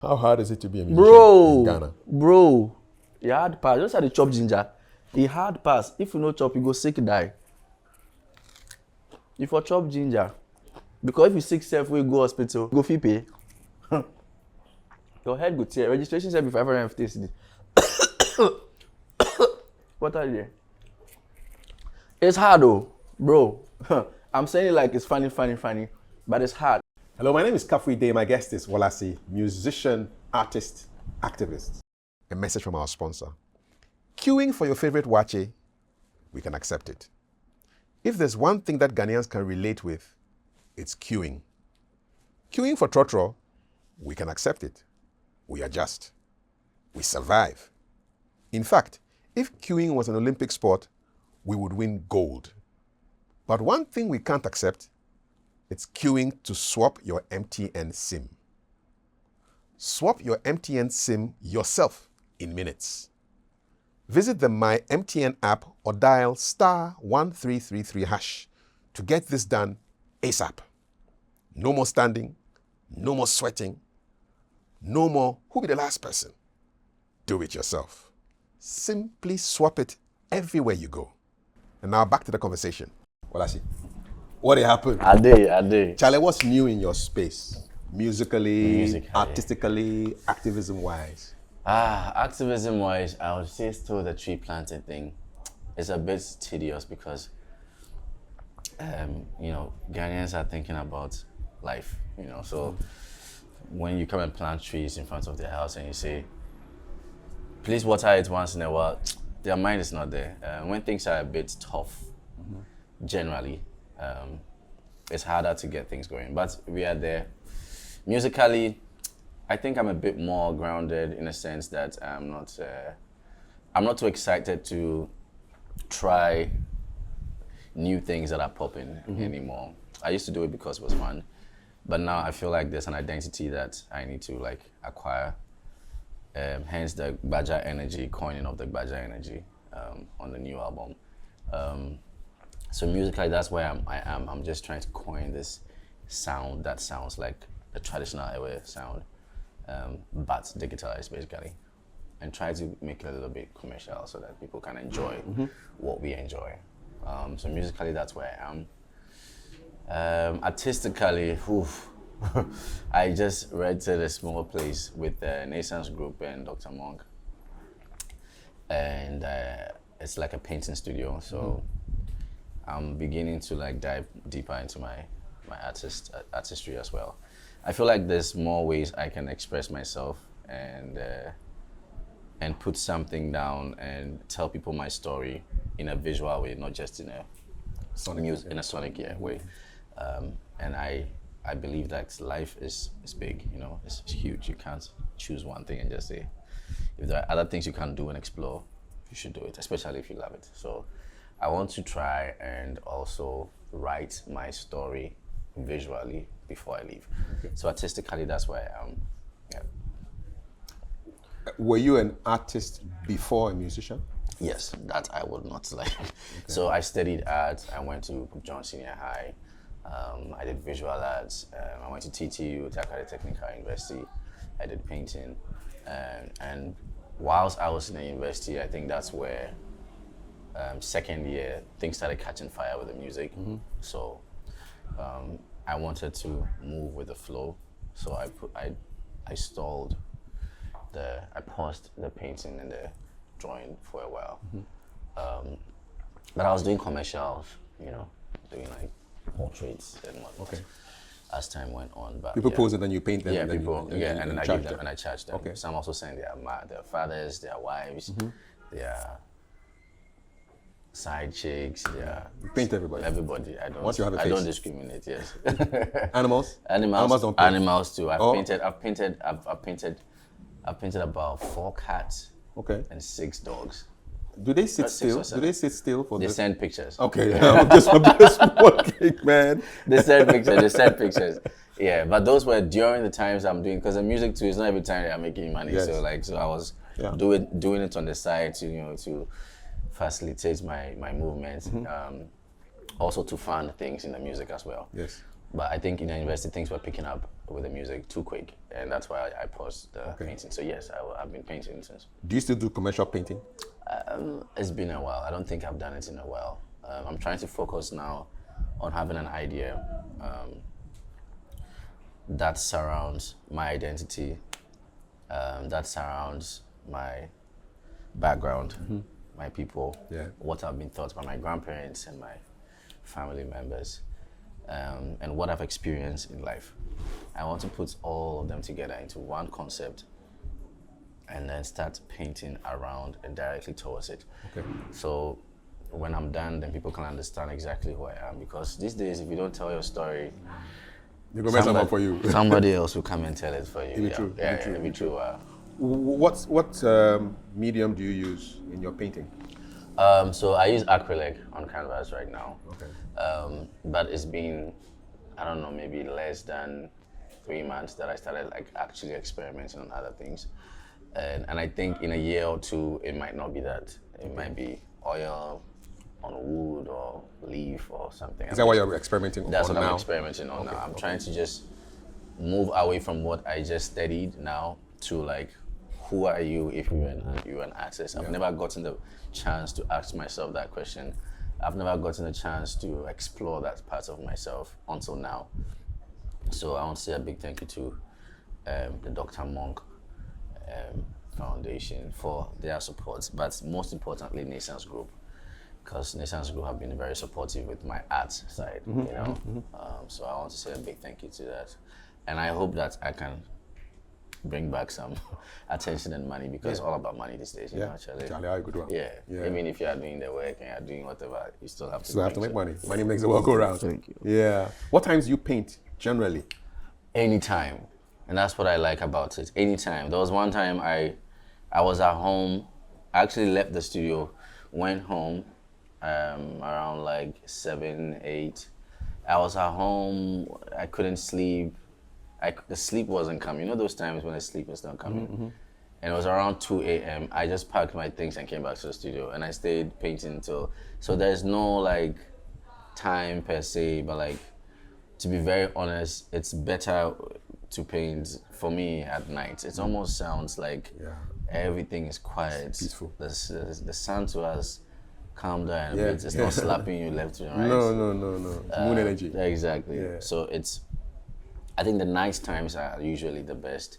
How hard is it to be a musician in Ghana? Bro, he hard pass. Just had the chop ginger. He hard pass. If you no chop, you go sick die. If you chop ginger, because if you sick self, we go hospital, go fee pay. Your head go tear. Registration should be 550 cedi. What are you? It's hard though, bro. I'm saying it like it's funny, but it's hard. Hello, my name is Kafui Dey. My guest is Worlasi, musician, artist, activist. A message from our sponsor. Queuing for your favorite wache, we can accept it. If there's one thing that Ghanaians can relate with, it's queuing. Queuing for trotro, we can accept it. We adjust. We survive. In fact, if queuing was an Olympic sport, we would win gold. But one thing we can't accept, it's queuing to swap your MTN SIM. Swap your MTN SIM yourself in minutes. Visit the My MTN app or dial *1333# to get this done ASAP. No more standing, no more sweating, no more who be the last person. Do it yourself. Simply swap it everywhere you go. And now back to the conversation. Worlasi, what happened? I did. Charlie, what's new in your space? Musically, artistically, activism-wise? Activism-wise, I would say still the tree planting thing. It's a bit tedious because, Ghanaians are thinking about life, so when you come and plant trees in front of their house and you say, please water it once in a while, their mind is not there. When things are a bit tough, generally, it's harder to get things going, but we are there. Musically, I think I'm a bit more grounded in a sense that I'm not too excited to try new things that are popping anymore. I used to do it because it was fun, but now I feel like there's an identity that I need to acquire. Hence the Gbaja energy, coining of the Gbaja energy on the new album. So musically, that's where I am. I'm just trying to coin this sound that sounds like the traditional Ewe sound, but digitalized basically, and try to make it a little bit commercial so that people can enjoy what we enjoy. So musically, that's where I am. Artistically, I just rented a small place with the Naissance Group and Dr. Monk, and it's like a painting studio. So I'm beginning to dive deeper into my artistry as well. I feel like there's more ways I can express myself and put something down and tell people my story in a visual way, not just in a sonic way. And I believe that life is big, it's huge. You can't choose one thing and just say, if there are other things you can do and explore, you should do it, especially if you love it. So I want to try and also write my story visually before I leave. Okay. So artistically, that's where I am. Yeah. Were you an artist before a musician? Yes, that I would not like. Okay. So I studied art. I went to John Senior High. I did visual arts. I went to TTU, Takari Technical University. I did painting. And whilst I was in the university, I think that's where second year things started catching fire with the music. So I wanted to move with the flow. So I paused the painting and the drawing for a while. But I was doing commercials, doing portraits and whatnot. Okay. As time went on, but people pose it and you paint them. Yeah, and then I give them and I charge them. Okay. Some also send their fathers, their wives, their side chicks, you paint everybody. Everybody. Once you have a face. I don't discriminate. Yes. Animals. Animals don't paint. Animals too. I've painted about 4 cats. Okay. And 6 dogs. Do they sit still? Do they sit still for They send pictures. Okay, I'm just working, man. They send pictures. Yeah, but those were during the times I'm doing, because the music too is not every time that I'm making money. Yes. So I was doing it on the side to facilitate my movement. Also to fund things in the music as well. Yes. But I think in the university things were picking up with the music too quick, and that's why I paused the painting. So yes, I've been painting since. Do you still do commercial painting? It's been a while. I don't think I've done it in a while. I'm trying to focus now on having an idea that surrounds my identity, that surrounds my background, my people, what I've been taught by my grandparents and my family members, and what I've experienced in life. I want to put all of them together into one concept and then start painting around and directly towards it. Okay. So when I'm done, then people can understand exactly who I am. Because these days, if you don't tell your story, you go mess up for you. Somebody else will come and tell it for you. It'll be true. Yeah, it'll be true. What medium do you use in your painting? So I use acrylic on canvas right now. Okay. But it's been, I don't know, maybe less than 3 months that I started like actually experimenting on other things. And I think in a year or two, it might not be that. It might be oil on wood or leaf or something. Is that what you're experimenting on now? That's what I'm experimenting on now. I'm trying to just move away from what I just studied now to like, who are you if you're an artist? I've never gotten the chance to ask myself that question. I've never gotten a chance to explore that part of myself until now. So I want to say a big thank you to the Dr. Monk Foundation for their support, but most importantly, Nations Group, because Nations Group have been very supportive with my art side, you know. So I want to say a big thank you to that, and I hope that I can bring back some attention and money, because it's all about money these days, you know, actually. Charlie, how you good one? Yeah. Even if you are doing the work and you're doing whatever, you still have to make money. Money makes the world go round. Thank you. Yeah. What times do you paint generally? Anytime. And that's what I like about it. Anytime. There was one time I was at home. I actually left the studio, went home around like 7, 8. I was at home. I couldn't sleep. The sleep wasn't coming. You know those times when the sleep is not coming? And it was around 2 a.m. I just packed my things and came back to the studio, and I stayed painting until. So there's no like time per se, but like, to be very honest, it's better to paint for me at night. It almost sounds like everything is quiet. It's peaceful. The sun to us calm down a bit. It's not slapping you left and right. No. Moon energy. Exactly. Yeah. So I think the night times are usually the best.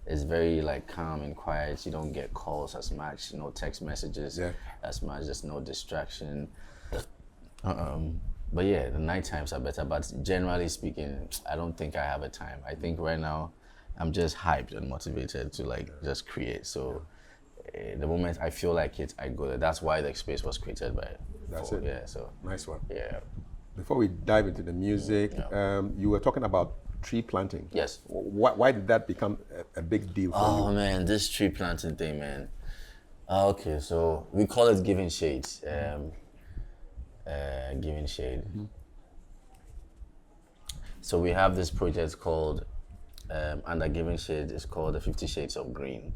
It's very like calm and quiet. You don't get calls as much, no text messages as much. There's no distraction. But yeah, the night times are better. But generally speaking, I don't think I have a time. I think right now, I'm just hyped and motivated to like just create. So the moment I feel like it, I go there. That's why the space was created by. That's it. Yeah. So nice one. Yeah. Before we dive into the music, you were talking about tree planting. Yes. Why did that become a big deal for you? Oh man, this tree planting thing, man. Okay, so we call it giving shades. Giving shade. So we have this project called under Giving Shade. It's called the 50 Shades of Green,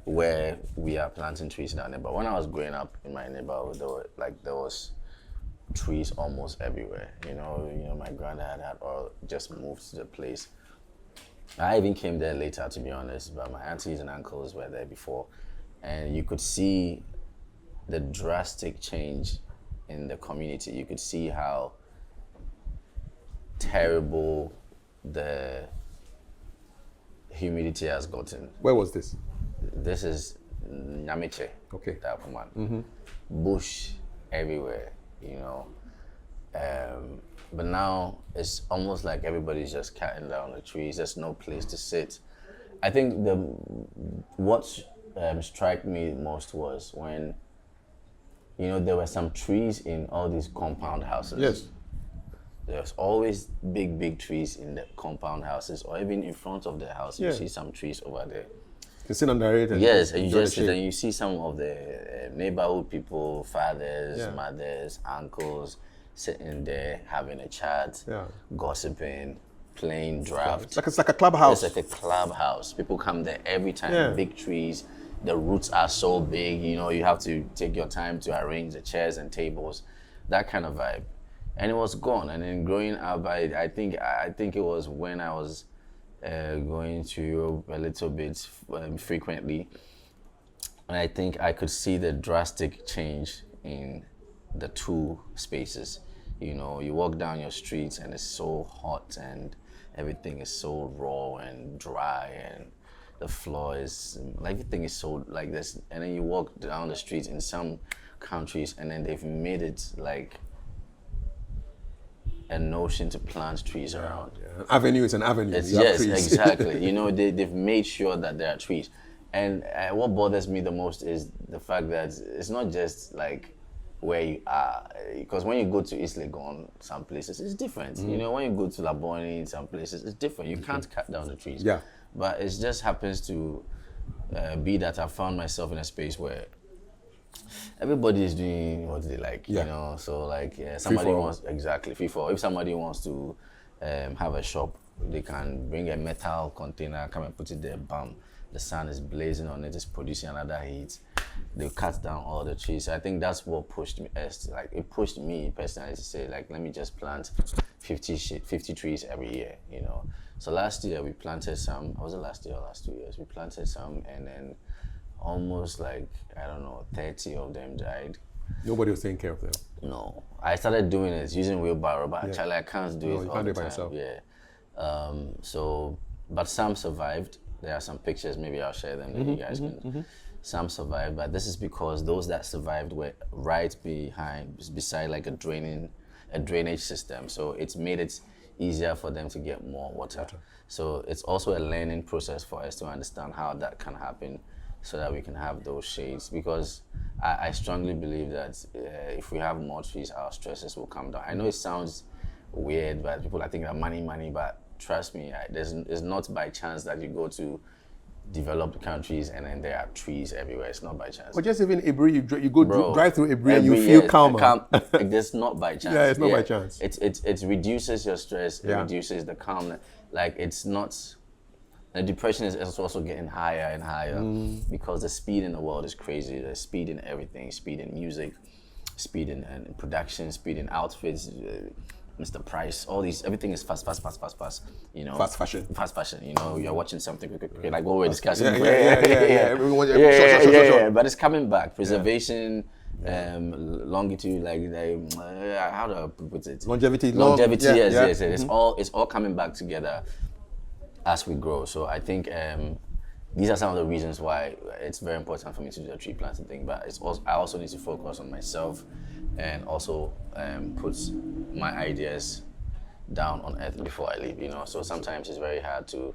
where we are planting trees in our neighborhood. When I was growing up in my neighborhood, there was trees almost everywhere. You know, my granddad had all just moved to the place. I even came there later, to be honest, but my aunties and uncles were there before, and you could see the drastic change in the community. You could see how terrible the humidity has gotten. Where was this? This is Nyamiche. Okay. That bush everywhere, you know. But now it's almost like everybody's just cutting down the trees. There's no place to sit. I think what struck me most was when, you know, there were some trees in all these compound houses. Yes. There's always big trees in the compound houses, or even in front of the house. You see some trees over there. You can sit under it. And you just sit and you see some of the neighborhood people, fathers, mothers, uncles, sitting there having a chat, gossiping, playing draft. It's like a clubhouse. It's like a clubhouse. People come there every time. Big trees. The roots are so big, you know, you have to take your time to arrange the chairs and tables, that kind of vibe. And it was gone. And then growing up, I think it was when I was going to Europe a little bit frequently. And I think I could see the drastic change in the two spaces. You know, you walk down your streets and it's so hot and everything is so raw and dry and the floor is, like, everything is so like this. And then you walk down the streets in some countries and then they've made it like a notion to plant trees around. Yeah. Avenue is an avenue. Yes, exactly. You know, they've made sure that there are trees. And what bothers me the most is the fact that it's not just like where you are, because when you go to East Legon, some places it's different. You know, when you go to Laboni, in some places it's different. You can't cut down the trees. Yeah. But it just happens to be that I found myself in a space where everybody is doing what they like. Yeah. You know, so like somebody Free for wants exactly free for. If somebody wants to have a shop, they can bring a metal container, come and put it there. Bam. The sun is blazing on it, it's producing another heat. They cut down all the trees. I think that's what pushed me. Like, it pushed me personally to say, like, let me just plant 50 trees every year, you know. So last year we planted some. Was it last year or last 2 years? We planted some, and then almost like, I don't know, 30 of them died. Nobody was taking care of them. No, I started doing it using wheelbarrow, but actually I can't do it you all can't the do it by time. yourself. Yeah. So, but some survived. There are some pictures, maybe I'll share them that you guys can. Some survived, but this is because those that survived were right beside like a drainage system. So it's made it easier for them to get more water. So it's also a learning process for us to understand how that can happen so that we can have those shades. Because I strongly believe that if we have more trees, our stresses will come down. I know it sounds weird, but people are thinking of money, but trust me, it's not by chance that you go to developed countries and then there are trees everywhere. It's not by chance. Or just even Ibri, you go drive through Ibri and you Every feel year, calmer. It's not by chance. Yeah, it's not by chance. It reduces your stress. It reduces the calmness. Like, it's not. The depression is also getting higher and higher because the speed in the world is crazy. There's speed in everything. Speed in music, speed in production, speed in outfits. Mr. Price, all these, everything is fast, you know. Fast fashion. Fast fashion, you know, you're watching something quick, like what we're discussing. Everyone, Yeah, but it's coming back. Preservation, longitude, how do I put it? Longevity, yes. It's all coming back together as we grow. So I think these are some of the reasons why it's very important for me to do the tree planting thing, but I also need to focus on myself and also put my ideas down on earth before I leave, you know. So sometimes it's very hard to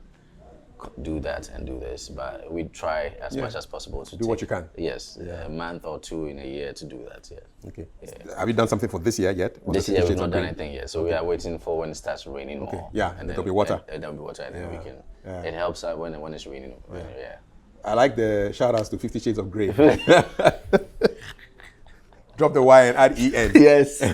do that and do this, but we try as much as possible to do what you can. Yes, a month or two in a year to do that. Yeah. Okay. Yeah. Have you done something for this year yet? This year we've not done anything yet, so we are waiting for when it starts raining more. Yeah, and there'll be water. There'll be water, and then we can. It helps out when it's raining. Yeah. I like the shout outs to 50 Shades of Grey. Drop the Y and add EN. Yes, and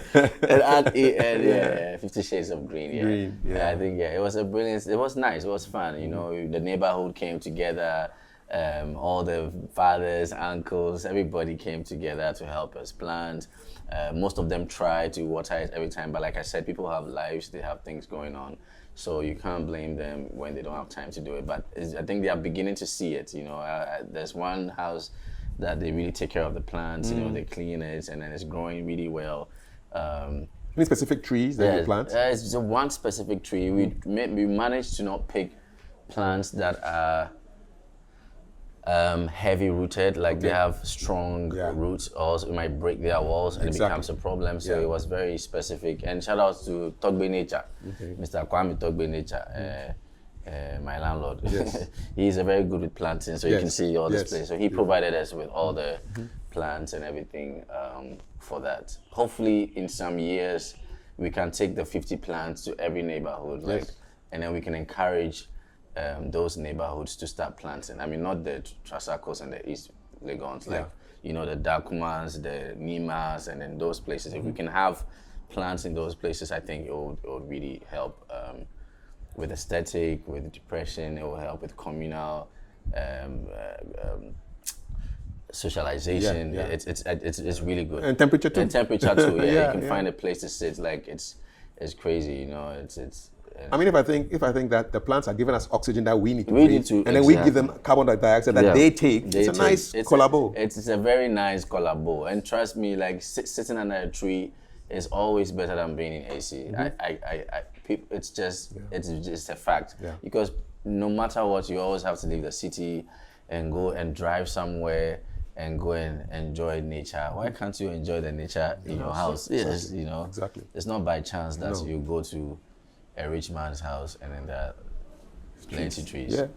add EN. Yeah, 50 Shades of Green. Yeah. Green, yeah. I think it was a brilliant. It was nice. It was fun. You know, the neighborhood came together. All the fathers, uncles, everybody came together to help us plant. Most of them try to water it every time, but like I said, people have lives. They have things going on. So you can't blame them when they don't have time to do it. But I think they are beginning to see it. You know, there's one house that they really take care of the plants. You know, they clean it, and then it's growing really well. Any specific trees that you plant? It's just one specific tree. We managed to not pick plants that are heavy rooted, like they have strong roots, or it might break their walls and it becomes a problem. So it was very specific. And shout out to Togbe Nature, Mr. Kwame Togbe Nature, my landlord. Yes. He's very good with planting, so you can see all this place. So he provided us with all the plants and everything for that. Hopefully, in some years, we can take the 50 plants to every neighborhood, and then we can encourage those neighborhoods to start planting. I mean, not the Trasacos and the East Legons, you know, the Dakumas, the Nimas, and then those places. If we can have plants in those places, I think it would really help with aesthetic, with depression. It will help with communal socialization. It's really good. And temperature too. And temperature too. Yeah, you can find a place to sit. Like it's crazy. You know, I mean, if I think that the plants are giving us oxygen that we need to We breathe, need to, and then we give them carbon dioxide that they take, it's a nice collabo. It's a very nice collabo, and trust me, like sitting under a tree is always better than being in AC. It's just a fact. Yeah. Because no matter what, you always have to leave the city and go and drive somewhere and go and enjoy nature. Why can't you enjoy the nature in your house? Yes, you know. Exactly. It's not by chance that you go to a rich man's house and then there are plenty trees. Yeah,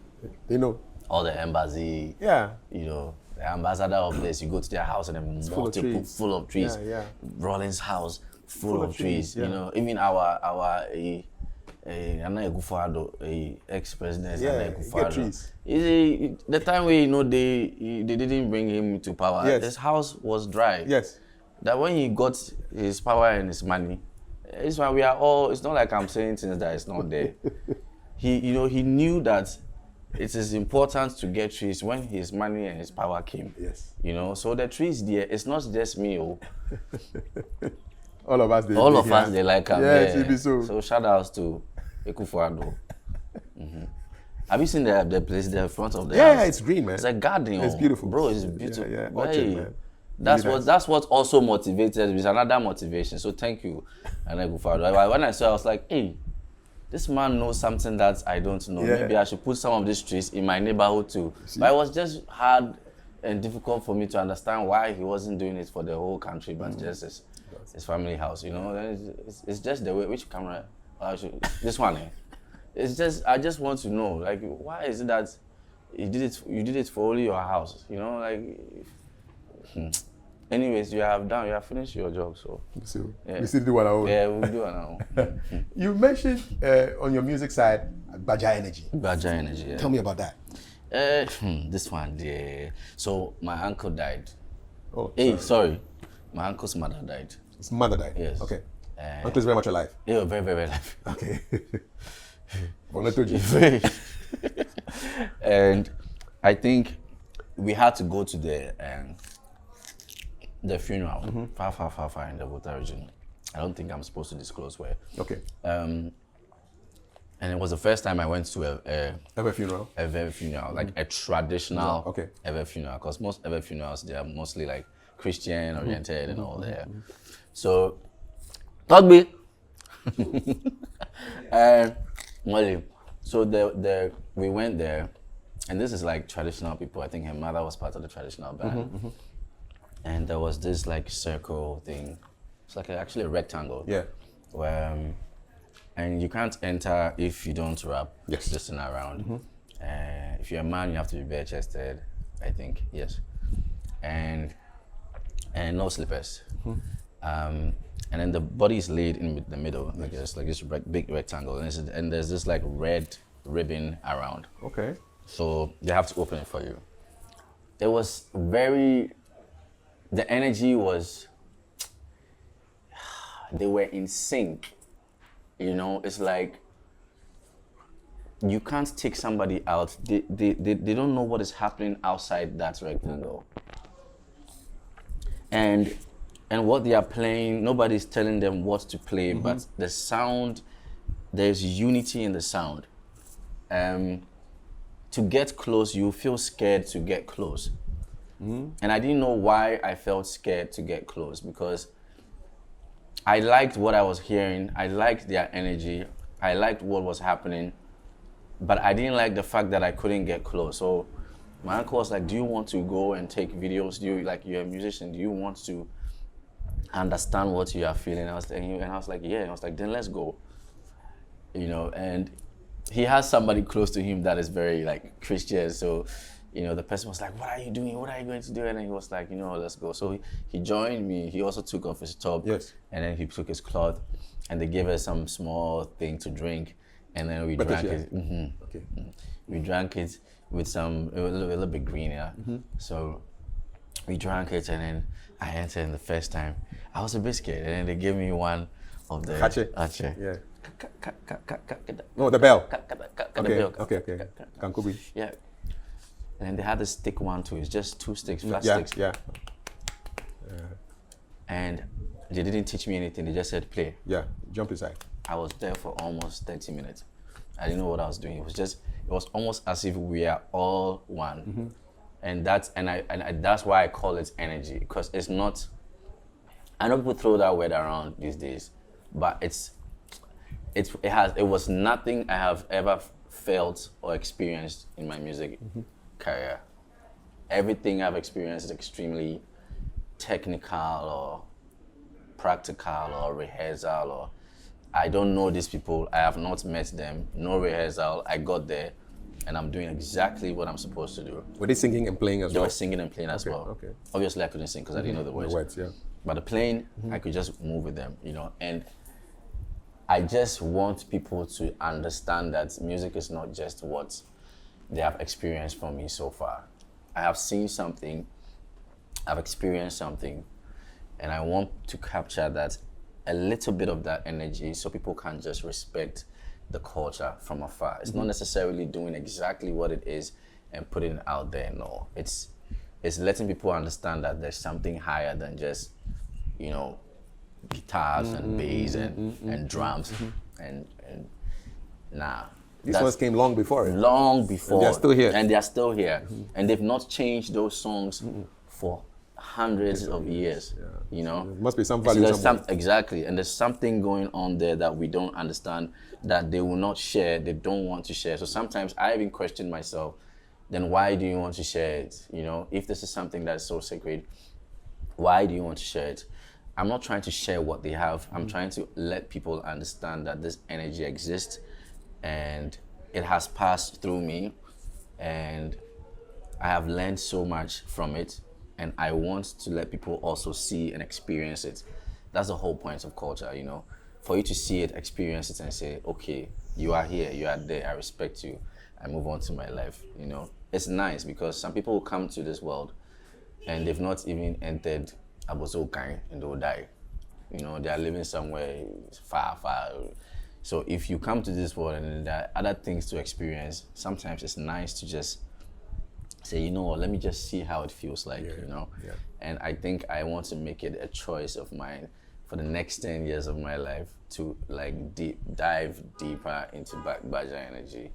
they know. All the embassy. Yeah. You know, the ambassador of this, you go to their house and then full of trees. Yeah. Rollins' house full of trees. Yeah. You know, even our ex-president, get trees. The time we they didn't bring him to power, his house was dry. Yes. That when he got his power and his money, it's why we are all. It's not like I'm saying things that is not there. He knew that it is important to get trees when his money and his power came. Yes. You know, so the trees there, it's not just me. All of us, they like him. Yes, it be so. So shout outs to Ekufuado. Have you seen the place, the front of the house? Yeah, it's green, man. It's a garden. It's beautiful. Bro, it's beautiful. Yeah. Orchard, man. That's what also motivated. It's another motivation. So thank you, and Ekufuado. When I saw, I was like, hey, this man knows something that I don't know. Yeah. Maybe I should put some of these trees in my neighborhood too. But it was just hard and difficult for me to understand why he wasn't doing it for the whole country, but just his family house. You know, it's just the way. Which camera? This one. It's just I just want to know, like, why is it that you did it for only your house? You know, like. Anyways, you have finished your job, so. We still do our own. Yeah, we'll do our own. You mentioned on your music side, Baja Energy. Baja Energy, yeah. Tell me about that. This one, yeah. So my uncle died. Oh, sorry. My uncle's mother died. His mother died? Yes. Okay. Uncle is very much alive? Yeah, very, very alive. Okay. And I think we had to go to the funeral, far in the Volta region. I don't think I'm supposed to disclose where. Okay. And it was the first time I went to a funeral. A Ewe funeral, like a traditional Ewe funeral, because most Ewe funerals, they are mostly like Christian oriented and all that. So, Togbi. So we went there, and this is like traditional people. I think her mother was part of the traditional band. And there was this like circle thing. It's like actually a rectangle. Yeah. Where, and you can't enter if you don't wrap this thing around. If you're a man, you have to be bare chested, I think, yes. And no slippers. And then the body is laid in the middle, like this big rectangle, and there's this like red ribbon around. Okay. So they have to open it for you. It was the energy was, they were in sync. You know, it's like, you can't take somebody out. They don't know what is happening outside that rectangle. And what they are playing, nobody's telling them what to play, but the sound, there's unity in the sound. To get close, you feel scared to get close. And I didn't know why I felt scared to get close, because I liked what I was hearing, I liked their energy, I liked what was happening, but I didn't like the fact that I couldn't get close. So my uncle was like, do you want to go and take videos? You're a musician, do you want to understand what you are feeling? And I was like, yeah. And I was like, then let's go. You know, and he has somebody close to him that is very like Christian. So, you know, the person was like, what are you doing? What are you going to do? And then he was like, let's go. So he joined me. He also took off his top. Yes. And then he took his cloth, and they gave us some small thing to drink. And then we drank it. Okay. We drank it with a little bit green, yeah. So we drank it, and then I entered the first time. I was a bit scared, and then they gave me one of the Ache. Yeah. No, the bell. Okay. Kankubi. Yeah. And then they had the stick one too. It's just 2 sticks, flat sticks. Yeah. And they didn't teach me anything. They just said play. Yeah. Jump inside. I was there for almost 30 minutes. I didn't know what I was doing. It was almost as if we are all one. And that's why I call it energy, because it's not, I know people throw that word around these days, but it was nothing I have ever felt or experienced in my music career. Everything I've experienced is extremely technical or practical or rehearsal, or I don't know these people, I have not met them, no rehearsal, I got there and I'm doing exactly what I'm supposed to do. Were they singing and playing as They well? were singing and playing as well. Okay. Obviously I couldn't sing because I didn't know the words. The words, yeah. But the playing, I could just move with them, you know. And I just want people to understand that music is not just what they have experienced from me so far. I have seen something, I've experienced something, and I want to capture that, a little bit of that energy, so people can just respect the culture from afar. It's not necessarily doing exactly what it is and putting it out there, no. It's letting people understand that there's something higher than just, you know, guitars and bass and drums and nah. These ones came long before it. Long before. And they're still here. And they're still here. And they've not changed those songs for hundreds of years, you know? There must be some So value there's somewhere. exactly, and there's something going on there that we don't understand, that they will not share, they don't want to share. So sometimes I even question myself, then why do you want to share it? You know, if this is something that's so sacred, why do you want to share it? I'm not trying to share what they have. I'm trying to let people understand that this energy exists and it has passed through me and I have learned so much from it, and I want to let people also see and experience it. That's the whole point of culture, you know, for you to see it, experience it, and say, okay, you are here, you are there, I respect you, I move on to my life, you know. It's nice because some people will come to this world and they've not even entered Abozokai and they'll die. You know, they are living somewhere far, far. So if you come to this world and there are other things to experience, sometimes it's nice to just say, you know what, let me just see how it feels like, you know? Yeah. And I think I want to make it a choice of mine for the next 10 years of my life to like dive deeper into Baja energy.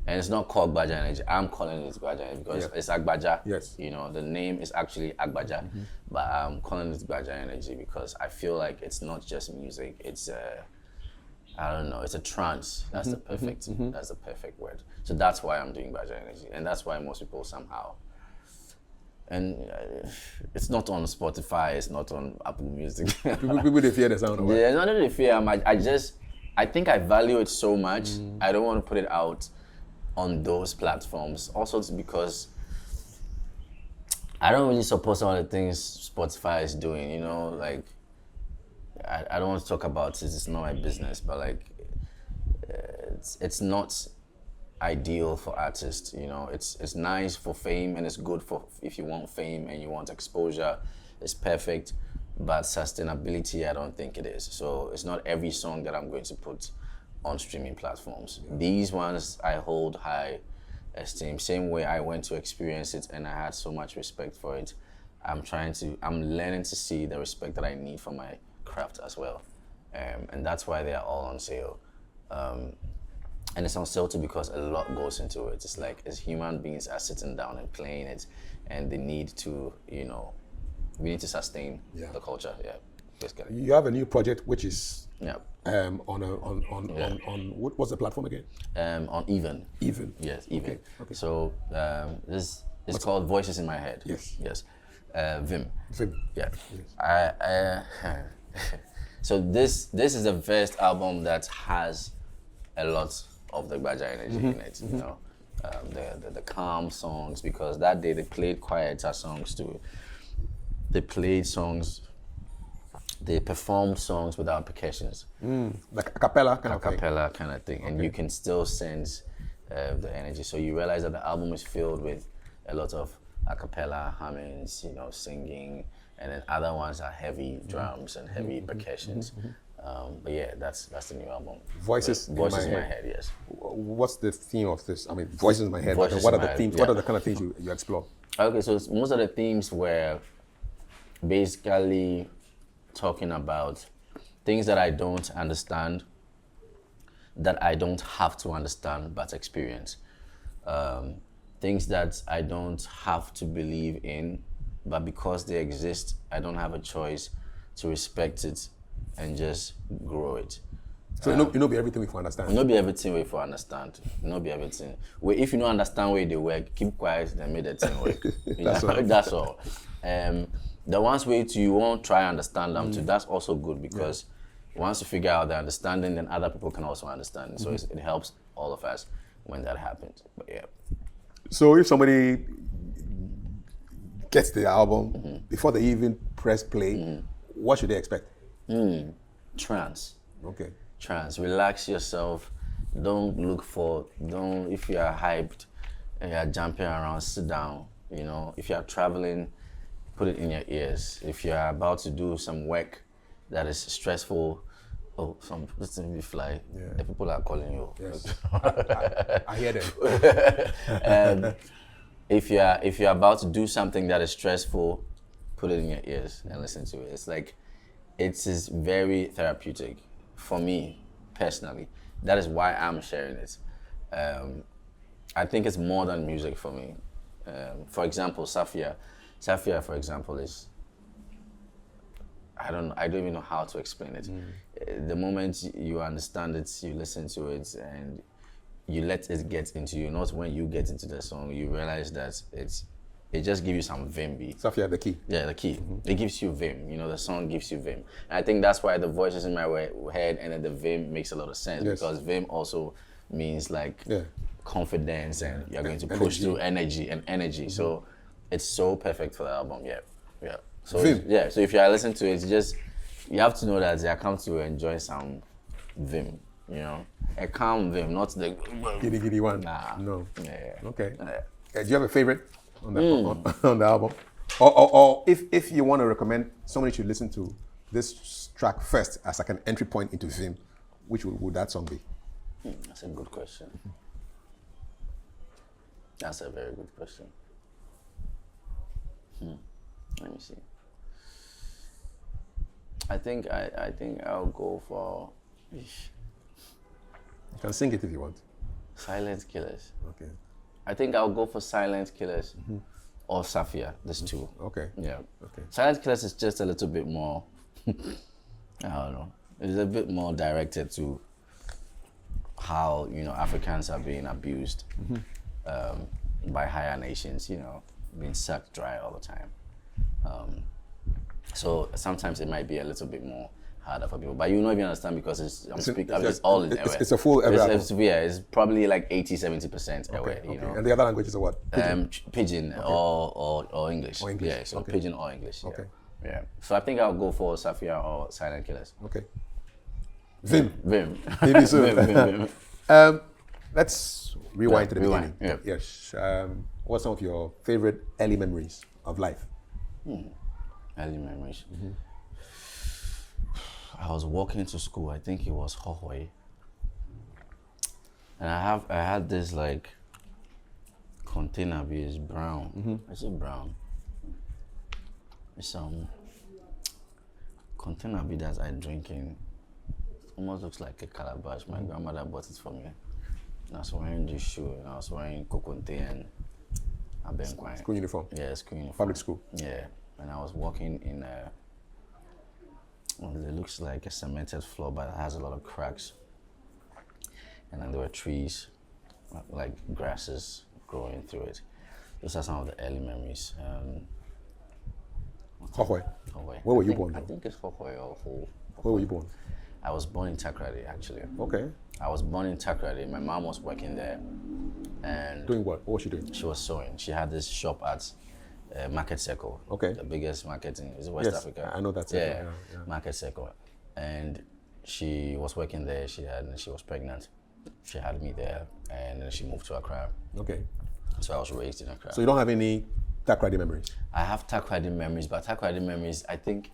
And it's not called Baja energy, I'm calling it Baja energy because it's Agbaja. Yes. You know, the name is actually Agbaja, but I'm calling it Baja energy because I feel like it's not just music, it's I don't know, it's a trance. That's the perfect, that's the perfect word. So that's why I'm doing Baja energy, and that's why most people somehow, and it's not on Spotify, it's not on Apple Music. People they fear the sound of it. Yeah, it's not that they fear. I think I value it so much. I don't want to put it out on those platforms. Also, it's because I don't really support some of the things Spotify is doing. You know, like I don't want to talk about it. It's not my business. But like, it's not ideal for artists. You know, it's nice for fame and it's good for if you want fame and you want exposure. It's perfect. But sustainability, I don't think it is. So it's not every song that I'm going to put on streaming platforms. These ones I hold high esteem. Same way I went to experience it and I had so much respect for it. I'm learning to see the respect that I need for my craft as well. And that's why they are all on sale. And it's on sale too because a lot goes into it. It's like as human beings are sitting down and playing it and they need to, you know, we need to sustain the culture, basically. You have a new project which is on what's the platform again? On Even. Even. Yes, Even. Okay. So this is called Voices in My Head. Yes. Vim. Vim. Yeah. Yes. So this is the first album that has a lot of the Baja energy in it. You know, the calm songs, because that day they played quieter songs too. They played songs, they performed songs without percussions. Like a cappella kind of thing. A cappella kind of thing. And you can still sense the energy. So you realize that the album is filled with a lot of a cappella hummings, you know, singing, and then other ones are heavy drums and heavy percussions. But yeah, that's the new album. Voices in My Head, yes. What's the theme of this? I mean, Voices in My Head. Voices What in are the My themes? Head, What are the kind of things you explore? Okay, so most of the themes were basically talking about things that I don't understand that I don't have to understand but experience. Things that I don't have to believe in, but because they exist, I don't have a choice to respect it and just grow it. So you know be everything we can understand. Not be everything we for understand. Not be everything. If you don't understand where they work, keep quiet. Then make the thing work. That's all. The ones way to you won't try understand them too. That's also good because once you figure out the understanding, then other people can also understand. So it helps all of us when that happens. But yeah. So if somebody gets the album before they even press play, what should they expect? Trance. Okay. Trance. Relax yourself. If you are hyped and you are jumping around, sit down. You know, if you are traveling, put it in your ears. If you are about to do some work that is stressful, listen, you fly. Yeah. The people are calling you. Yes. I hear them. If you're about to do something that is stressful, put it in your ears and listen to it. It's like, it is very therapeutic for me personally. That is why I'm sharing it. I think it's more than music for me. For example, Safia, for example, is, I don't even know how to explain it. The moment you understand it, you listen to it, and you let it get into you. Not when you get into the song, you realize that it just gives you some vim beat. Safia, the key. Yeah, the key. It gives you vim. You know, the song gives you vim. And I think that's why the voice is in my head, and then the vim makes a lot of sense because vim also means like confidence, and you're going to push through energy. So it's so perfect for the album. Yeah. So vim. So if you are listening to it, you have to know that I come to enjoy some vim. You know, a calm vim, not the giddy one. Nah. No. Yeah. Okay. Yeah. Do you have a favorite on the album? Or if you want to recommend somebody should listen to this track first as like an entry point into Vim, which would that song be? That's a good question. That's a very good question. Let me see. I think I'll go for You can sing it if you want. Silent Killers. Okay. I think I'll go for Silent Killers or Safia. There's two. Okay. Yeah. Okay. Silent Killers is just a little bit more, I don't know. It's a bit more directed to how, Africans are being abused by higher nations, being sucked dry all the time. So sometimes it might be a little bit more harder for people, but you don't even understand because it's all in Ewe. It's a full Ewe album. It's probably like 80-70% Ewe, Okay. And the other languages are what? Pidgin or English. Or English. Yeah, so Pidgin or English. Okay. Yeah. So I think I'll go for Safia or Silent Killers. Okay. Vim. Maybe soon. Vim. Let's rewind to the beginning. Yeah. Yes. What's some of your favorite early memories of life? Early memories. I was walking to school. I think it was Hohoi, and I had this like container. It's brown. Is it brown? It's container that I drink in. Almost looks like a calabash. My grandmother bought it for me. And I was wearing this shoe, and I was wearing kokonte and abenkwai. School uniform. Yeah, school uniform. Public school. Yeah, and I was walking in it looks like a cemented floor, but it has a lot of cracks. And then there were trees, like grasses growing through it. Those are some of the early memories. Hohoi. Hohoi. Where were you born? I think it's Hohoi or Ho. Where were you born? I was born in Takrady, actually. Okay. I was born in Takrady. My mom was working there. And doing what? What was she doing? She was sewing. She had this shop at Market Circle. Okay. The biggest market in West Africa. I know that. Yeah, Market Circle. And she was working there. She was pregnant. She had me there, and then she moved to Accra. Okay. So I was raised in Accra. So you don't have any Takrady memories? I have Takrady memories, but Takrady memories, I think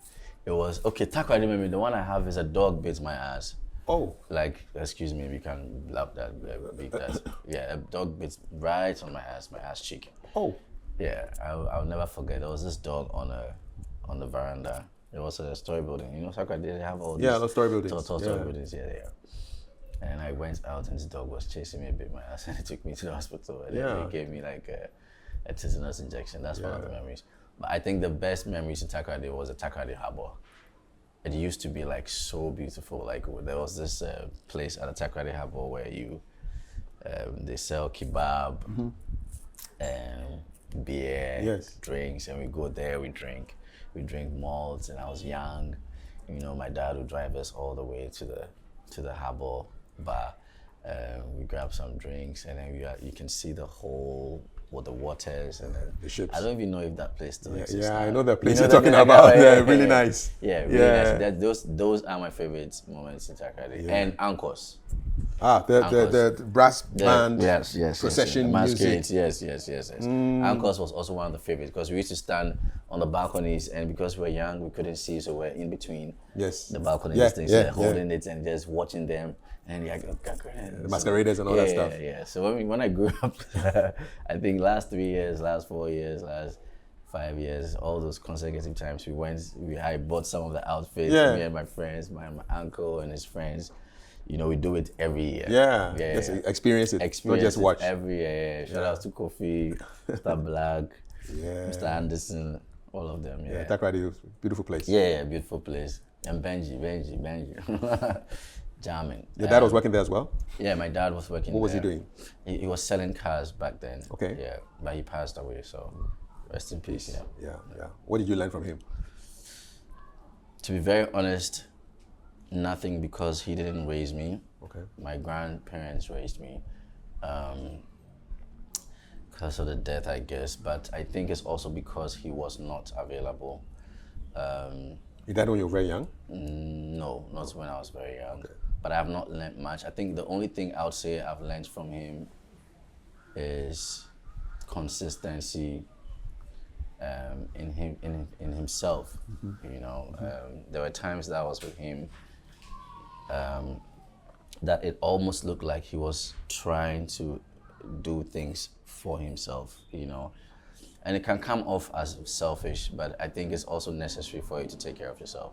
it was Takrady memory. The one I have is a dog bit my ass. Oh. Like, excuse me, we can blab that, beep that. Yeah, a dog bit right on my ass cheek. Oh. Yeah, I'll never forget. There was this dog on the veranda. It was a story building. Takrady, they have all these the story buildings. Tall story buildings. Yeah. And I went out and this dog was chasing me a bit my ass and it took me to the hospital and then they gave me like a tetanus injection. That's one of the memories. But I think the best memories in Takoradi Day was the Takoradi Day Harbor. It used to be like so beautiful. Like there was this place at the Takoradi Day Harbor where they sell kebab, beer, drinks, and we go there, we drink malts, and I was young. You know, my dad would drive us all the way to the harbor bar. We grab some drinks, and then you can see the whole the waters and then the ships. I don't even know if that place still exists. Yeah, I know that place you're talking about. Yeah, really nice. Yeah, really nice. Those are my favorite moments in Takoradi. And Anchors. The brass band. Yes. Procession music. Yes. Anchors was also one of the favorites because we used to stand on the balconies, and because we're young, we couldn't see, so we're in between the balconies, holding it and just watching them. And the masqueraders and all that stuff. Yeah. So when I grew up, I think last 3 years, last 4 years, last 5 years, all those consecutive times I bought some of the outfits, me and my friends, my uncle and his friends. You know, we do it every year. Yes, experience it, not just watch. Every year. Shout out to Kofi, Mr. Black, Mr. Anderson, all of them. Yeah, Takoradi, beautiful place. Yeah, beautiful place. And Benji. Jamming. Your dad was working there as well? Yeah, my dad was working there. What was he doing? He was selling cars back then. Okay. Yeah, but he passed away, so rest in peace. Yeah. What did you learn from him? To be very honest, nothing, because he didn't raise me. Okay. My grandparents raised me. Because of the death, I guess, but I think it's also because he was not available. He died when you were very young? No, not when I was very young. Okay. But I have not learned much. I think the only thing I would say I've learned from him is consistency in himself. You know, there were times that I was with him that it almost looked like he was trying to do things for himself, you know. And it can come off as selfish, but I think it's also necessary for you to take care of yourself.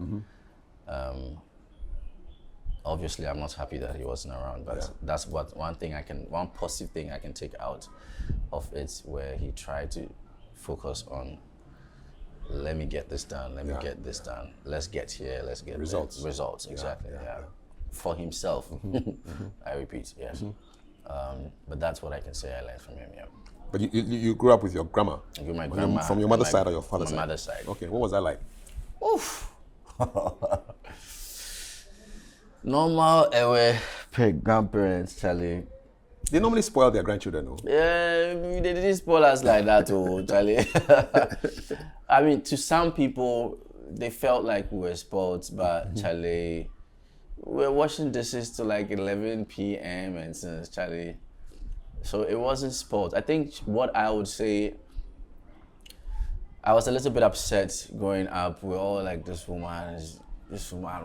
Obviously, I'm not happy that he wasn't around, but that's one positive thing I can take out of it, where he tried to focus on, let me get this done, let me get this done, let's get here, let's get results. Results, exactly, for himself. I repeat, yes. But that's what I can say I learned from him, But you grew up with your grandma? My grandma. From your mother's side or your father's side? My mother's side. Okay, what was that like? Oof. Normal grandparents, Charlie. They normally spoil their grandchildren, no? Yeah, they didn't spoil us like that, oh, Charlie. I mean, to some people, they felt like we were spoiled, but Charlie, we were washing dishes till like 11 p.m. and since Charlie. So it wasn't spoiled. I think what I would say, I was a little bit upset growing up. We're all like, this woman,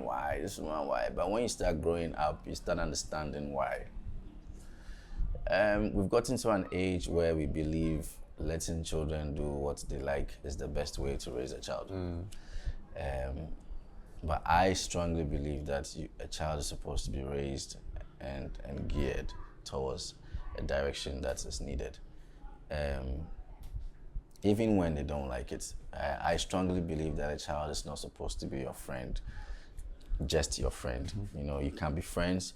why? But when you start growing up, you start understanding why. We've gotten to an age where we believe letting children do what they like is the best way to raise a child. But I strongly believe that a child is supposed to be raised and geared towards a direction that is needed. Even when they don't like it. I strongly believe that a child is not supposed to be your friend, just your friend. You know, you can be friends,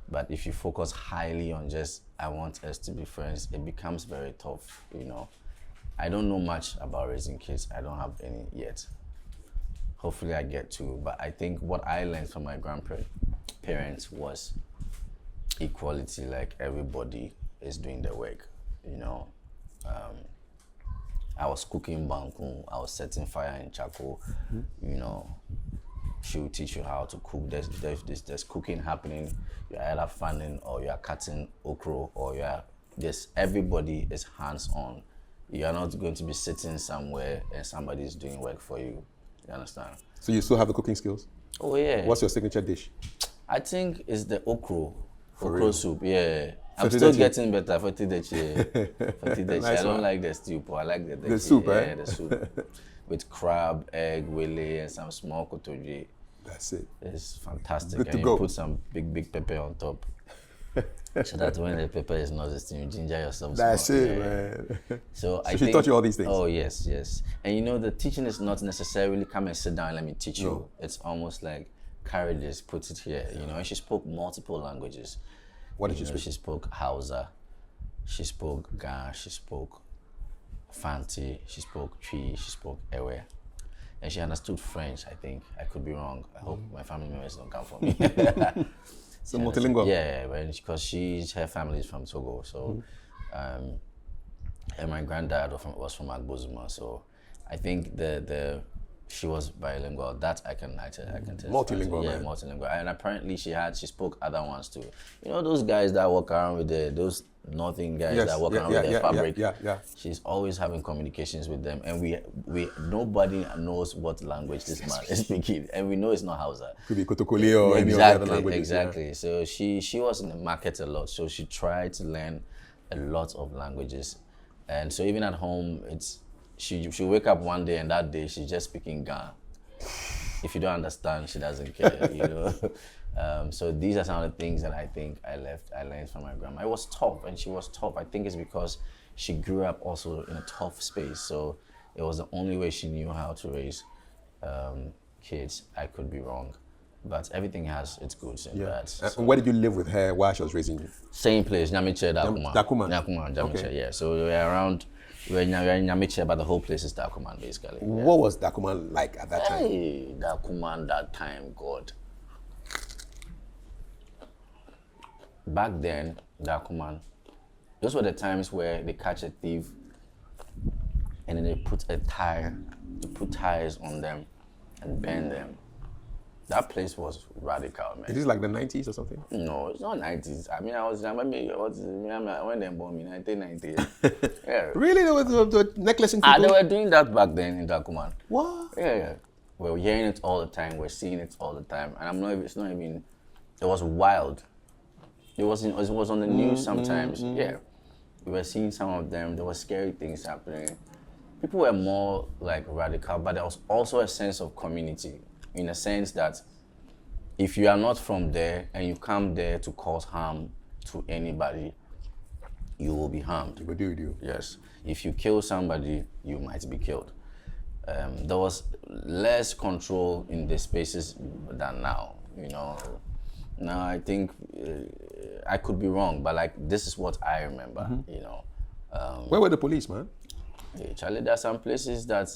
but if you focus highly on just, I want us to be friends, it becomes very tough, you know. I don't know much about raising kids. I don't have any yet. Hopefully I get to, but I think what I learned from my grandparents was equality, like everybody is doing their work, you know. I was cooking banku, I was setting fire in charcoal, you know. She will teach you how to cook. There's cooking happening. You're either fanning or you're cutting okra or everybody is hands-on. You're not going to be sitting somewhere and somebody's doing work for you. You understand? So you still have the cooking skills? Oh yeah. What's your signature dish? I think it's the okra soup, yeah. I'm still getting better for tideche. Nice. I don't like the stew, but I like the soup, yeah, the soup. With crab, egg, wele, and some small kotoje. That's it. It's fantastic. Good to and go. You put some big pepper on top. So that when the pepper is not existing, you ginger yourself. That's small. it, Yeah. man. So I she think, taught you all these things. Oh yes, yes. And you know, the teaching is not necessarily come and sit down and let me teach you. No. It's almost like carry this, put it here. You know, and she spoke multiple languages. What did you know, speak? She spoke Hausa, she spoke Ga, she spoke Fanti, she spoke Twi, she spoke Ewe. And she understood French, I think. I could be wrong. I hope my family members don't come for me. So multilingual. Yeah, because her family is from Togo. So, and my granddad was from Agbozuma. So, I think she was bilingual. That I can tell. Multilingual, yeah, man. multilingual. And apparently she spoke other ones too. You know those guys that walk around with those northern guys that walk around with their fabric. Yeah. She's always having communications with them, and we nobody knows what language this man is speaking, and we know it's not Hausa. Could be Kotokoli or any of the other languages. Exactly. So she was in the market a lot, so she tried to learn a lot of languages, and so even at home, she wake up one day and that day she's just speaking Ga. If you don't understand, she doesn't care, you know. So these are some of the things that I think I learned from my grandma. It was tough, and she was tough. I think it's because she grew up also in a tough space. So it was the only way she knew how to raise kids. I could be wrong, but everything has its goods and bads. So. And where did you live with her while she was raising you? Same place, Nyamiche, Dakuma. Dakuma, Nyamiche, okay. yeah. So we're around. We're in Nyamiche, but the whole place is Dakuman, basically. Yeah. What was Dakuma like at that time? Hey, Dakuman that time, God. Back then, Dakuman, those were the times where they catch a thief and then they put tires on them and burn them. That place was radical, man. Is this like the 90s or something? No, it's not 90s. I mean, when they born me, 1990. Yeah. Really? There was the necklacing They people? were doing that back then in Dakuman. What? Yeah. We're hearing it all the time. We're seeing it all the time. And it's not even, it was wild. It was on the news sometimes. Yeah. We were seeing some of them. There were scary things happening. People were more like radical, but there was also a sense of community, in a sense that if you are not from there and you come there to cause harm to anybody, you will be harmed. You will do. Yes. If you kill somebody, you might be killed. There was less control in the spaces than now, you know. Now I think I could be wrong, but like this is what I remember, you know. Where were the police, man? Hey, Charlie, there are some places that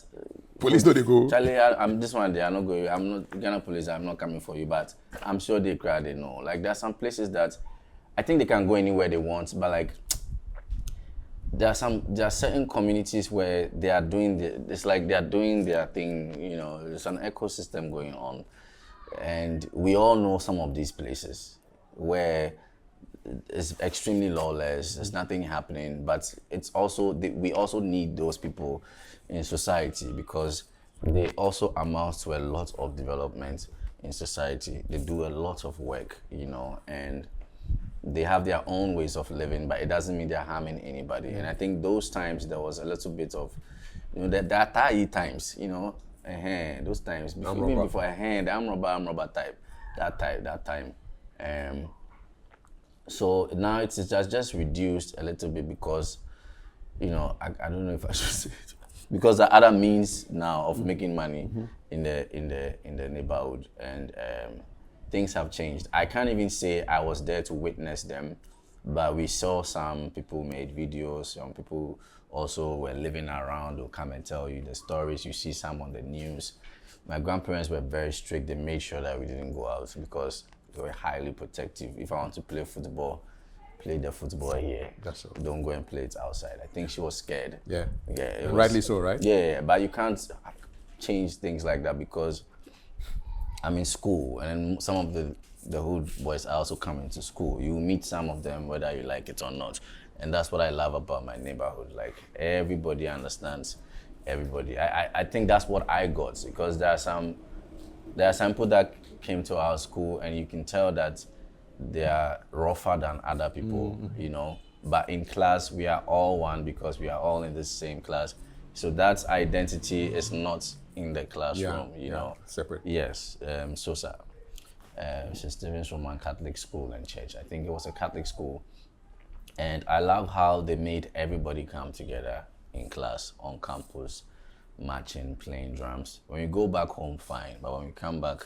Police don't they go? Charlie, I'm this one day. I'm not going. I'm not Ghana police. I'm not coming for you, but I'm sure they cry. They know. Like there are some places that I think they can go anywhere they want, but like there are certain communities where they are doing it's like they are doing their thing. You know, there's an ecosystem going on, and we all know some of these places where it's extremely lawless. There's nothing happening, but it's also we also need those people in society because they also amount to a lot of development in society. They do a lot of work, you know, and they have their own ways of living, but it doesn't mean they're harming anybody. And I think those times there was a little bit of, you know, that are times, you know, those times even before the I'm robber type, that time. So now it's just reduced a little bit because, you know, I don't know if I should say it, because there are other means now of making money in the neighborhood, and things have changed. I can't even say I was there to witness them, but we saw some people made videos, some people also were living around who come and tell you the stories. You see some on the news. My grandparents were very strict. They made sure that we didn't go out because they were highly protective. If I want to play football, play the football here. That's all. Don't go and play it outside. I think she was scared. Yeah. Yeah. Rightly so, right? Yeah, but you can't change things like that because I'm in school, and then some of the hood boys are also coming to school. You meet some of them whether you like it or not. And that's what I love about my neighborhood. Like, everybody understands everybody. I think that's what I got, because there are some people that came to our school and you can tell that they are rougher than other people, you know. But in class, we are all one because we are all in the same class. So that identity is not in the classroom, you know. Separate. Yes, St. Stephen's Roman Catholic School and Church. I think it was a Catholic school. And I love how they made everybody come together in class, on campus, marching, playing drums. When you go back home, fine. But when you come back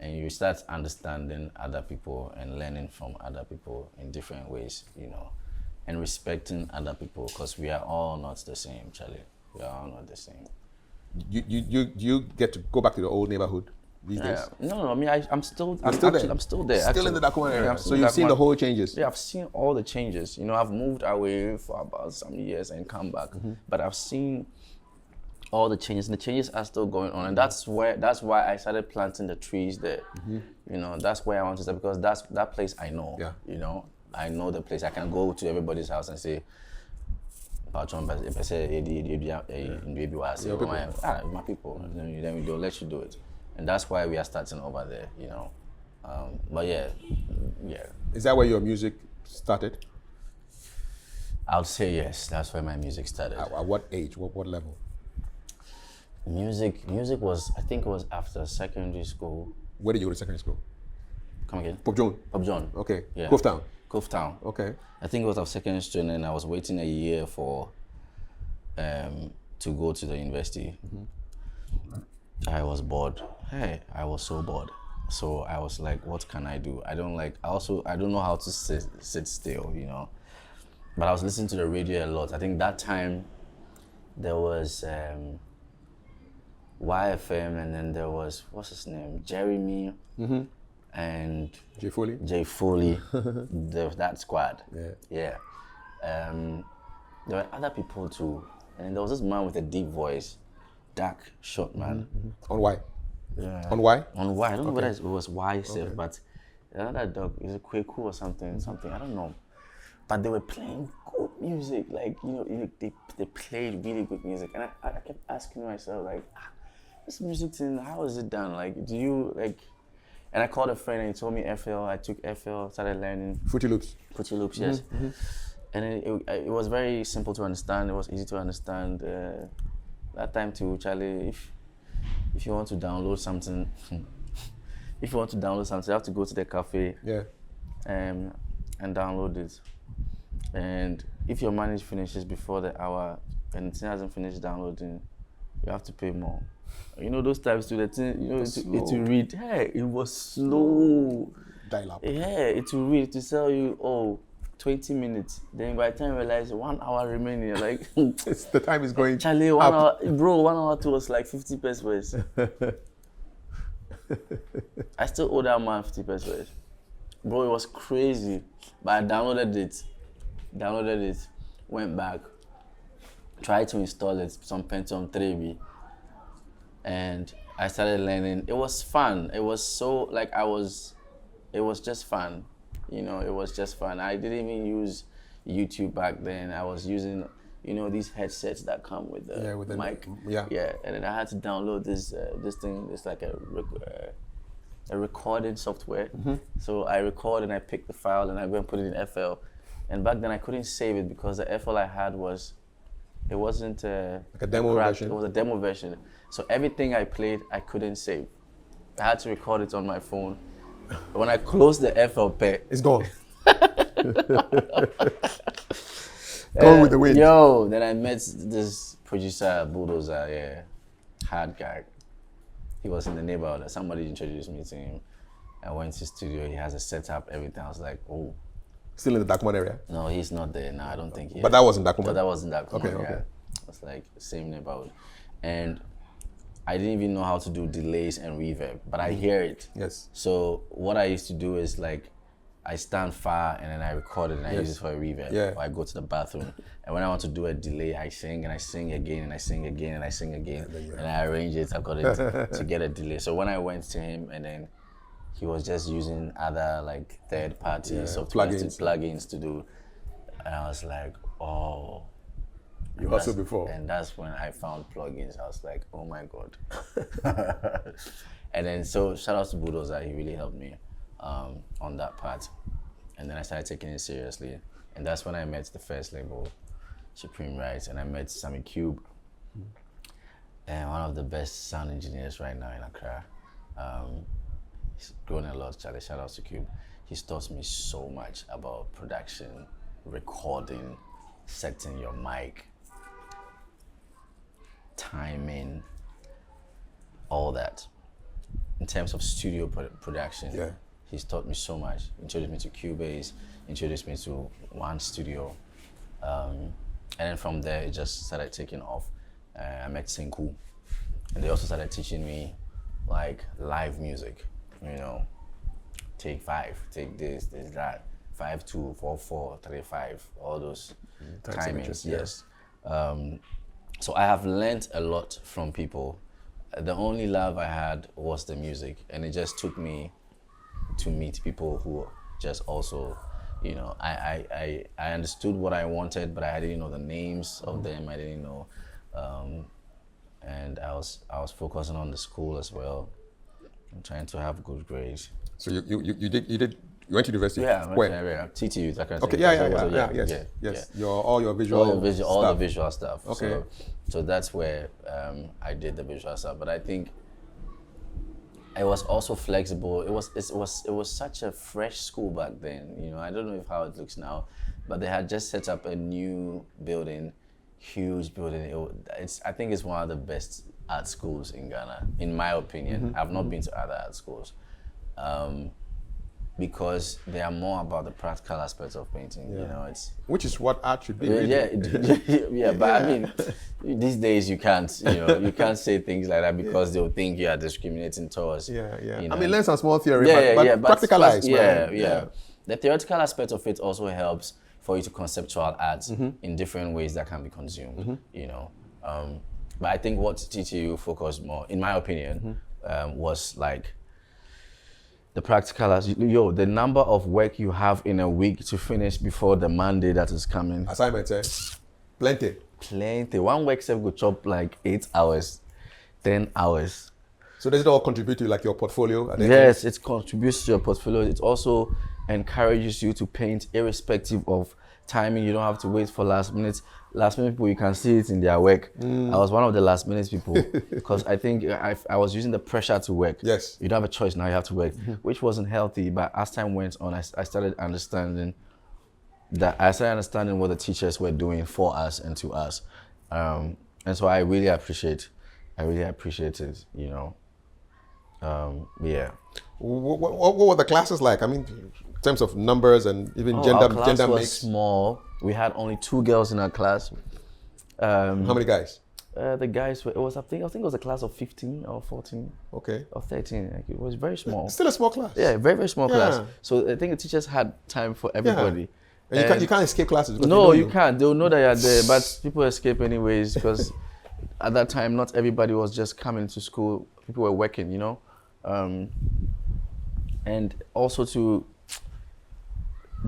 and you start understanding other people and learning from other people in different ways, you know, and respecting other people, because we are all not the same, Charlie. We are all not the same. You get to go back to the old neighborhood these days? No, I mean, I'm still there. I'm still there. Still actually. in the Dakuma area. Yeah, So you've seen the whole changes? Yeah, I've seen all the changes. You know, I've moved away for about some years and come back. But I've seen all the changes, and the changes are still going on. And that's why I started planting the trees there. You know, that's where I want to start, because that place I know. Yeah. You know, I know the place. I can go to everybody's house and say, my people, then they'll let you do it. And that's why we are starting over there, you know. But yeah. Is that where your music started? I would say yes, that's where my music started. At what age? What level? Music was, I think it was after secondary school. Where did you go to secondary school? Come again? Pop John. Pop John. Okay. Yeah. Cove Town. Cove Town. Okay. I think it was after secondary school, and I was waiting a year for to go to the university. I was bored. Hey, I was so bored. So I was like, what can I do? I don't know how to sit still, you know. But I was listening to the radio a lot. I think that time there was YFM, and then there was, what's his name? Jeremy and Jay Foley. That squad. Yeah. There were other people too. And there was this man with a deep voice, dark, short man. On why? Yeah. On why? On why? I don't know whether it was why itself, but another dog, is it Kweku or something, I don't know. But they were playing good music, like, you know, they played really good music. And I kept asking myself, like, this music thing, how is it done? Like, do you, like, and I called a friend and he told me FL, I took FL, started learning. Fruity Loops, yes. And it was very simple to understand, it was easy to understand. That time too, Charlie, if you want to download something, you have to go to the cafe and download it. And if your money finishes before the hour and the thing hasn't finished downloading, you have to pay more. You know those times to the thing, you know, it will read. Hey, it was slow. Dial up. Yeah, it will read to tell you, 20 minutes. Then by the time you realize 1 hour remaining, you're like, the time is going. Charlie, 1 hour, bro, 1 hour to was like 50 pesos. I still owe that man 50 pesos. Bro, it was crazy. But I downloaded it, went back, tried to install it, some Pentium 3B, and I started learning. It was fun. It was so, like, it was just fun. You know, it was just fun. I didn't even use YouTube back then. I was using, you know, these headsets that come with the mic. Yeah, and then I had to download this thing. It's like a recording software. So I record and I pick the file and I go and put it in FL. And back then I couldn't save it because the FL I had it wasn't like a demo version. It was a demo version. So everything I played, I couldn't save. I had to record it on my phone. When I closed the FL pair, it's gone. Gone with the wind. Yo, then I met this producer, Bulldozer, hard guy. He was in the neighborhood. Somebody introduced me to him. I went to his studio. He has a setup, everything. I was like, oh. Still in the Dakman area? No, he's not there. No, I don't think he is. But that wasn't Dakman? No, that wasn't Dakman. Okay. It was like the same neighborhood. And I didn't even know how to do delays and reverb, but I hear it. Yes. So what I used to do is, like, I stand far and then I record it and I use it for a reverb. Yeah. Or I go to the bathroom. And when I want to do a delay, I sing and I sing again and I sing again and I sing again. And I arrange it according to get a delay. So when I went to him, and then he was just using other, like, third-party software plugins to do. And I was like, oh. You hustled before. And that's when I found plugins. I was like, oh my God. And then, so shout out to Bulldozer, he really helped me on that part. And then I started taking it seriously. And that's when I met the first label, Supreme Rights, and I met Sammy Cube, and one of the best sound engineers right now in Accra. He's grown a lot. Charlie, shout out to Cube. He's taught me so much about production, recording, setting your mic, timing, all that. In terms of studio production, he's taught me so much. Introduced me to Cubase, introduced me to One Studio. And then from there, it just started taking off. I met Sinku, and they also started teaching me like live music, you know, take 5, take this, that, 5-2, 4-4, 3-5, all those timings, yes. So I have learned a lot from people. The only love I had was the music, and it just took me to meet people who just also, you know, I understood what I wanted, but I didn't know the names of them. I didn't know, and I was focusing on the school as well, and trying to have good grades. So you went to university? Yeah, I went to TTU. That kind of okay, thing. Yes. All the visual stuff. Okay. So that's where I did the visual stuff. But I think it was also flexible. It was such a fresh school back then. You know, I don't know how it looks now, but they had just set up a new building, huge building. I think it's one of the best art schools in Ghana, in my opinion. I've not been to other art schools. Because they are more about the practical aspects of painting, you know. Which is what art should be. Really. But I mean, these days you can't say things like that because they'll think you are discriminating towards. You know? I mean, learn some small theory, but practicalize. The theoretical aspect of it also helps for you to conceptual art in different ways that can be consumed, you know. But I think what TTU focused more, in my opinion, was like the practical, the number of work you have in a week to finish before the Monday that is coming. Assignments, plenty. One work set would chop like 8 hours, 10 hours. So does it all contribute to like your portfolio? Yes, it contributes to your portfolio. It also encourages you to paint irrespective of timing. You don't have to wait for last minute people, you can see it in their work. I was one of the last minute people because I think I was using the pressure to work. Yes. You don't have a choice, now you have to work, which wasn't healthy. But as time went on, I started understanding what the teachers were doing for us and to us. And so I really appreciate it, you know. What were the classes like? I mean, in terms of numbers and even gender was mix? Small. We had only 2 girls in our class. How many guys? The guys were, I think it was a class of 15 or 14. Okay. Or 13. Like, it was very small. Still a small class. Yeah, very, very small class. So I think the teachers had time for everybody. And you can't escape classes. No, you can't. They'll know that you're there, but people escape anyways because at that time, not everybody was just coming to school. People were working, you know. And also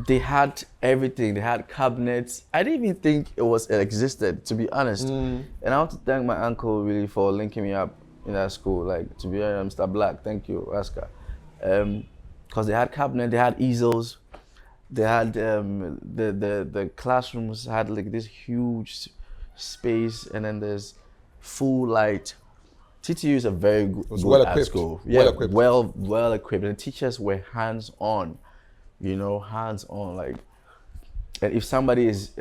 they had everything. They had cabinets. I didn't even think it existed, to be honest. And I want to thank my uncle really for linking me up in that school. Like, to be honest, Mr. Black, thank you, Oscar. Because they had cabinets, they had easels, they had the classrooms had like this huge space, and then there's full light. TTU is a very good art school. Well equipped. And the teachers were hands-on, you know, hands-on. Like, and if somebody is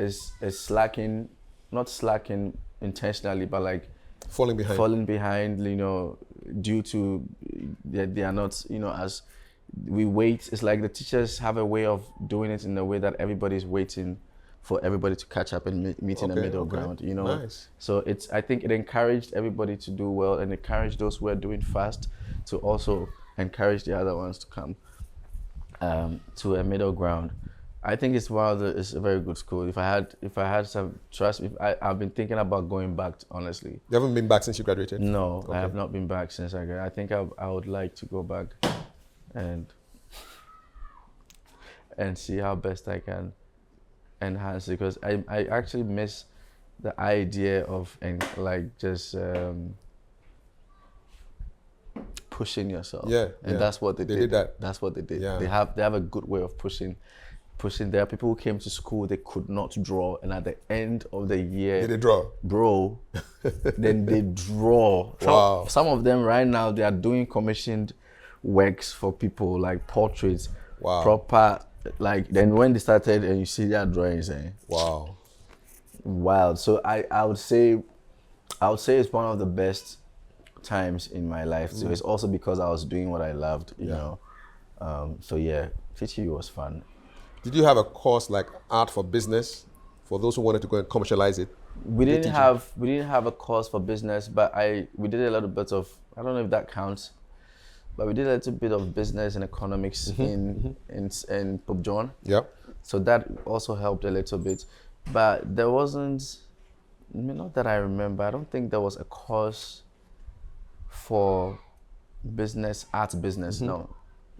slacking, not slacking intentionally, but like falling behind, you know, due to they are not, you know, as we wait. It's like the teachers have a way of doing it in a way that everybody's waiting for everybody to catch up and meet in the middle ground, you know. Nice. So I think it encouraged everybody to do well, and encouraged those who are doing fast to also encourage the other ones to come to a middle ground. I think it's a very good school. If I had some trust, I've been thinking about going back, honestly. You haven't been back since you graduated? No, okay. I have not been back since I graduated. I think I would like to go back and see how best I can enhance it, because I actually miss the idea of pushing yourself. That's what they did. That's what they did. Yeah. They have a good way of pushing. There are people who came to school, they could not draw, and at the end of the year, did they draw? Bro, then they draw. Wow. Some of them right now, they are doing commissioned works for people, like portraits, Wow. proper, like, then when they started and you see their drawings, Wow. wild. So I would say it's one of the best times in my life. So it's also because I was doing what I loved, you know. So yeah, TTU was fun. Did you have a course like art for business for those who wanted to go and commercialize it? We didn't have a course for business, but we did a little bit of, I don't know if that counts, but we did a little bit of business and economics in Pope John. Yep. So that also helped a little bit, but there wasn't, not that I remember, I don't think there was a course for business, art business, no.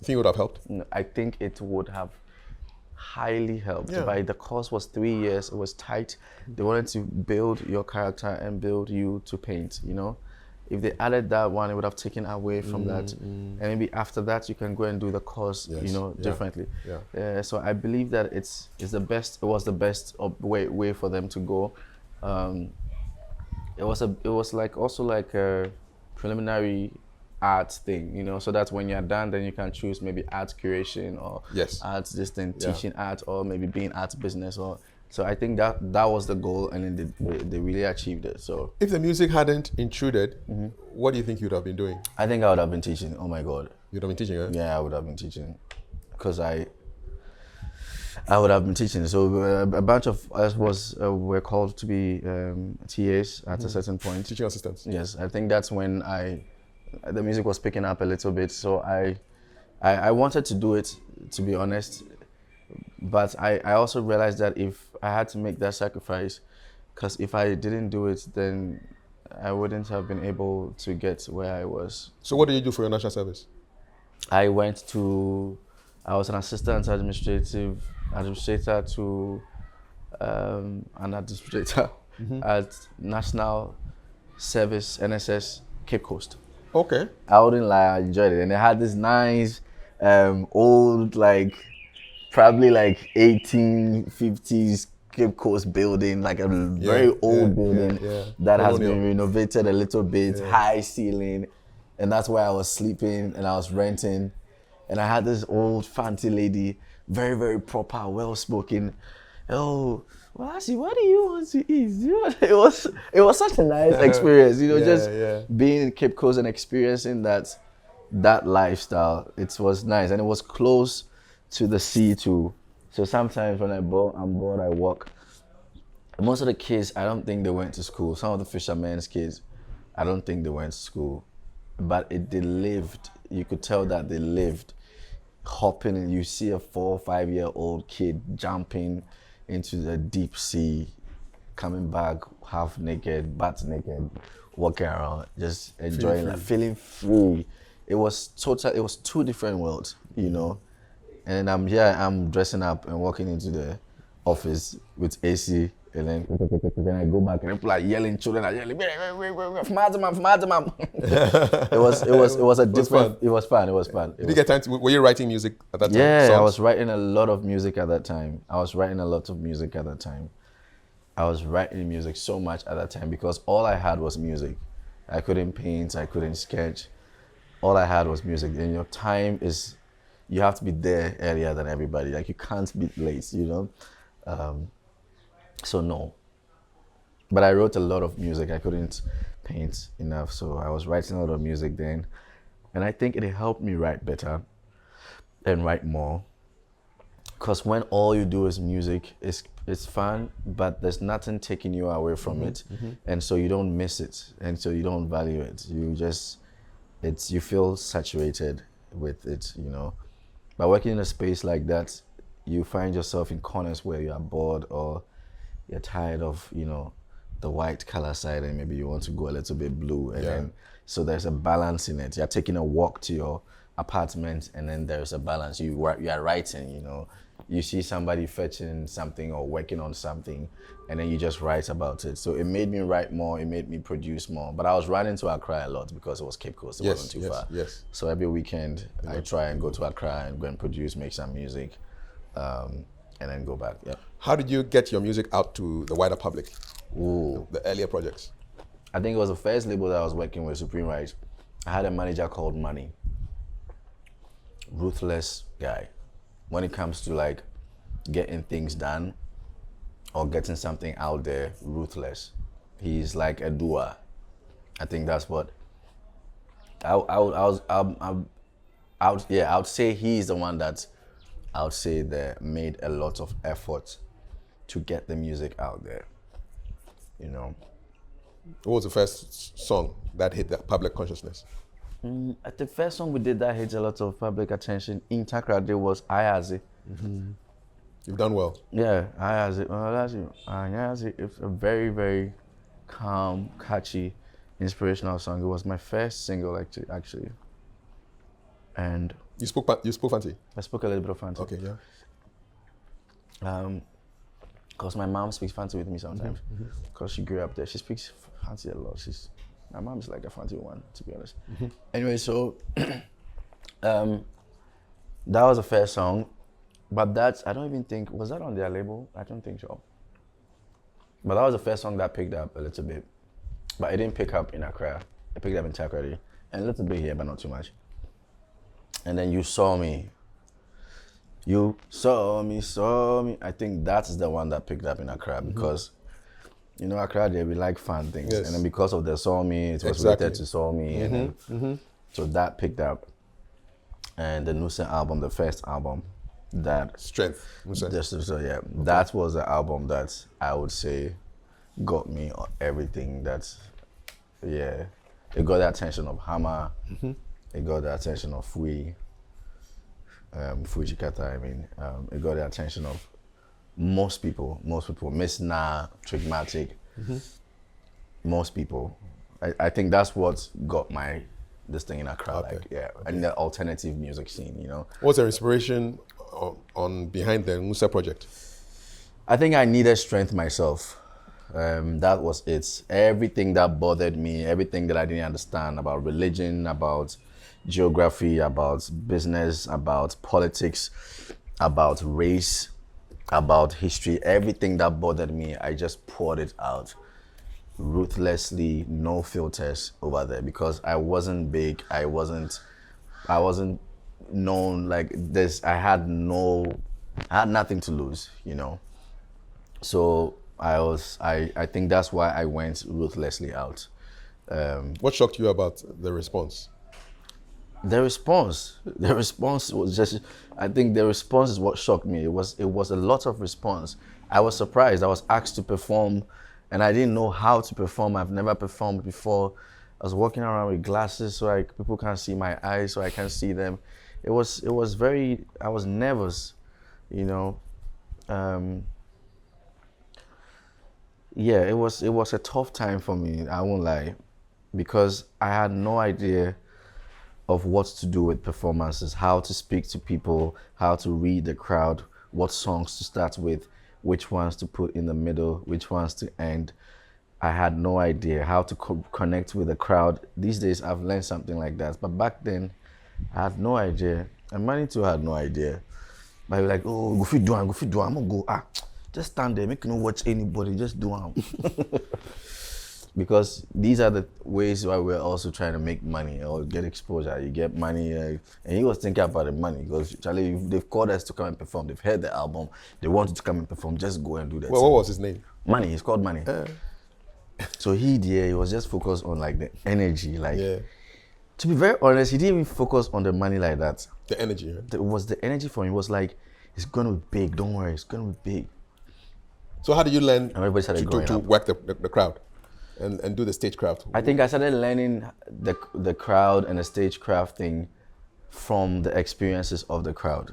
You think it would have helped? No, I think it would have highly helped. Yeah. But the course was 3 years, it was tight. They wanted to build your character and build you to paint, you know. If they added that one, it would have taken away from that. And maybe after that, you can go and do the course, you know, differently. Yeah. So I believe that it was the best way for them to go. It was like also like a preliminary art thing, you know, so that when you're done, then you can choose maybe art curation or art this thing, teaching art, or maybe being art business. Or so I think that was the goal, and then they really achieved it. So if the music hadn't intruded, what do you think you'd have been doing? I think I would have been teaching. Oh my God. You'd have been teaching, eh? Yeah, I would have been teaching, because I would have been teaching. So a bunch of us were called to be TAs at a certain point. Teaching assistants. Yes, I think that's when the music was picking up a little bit. So I wanted to do it, to be honest, but I also realized that if I had to make that sacrifice, because if I didn't do it, then I wouldn't have been able to get where I was. So what did you do for your national service? I was an assistant administrator to an administrator at National Service, NSS, Cape Coast. Okay. I wouldn't lie, I enjoyed it. And they had this nice, old, like, probably like 1850s Cape Coast building, like a very old building that has been renovated a little bit, high ceiling. And that's where I was sleeping and I was renting. And I had this old fancy lady, very, very proper, well-spoken. Oh, Worlasi, what do you want to eat? It was such a nice experience, you know, being in Cape Coast and experiencing that lifestyle. It was nice, and it was close to the sea too. So sometimes when I'm bored, I walk. Most of the kids, I don't think they went to school. Some of the fishermen's kids, I don't think they went to school, but they lived. You could tell that they lived, hopping, and you see a 4 or 5 year old kid jumping into the deep sea, coming back half naked, butt naked, walking around, just enjoying, like feeling free. It was two different worlds, you know. And I'm dressing up and walking into the office with AC, and then I go back and people are yelling, children are yelling, Fmadamam. It was fun. Did you get time were you writing music at that time? Yeah, Songs? I was writing a lot of music at that time. I was writing music so much at that time because all I had was music. I couldn't paint, I couldn't sketch. All I had was music. And your time is, you have to be there earlier than everybody. Like, you can't be late, you know? So no. But I wrote a lot of music. I couldn't paint enough, so I was writing a lot of music then. And I think it helped me write better and write more. Because when all you do is music, it's fun, but there's nothing taking you away from it. And so you don't miss it, and so you don't value it. You feel saturated with it, you know. By working in a space like that, you find yourself in corners where you are bored or you're tired of, you know, the white color side, and maybe you want to go a little bit blue. And then, so there's a balance in it. You're taking a walk to your apartment, and then there's a balance. You are writing, you know. You see somebody fetching something or working on something, and then you just write about it. So it made me write more, it made me produce more. But I was running to Accra a lot because it was Cape Coast, it wasn't too far. So every weekend, I try and go to Accra and go and produce, make some music, and then go back, How did you get your music out to the wider public? Ooh. The earlier projects? I think it was the first label that I was working with, Supreme Rights. I had a manager called Money. ruthless guy. When it comes to like getting things done or getting something out there, ruthless. He's like a doer. I think that's what I would say he's the one that I would say that made a lot of effort to get the music out there. You know. What was the first song that hit the public consciousness? The first song we did that hit a lot of public attention in Kafui Dey was Ayazi. You've done well. Yeah, Ayazi. It's a very, very calm, catchy, inspirational song. It was my first single actually. And You spoke Fanti? I spoke a little bit of Fanti. Okay, yeah. Because my mom speaks Fanti with me sometimes. Because she grew up there. She speaks Fanti a lot. My mom's like a Fanti one, to be honest. Anyway, so that was the first song. But I don't even think, was that on their label? I don't think so. But that was the first song that picked up a little bit. But it didn't pick up in Accra. It picked up in Kafui Dey. And a little bit here, but not too much. And then You Saw Me. You saw me. I think that's the one that picked up in Accra because, you know, Accra, we like fun things. Yes. And then because of the Saw Me, it was related to Saw Me. And then, so that picked up. And the Nusa album, the first album, that Strength. that was the album that I would say got me everything that, it got the attention of Hammer, it got the attention of Fui Chikata, it got the attention of most people, Miss Na, Trickmatic, most people. I think that's what got this thing in Accra, and the alternative music scene, you know. What's your inspiration on behind the Musa project? I think I needed strength myself. That was it. Everything that bothered me, everything that I didn't understand about religion, about geography, about business, about politics, about race, about history, everything that bothered me, I just poured it out ruthlessly, no filters over there, because I wasn't big, I wasn't known like this. I had nothing to lose, you know. So I think that's why I went ruthlessly out. What shocked you about the response? The response was just, I think the response is what shocked me. It was a lot of response. I was surprised. I was asked to perform and I didn't know how to perform. I've never performed before. I was walking around with glasses so people can't see my eyes, so I can't see them. It was very, I was nervous, you know. It was a tough time for me, I won't lie, because I had no idea of what to do with performances, how to speak to people, how to read the crowd, what songs to start with, which ones to put in the middle, which ones to end. I had no idea how to connect with the crowd. These days I've learned something like that, but back then I had no idea. And Manny too had no idea. But he was like, oh, go fit do, I'm gonna go, just stand there, make you not watch anybody, just do it. Because these are the ways why we're also trying to make money or get exposure. You get money, and he was thinking about the money because Charlie, they've called us to come and perform. They've heard the album. They wanted to come and perform. Just go and do that. Well, what was his name? Money. He's called Money. So he was just focused on like the energy. To be very honest, he didn't even focus on the money like that. The energy. Right? It was the energy for him. It was like, it's gonna be big. Don't worry, it's gonna be big. So how did you learn to work the crowd and do the stagecraft? I think I started learning the crowd and the stagecraft thing from the experiences of the crowd.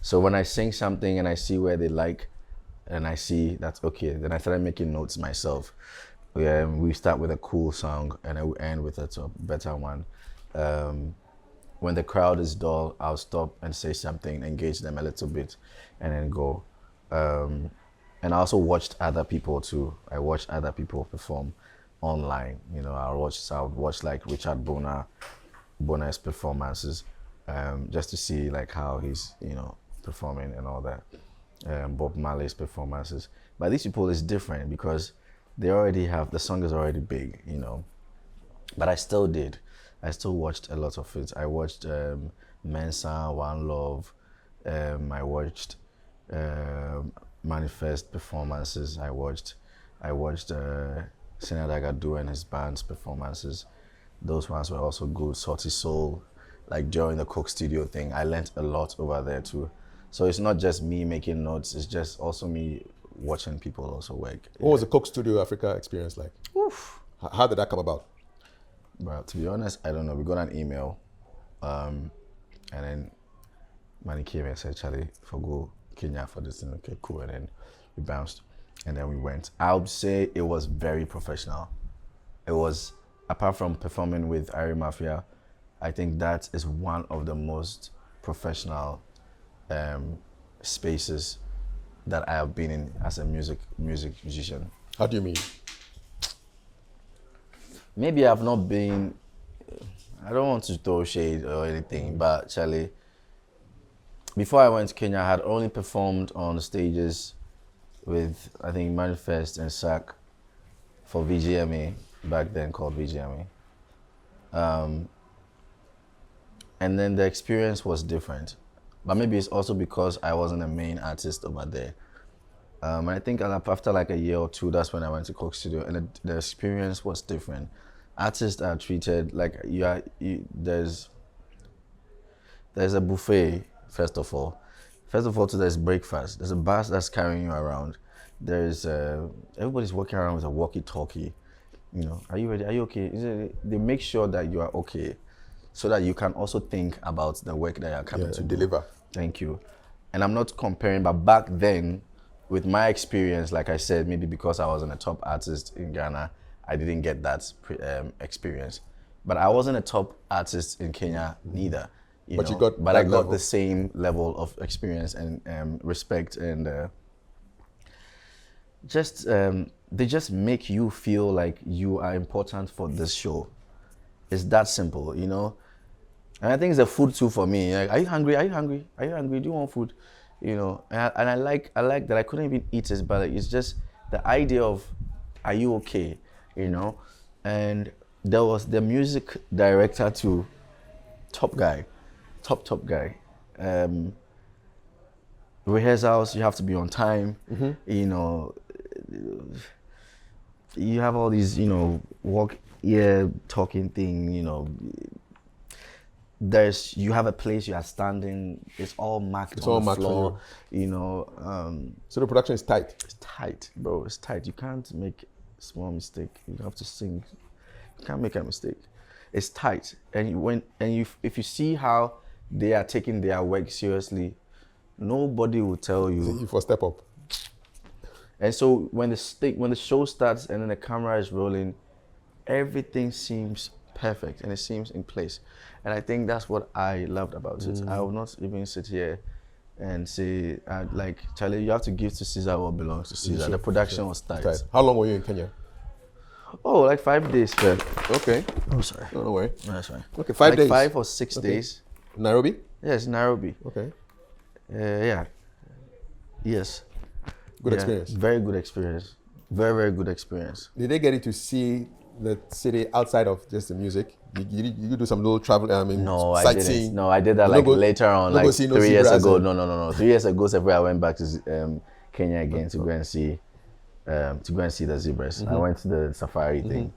So when I sing something and I see where they like, and I see that's okay, then I started making notes myself. We start with a cool song and I will end with a better one. When the crowd is dull, I'll stop and say something, engage them a little bit, and then go. And I also watched other people too. I watched other people perform online. You know, I would watch like Richard Bona's performances, just to see like how he's, you know, performing and all that. Bob Marley's performances. But these people is different because they already have, the song is already big, you know. But I still did. I still watched a lot of it. I watched Mensa, One Love. I watched Manifest performances. I watched Sinadagadu and his band's performances. Those ones were also good. Salty Soul, like during the Coke Studio thing, I learnt a lot over there too. So it's not just me making notes, it's just also me watching people also work. What was the Coke Studio Africa experience like? Oof. How did that come about? Well, to be honest, I don't know. We got an email, and then Manny came and said, Charlie, for go Kenya for this thing. Okay, cool. And then we bounced, and then we went. I would say it was very professional. It was, apart from performing with Ari Mafia, I think that is one of the most professional spaces that I have been in as a music musician. How do you mean? Maybe I've not been, I don't want to throw shade or anything, but Charlie, before I went to Kenya, I had only performed on stages with, I think, Manifest and Sack for VGMA, back then called VGMA. And then the experience was different. But maybe it's also because I wasn't a main artist over there. And I think after like a year or two, that's when I went to Coke Studio, and the experience was different. Artists are treated like there's a buffet, first of all. So there's breakfast. There's a bus that's carrying you around. There's everybody's walking around with a walkie-talkie. You know, are you ready? Are you okay? They make sure that you are okay, so that you can also think about the work that you're coming to deliver. Thank you. And I'm not comparing, but back then, with my experience, like I said, maybe because I wasn't a top artist in Ghana, I didn't get that experience. But I wasn't a top artist in Kenya neither. I got the same level of experience and respect, and they just make you feel like you are important for this show. It's that simple, you know. And I think it's a food too for me. Like, are you hungry? Are you hungry? Are you hungry? Do you want food? You know, and I like that I couldn't even eat it, but it's just the idea of, are you okay? You know, and there was the music director too, top guy. Rehearsals, you have to be on time. Mm-hmm. You know, you have all these, you know, walk ear talking thing. You know, you have a place you are standing. It's all marked on the floor. You know, so the production is tight. It's tight, bro. It's tight. You can't make a small mistake. You have to sing. You can't make a mistake. It's tight, and if you see how they are taking their work seriously, nobody will tell you. For step up. And so when the show starts and then the camera is rolling, everything seems perfect and it seems in place. And I think that's what I loved about it. I will not even sit here and say, like, Charlie, you have to give to Caesar what belongs to Caesar. The production was tight. How long were you in Kenya? Oh, like 5 days, man. Okay. Oh, sorry. No worry. No, that's fine. Okay, 5 days. 5 or 6 days. Nairobi? Yes, Nairobi. Okay. Yeah. Yes. Good experience. Very good experience. Very, very good experience. Did they get you to see the city outside of just the music? You do some little travel, no, sightseeing? I didn't. No, I did that like later on, like 3 years ago. No. 3 years ago, I went back to Kenya again to go and see the zebras. Mm-hmm. I went to the safari thing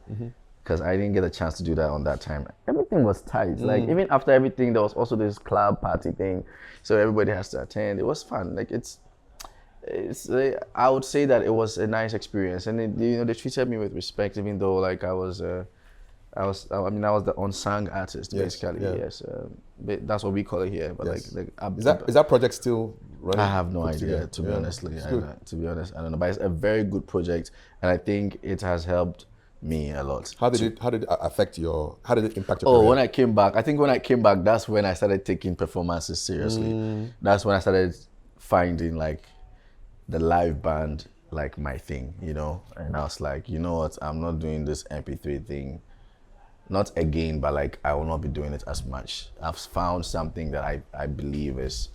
because I didn't get a chance to do that on that time. Everything was tight. Like even after everything, there was also this club party thing, so everybody has to attend. It was fun. Like it's I would say that it was a nice experience, and they treated me with respect, even though like I was the unsung artist, basically. Yeah. Yes, that's what we call it here. But yes. is that project still running? I have no idea, to be honest. To be honest, I don't know. But it's a very good project, and I think it has helped me a lot. How did it impact your career? When I came back, that's when I started taking performances seriously. That's when I started finding like the live band like my thing, you know. And I was like, you know what, I'm not doing this MP3 thing. Not again, but like I will not be doing it as much. I've found something that I believe is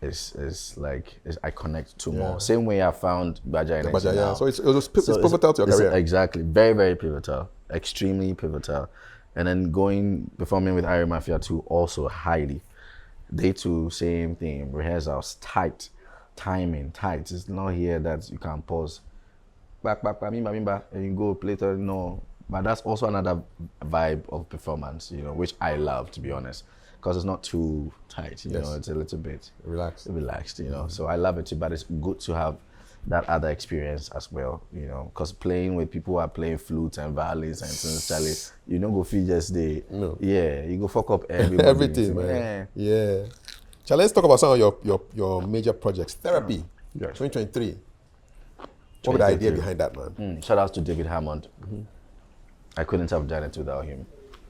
I connect to more. Same way I found Baja Energy now. So it's pivotal to your career. Exactly, very, very pivotal, extremely pivotal. And then performing with Ari Mafia too, also highly. Day two, same thing. Rehearsals tight, timing tight. It's not here that you can pause. Back, mimba, and you go later. No, but that's also another vibe of performance, which I love, to be honest, because it's not too tight. It's a little bit Relaxed. So I love it too. But it's good to have that other experience as well, because playing with people who are playing flute and violins and things, Charlie, you don't go feel just the you go fuck up everybody. Everything, man. Yeah. Charlie, let's talk about some of your major projects. Therapy, 2023. What was the idea behind that, man? Shout out to David Hammond. I couldn't have done it without him.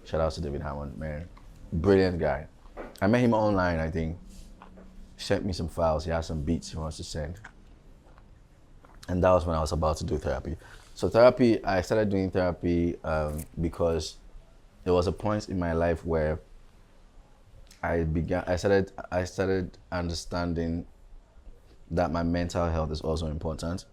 Shout out to David Hammond, man. Brilliant guy. I met him online, I think. He sent me some files. He has some beats he wants to send. And that was when I was about to do therapy. So I started doing therapy because there was a point in my life where I started understanding that my mental health is also important,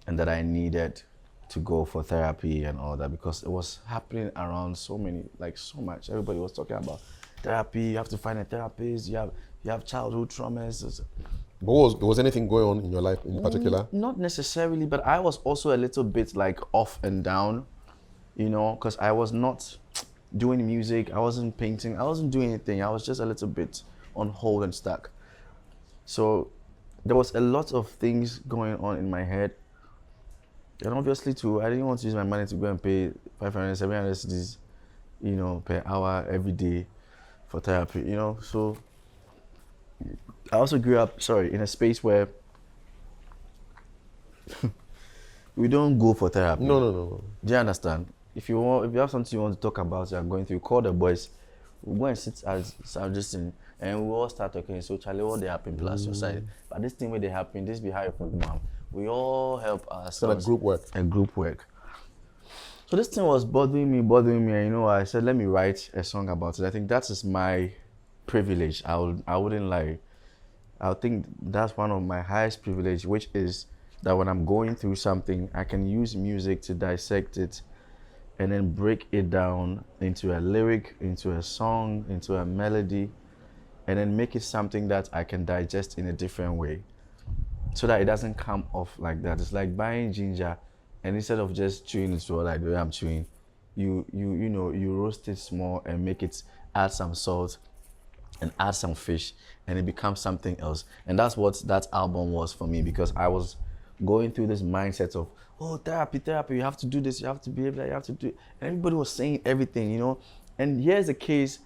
and that I needed to go for therapy and all that, because it was happening around so much. Everybody was talking about therapy. You have to find a therapist. You have childhood traumas. But was anything going on in your life in particular? Not necessarily, but I was also a little bit like off and down, because I was not doing music. I wasn't painting. I wasn't doing anything. I was just a little bit on hold and stuck. So there was a lot of things going on in my head. And obviously too, I didn't want to use my money to go and pay 500, 700 cedis, per hour every day for therapy, So I also grew up, in a space where we don't go for therapy. No. Do you understand? If you have something you want to talk about, you're going through, call the boys. We'll go and sit as suggesting, and we'll all start talking. So, Charlie, what they happen plus your side. But this thing where they happen, this be how you put them. We all help ourselves. So like group work. So this thing was bothering me, and I said, let me write a song about it. I think that is my privilege. I wouldn't lie. I think that's one of my highest privilege, which is that when I'm going through something, I can use music to dissect it and then break it down into a lyric, into a song, into a melody, and then make it something that I can digest in a different way, so that it doesn't come off like that. It's like buying ginger, and instead of just chewing it raw like the way I'm chewing, you roast it small and add some salt and add some fish, and it becomes something else. And that's what that album was for me, because I was going through this mindset of, therapy, you have to do this, you have to behave like, you have to do it. And everybody was saying everything, And here's the case.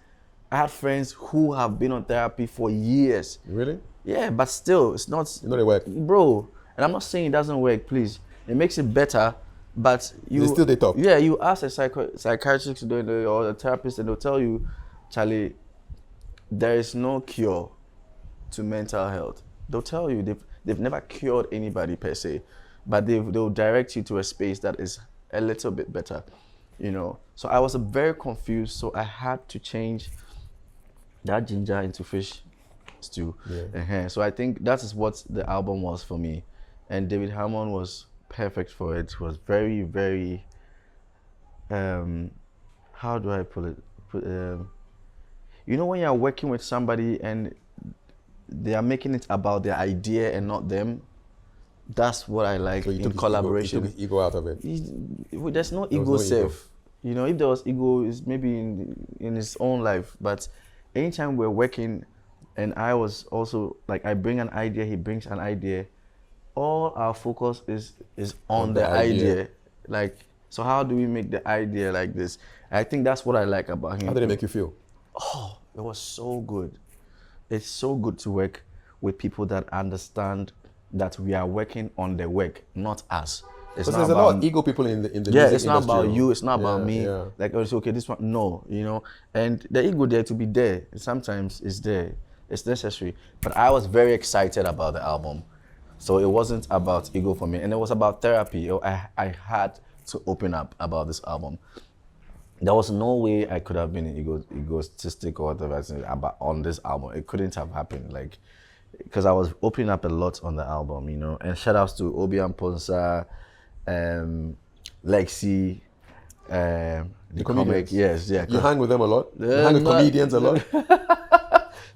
I had friends who have been on therapy for years. Really? Yeah, but still, it's not... They work. Bro, and I'm not saying it doesn't work, please. It makes it better, but you... They talk. Yeah, you ask a psychiatrist or a therapist, and they'll tell you, Charlie, there is no cure to mental health. They'll tell you they've never cured anybody per se, but they'll direct you to a space that is a little bit better, So I was very confused, so I had to change that ginger into fish stew. Yeah. So I think that is what the album was for me, and David Hammond was perfect for it. It was very, very, how do I put it? When you're working with somebody and they are making it about their idea and not them, that's what I like in collaboration. You took ego out of it. There's no ego safe. If there was ego, it's maybe in his own life, but anytime we're working, and I was also like, I bring an idea, he brings an idea, all our focus is on the idea. Like, so how do we make the idea like this? I think that's what I like about him. How did it make you feel? Oh, it was so good. It's so good to work with people that understand that we are working on the work, not us. Because there's a lot of ego people in the music industry. It's not about you, it's not about me. Yeah. Like, it's okay, this one, no, And the ego there to be there, sometimes it's there, it's necessary. But I was very excited about the album. So it wasn't about ego for me, and it was about therapy. I had to open up about this album. There was no way I could have been egotistic or whatever on this album. It couldn't have happened, because I was opening up a lot on the album, And shout outs to Obi and Ponsa, Lexi, the comedians. Yes, yeah. You hang with them a lot? You hang with comedians a lot?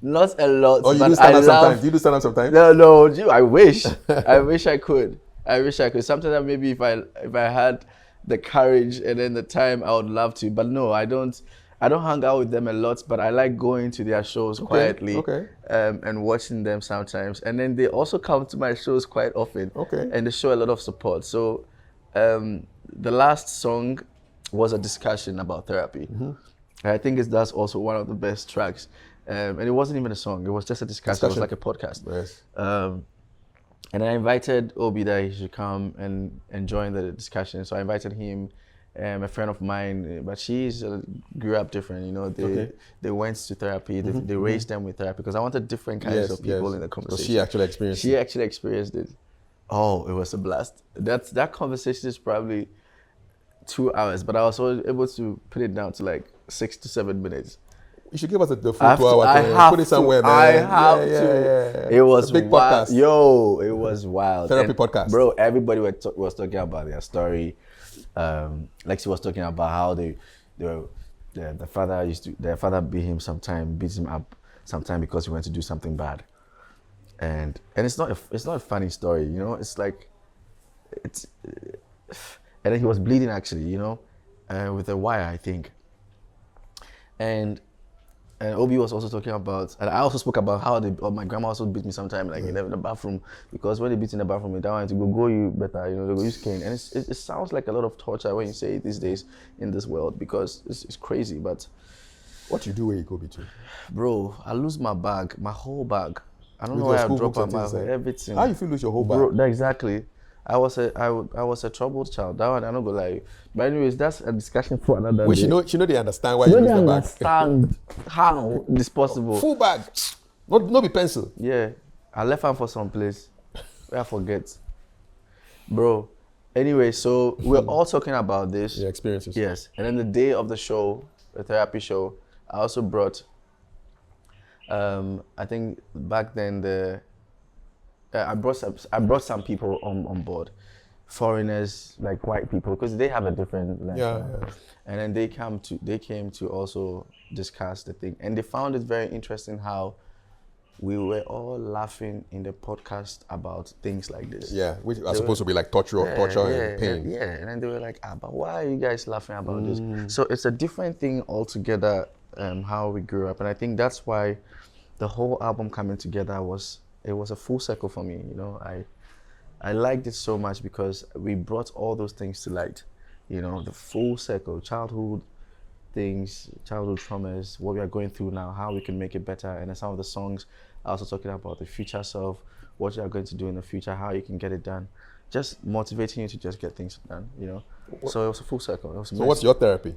Not a lot, Oh, you but do stand I up sometimes. love. Do you do stand up sometimes? No, I wish. I wish I could. I wish I could. Sometimes maybe if I had the courage and then the time, I would love to. But no, I don't. I don't hang out with them a lot, but I like going to their shows quietly okay. And watching them sometimes. And then they also come to my shows quite often. Okay. And they show a lot of support. So the last song was a discussion about therapy. I think that's also one of the best tracks. And it wasn't even a song. It was just a discussion. It was like a podcast. Yes. And I invited Obi that he should come and join the discussion. So I invited him, a friend of mine, but she's grew up different. You know, they went to therapy. They raised them with therapy because I wanted different kinds of people in the conversation. So she actually experienced. She actually experienced it. Oh, it was a blast. That conversation is probably 2 hours, but I was able to put it down to like 6 to 7 minutes. You should give us the full 2 hour thing. Put it somewhere, man. I have to. Yeah. It was a big wild. podcast. Yo, it was wild. Therapy podcast. Bro, everybody was talking about their story. Lexi was talking about how the father their father beat him up sometime because he went to do something bad. And it's not a funny story, you know. It's like and then he was bleeding actually, you know, with a wire, I think. And Obi was also talking about, and I also spoke about how my grandma also beat me sometime, like in the bathroom, because when they beat in the bathroom, they wanted to go you better, you know, they go use cane. And it sounds like a lot of torture when you say it these days in this world, because it's crazy. But what you do when you go between? Bro, I lose my bag, my whole bag. I don't know With where your I drop school books my and everything. How you feel lose your whole bag? Bro, exactly. I was a troubled child. That one I don't go like. But anyways, that's a discussion for another day. She know they understand why you lose the bag. Understand how this possible. Full bag, no be pencil. Yeah, I left her for some place where I forget, bro. Anyway, so we're all talking about this. Your experiences. Yes, and then the day of the show, the therapy show, I also brought. I think back then I brought some people on board, foreigners like white people, because they have a different lifestyle. Yeah. And then they came to also discuss the thing, and they found it very interesting how we were all laughing in the podcast about things like this. Yeah, which are supposed to be like torture and pain. Yeah, and then they were like, but why are you guys laughing about this? So it's a different thing altogether, how we grew up, and I think that's why the whole album coming together was a full circle for me. You know, I liked it so much because we brought all those things to light. You know, the full circle, childhood things, childhood traumas, what we are going through now, how we can make it better, and then some of the songs are also talking about the future self, what you are going to do in the future, how you can get it done, just motivating you to just get things done. You know, so it was a full circle. It was So what's your therapy?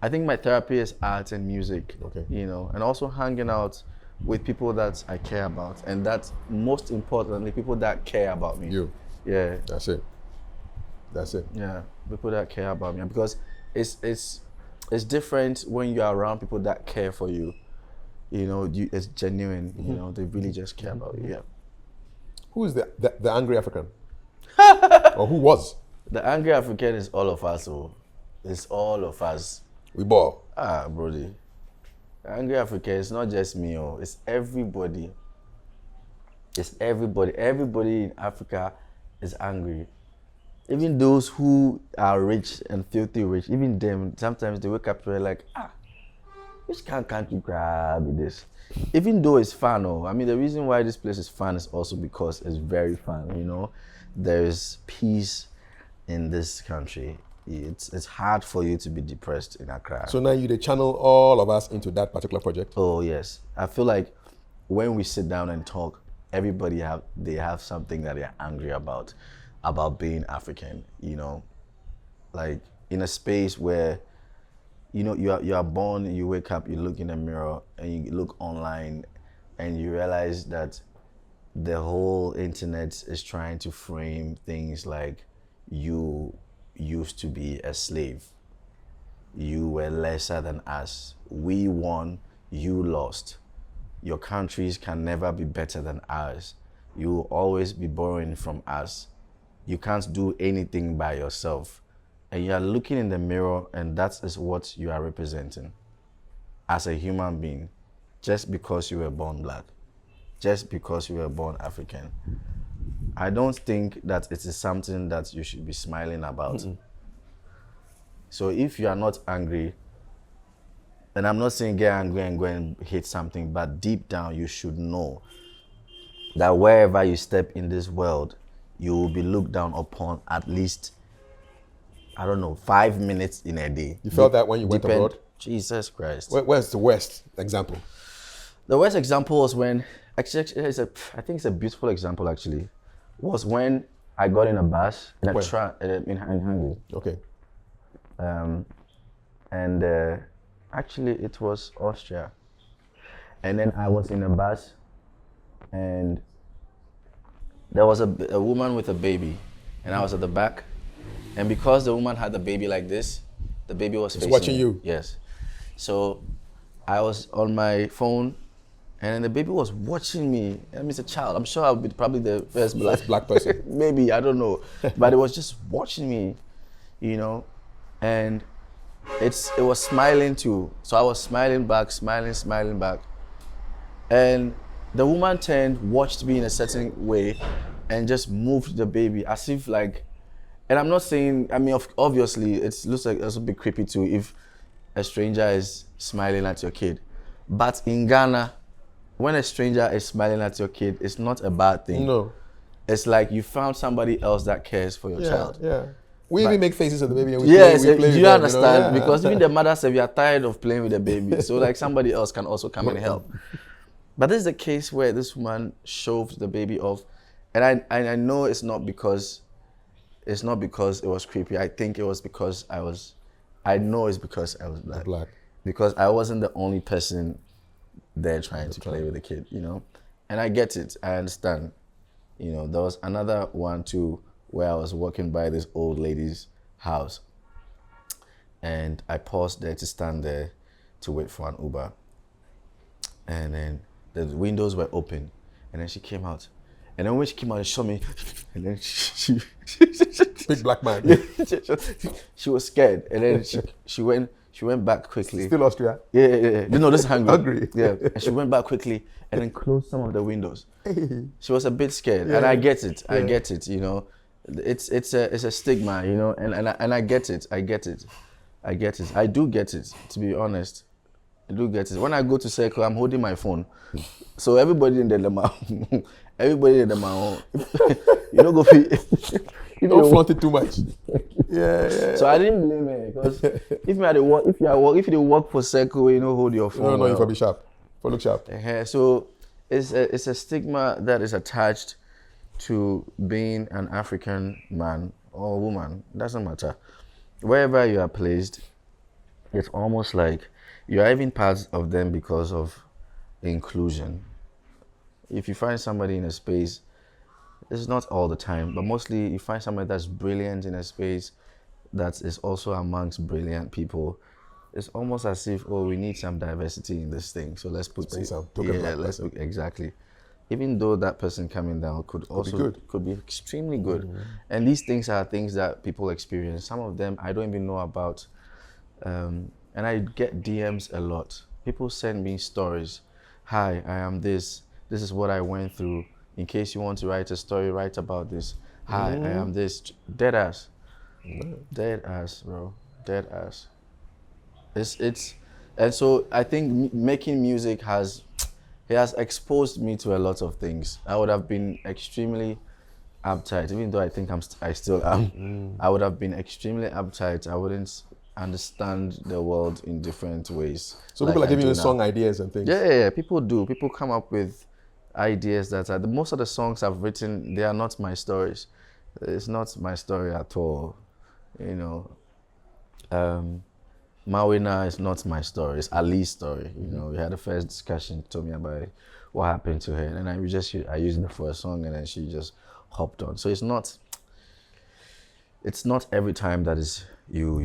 I think my therapy is art and music. Okay. You know, and also hanging out with people that I care about, and that's most importantly people that care about me. You. Yeah. That's it. Yeah, people that care about me, because it's different when you're around people that care for you. You know, it's genuine. You know, they really just care about you. Yeah. Who is the angry African? Or who was? The angry African is all of us. Oh, it's all of us. We ball. Brody. Angry Africa is not just me, it's everybody. It's everybody. Everybody in Africa is angry. Even those who are rich and filthy rich, even them, sometimes they wake up to like, which can't you grab this? Even though it's fun, I mean, the reason why this place is fun is also because it's very fun, you know? There's peace in this country. It's hard for you to be depressed in Accra. So now you channel all of us into that particular project? Oh yes, I feel like when we sit down and talk, everybody they have something that they're angry about being African. You know, like in a space where, you know, you are born, you wake up, you look in the mirror, and you look online, and you realize that the whole internet is trying to frame things like you used to be a slave. You were lesser than us. We won, you lost. Your countries can never be better than ours. You will always be borrowing from us. You can't do anything by yourself. And you are looking in the mirror, and that is what you are representing as a human being. just because you were born black, just because you were born African, I don't think that it is something that you should be smiling about. Mm-mm. So if you are not angry, and I'm not saying get angry and go and hit something, but deep down you should know that wherever you step in this world, you will be looked down upon at least, I don't know, 5 minutes in a day. You felt that when you went abroad? Jesus Christ. Where's the worst example? The worst example was when, actually, I think it's a beautiful example actually, was when I got in a bus in Hungary. Okay. Actually it was Austria. And then I was in a bus and there was a woman with a baby and I was at the back. And because the woman had the baby like this, the baby was facing watching me. you. Yes. So I was on my phone and then the baby was watching me. I mean, it's a child. I'm sure I'll be probably the first black person. Maybe, I don't know. But it was just watching me, you know, and it was smiling too. So I was smiling back, smiling back. And the woman turned, watched me in a certain way and just moved the baby as if like, and I'm not saying, I mean, obviously it looks like it's a bit creepy too if a stranger is smiling at your kid. But in Ghana, when a stranger is smiling at your kid, it's not a bad thing. No. It's like you found somebody else that cares for your child. Yeah. We even make faces at the baby and we play do you understand? Them, you know? Yeah. Because even the mother said we are tired of playing with the baby. So like somebody else can also come and help. But this is the case where this woman shoved the baby off. And I know it's not because it was creepy. I think it was because I know it's because I was black. Because I wasn't the only person there trying to play with the kid, you know? And I get it, I understand. You know, there was another one too where I was walking by this old lady's house and I paused there to stand there to wait for an Uber. And then the windows were open and then she came out. And then when she came out and saw me, and then she big black man. she was scared. And then she went back quickly. Still Austria? Yeah. No, this is Hungary. Hungry. Yeah. And she went back quickly and then closed some of the windows. Hey. She was a bit scared. Yeah. And I get it. I get it, you know. It's a stigma, you know, and I get it. I do get it, to be honest. I do get it. When I go to circle, I'm holding my phone. So everybody in the you don't go you don't flaunt it too much. Yeah. So I didn't blame her because if you work for circle, you know, hold your phone. No, you for be sharp. For look sharp. So it's a stigma that is attached to being an African man or woman. It doesn't matter. Wherever you are placed, it's almost like you are even part of them because of inclusion. If you find somebody in a space, it's not all the time, but mostly you find somebody that's brilliant in a space that is also amongst brilliant people. It's almost as if, we need some diversity in this thing, so let's put some. Exactly. Even though that person coming down could be extremely good. Mm-hmm. And these things are things that people experience. Some of them I don't even know about. And I get DMs a lot. People send me stories. Hi, I am this. This is what I went through. In case you want to write a story, write about this. Hi, I am this. Dead ass. Dead ass, bro. Dead ass. And so I think making music has exposed me to a lot of things. I would have been extremely uptight, even though I think I still am. I would have been extremely uptight. I wouldn't understand the world in different ways. So people are giving you song ideas and things? Yeah, people do. People come up with ideas that most of the songs I've written, they are not my stories. It's not my story at all, you know. Mawina is not my story, it's Ali's story. You know, we had a first discussion, told me about what happened to her, and I used it for a song, and then she just hopped on. So it's not every time that is you.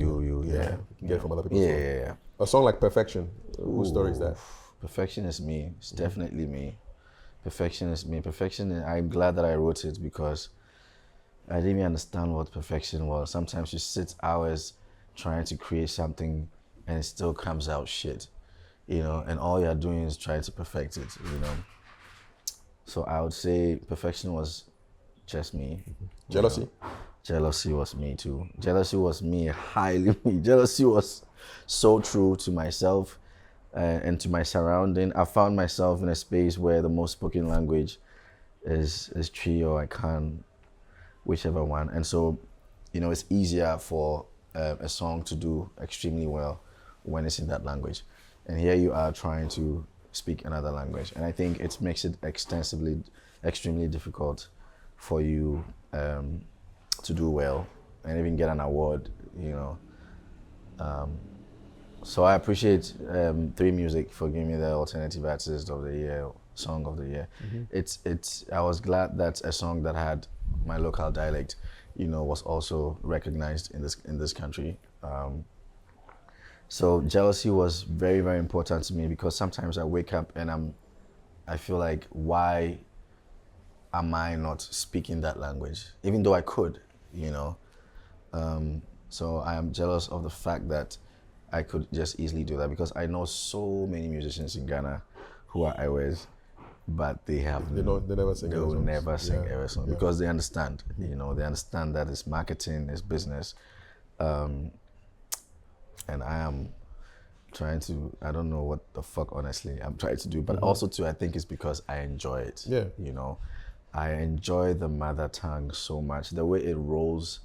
Yeah. Get it from other people. Yeah. A song like Perfection, whose story is that? Perfection is me. It's definitely me. Perfection is me. Perfection, I'm glad that I wrote it because I didn't even understand what perfection was. Sometimes you sit hours trying to create something and it still comes out shit. you know, and all you're doing is trying to perfect it, you know. So I would say perfection was just me. Jealousy? You know. Jealousy was me too. Jealousy was me, highly me. Jealousy was so true to myself and to my surrounding. I found myself in a space where the most spoken language is Tree or I can, whichever one. And so, you know, it's easier for a song to do extremely well when it's in that language. And here you are trying to speak another language. And I think it makes it extremely difficult for you to do well and even get an award, you know. So I appreciate 3 Music for giving me the Alternative Artist of the Year, Song of the Year. I was glad that a song that had my local dialect, you know, was also recognized in this country. So jealousy was very, very important to me because sometimes I wake up and I feel like, why am I not speaking that language? Even though I could, you know. So I am jealous of the fact that I could just easily do that because I know so many musicians in Ghana who are Iwes, but they never sing. They will never sing Ewe song because they understand. You know, they understand that it's marketing, it's business, and I am trying to. I don't know what the fuck, honestly, I'm trying to do, but also too, I think it's because I enjoy it. Yeah. You know, I enjoy the mother tongue so much. The way it rolls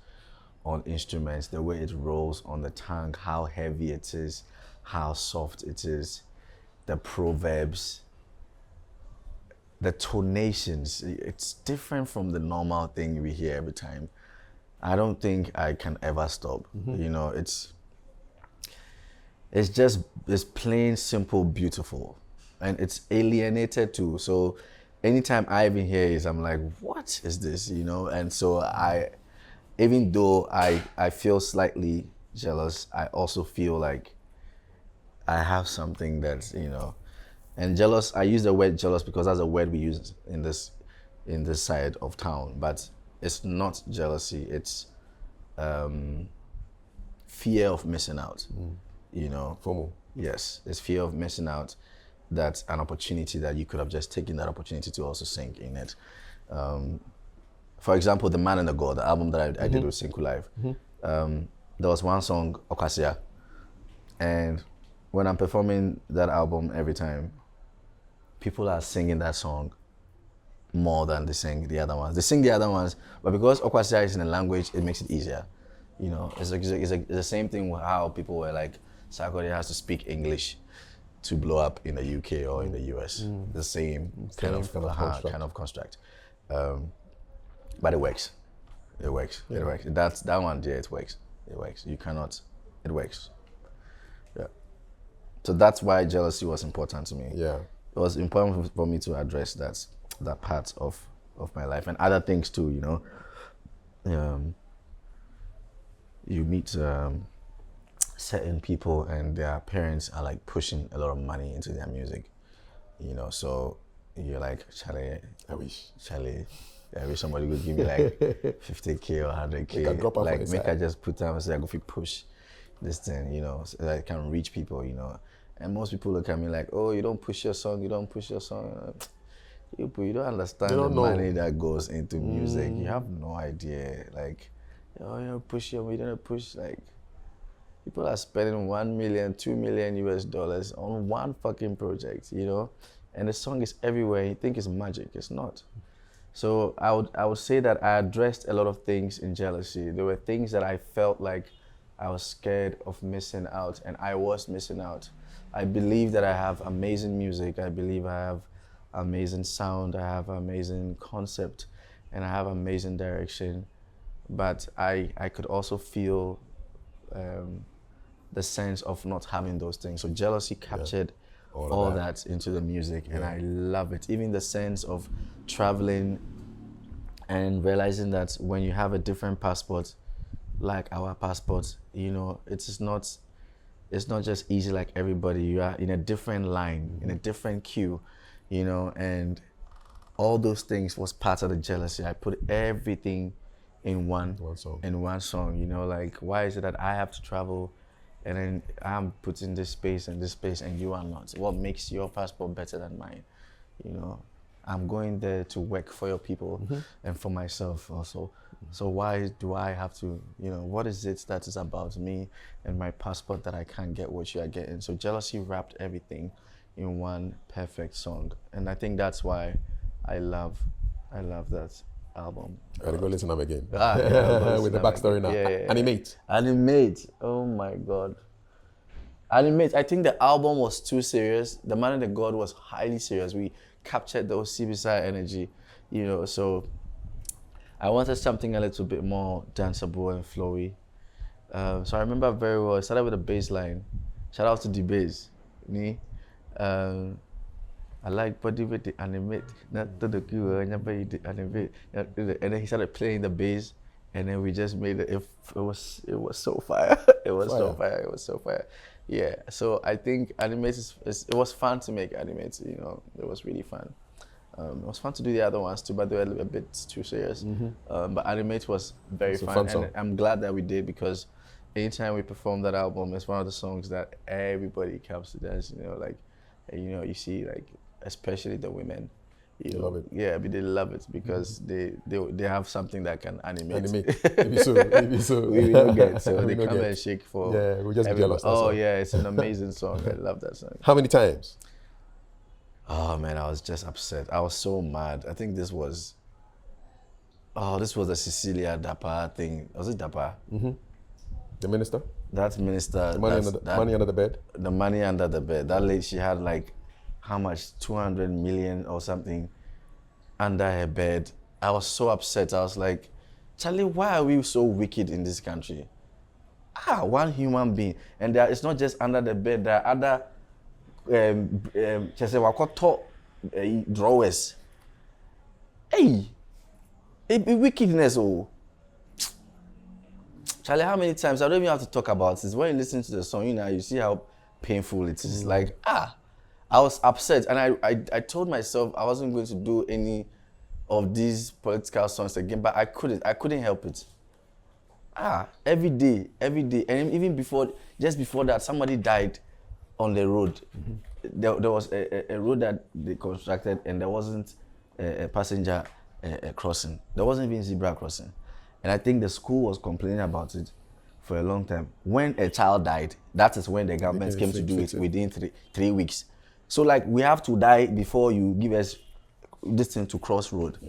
on instruments, the way it rolls on the tongue, how heavy it is, how soft it is, the proverbs, the tonations. It's different from the normal thing we hear every time. I don't think I can ever stop. You know, it's plain, simple, beautiful. And it's alienated too. So anytime I even hear it, I'm like, what is this, you know? And so even though I feel slightly jealous, I also feel like I have something that's, you know, and jealous, I use the word jealous because that's a word we use in this side of town, but it's not jealousy, it's fear of missing out, you know. FOMO. Yes, it's fear of missing out. That's an opportunity that you could have just taken that opportunity to also sing in it. For example, The Man and the God, the album that I did with Sinku Live, there was one song, Okasia, and when I'm performing that album every time, people are singing that song more than they sing the other ones. They sing the other ones, but because Okasia is in a language, it makes it easier. You know, it's the same thing with how people were like, Sarkodie has to speak English to blow up in the UK or in the US. The same kind of construct. But it works. It works. Yeah. It works. That's that one. Yeah, it works. It works. You cannot. It works. Yeah. So that's why jealousy was important to me. Yeah. It was important for me to address that part of my life and other things too. You know, you meet certain people and their parents are like pushing a lot of money into their music. You know, so you're like, Charlie, I wish somebody would give me like 50K or 100K. Like, make I just put time and say, I go push this thing, you know, so that I can reach people, you know. And most people look at me like, oh, you don't push your song. You don't understand the money that goes into music. You have no idea. Like, oh, you don't push you don't push, like, people are spending $1 million, $2 million US on one fucking project, you know? And the song is everywhere. You think it's magic. It's not. So I would say that I addressed a lot of things in jealousy. There were things that I felt like I was scared of missing out, and I was missing out. I believe that I have amazing music. I believe I have amazing sound. I have amazing concept, and I have amazing direction. But I could also feel the sense of not having those things. So jealousy captured all that into the music, and I love it. Even the sense of traveling and realizing that when you have a different passport, like our passport, you know, it's not just easy like everybody. You are in a different line, in a different queue, you know, and all those things was part of the jealousy. I put everything in one song, you know, like, why is it that I have to travel and then I'm putting this space and you are not. What makes your passport better than mine? You know, I'm going there to work for your people and for myself also. So why do I have to, you know, what is it that is about me and my passport that I can't get what you are getting? So Jealousy wrapped everything in one perfect song. And I think that's why I love that album. Gotta go listen to them again. Yeah, with the backstory now. Yeah. Animate. Animate. Oh my God. Animate. I think the album was too serious. The Man and the God was highly serious. We captured the CBSI energy, you know. So I wanted something a little bit more danceable and flowy. So I remember very well. I started with a bass line. Shout out to the bass. Me. I like body with the animate, not to the cue, animate. And then he started playing the bass, and then we just made it. It was so fire. It was so fire. Yeah. So I think Animate it was fun to make Animate. You know, it was really fun. It was fun to do the other ones too, but they were a bit too serious. But Animate was very fun, and I'm glad that we did, because anytime we perform that album, it's one of the songs that everybody comes to dance. You know, like, you know, you see, like, especially the women, you know, love it. Yeah, they love it because they have something that can animate. Maybe so. We don't get, so they come and shake for. Yeah, we just be jealous. Oh yeah, it's an amazing song. I love that song. How many times? Oh man, I was just upset. I was so mad. I think this was the Cecilia Dapa thing. Was it Dapa? The minister? That minister. The money under the bed? The money under the bed. That lady, she had like, how much? 200 million or something under her bed. I was so upset. I was like, Charlie, why are we so wicked in this country? One human being. And it's not just under the bed. There are other drawers. Hey, it be wickedness. Oh, Charlie, how many times? I don't even have to talk about this. When you listen to the song, you know, you see how painful it is. Like, I was upset, and I told myself I wasn't going to do any of these political songs again, but I couldn't help it. Every day, and even just before that, somebody died on the road. There was a road that they constructed, and there wasn't a passenger crossing. There wasn't even zebra crossing, and I think the school was complaining about it for a long time. When a child died, that is when the government came to do it within 3 weeks. So like, we have to die before you give us this thing to cross road.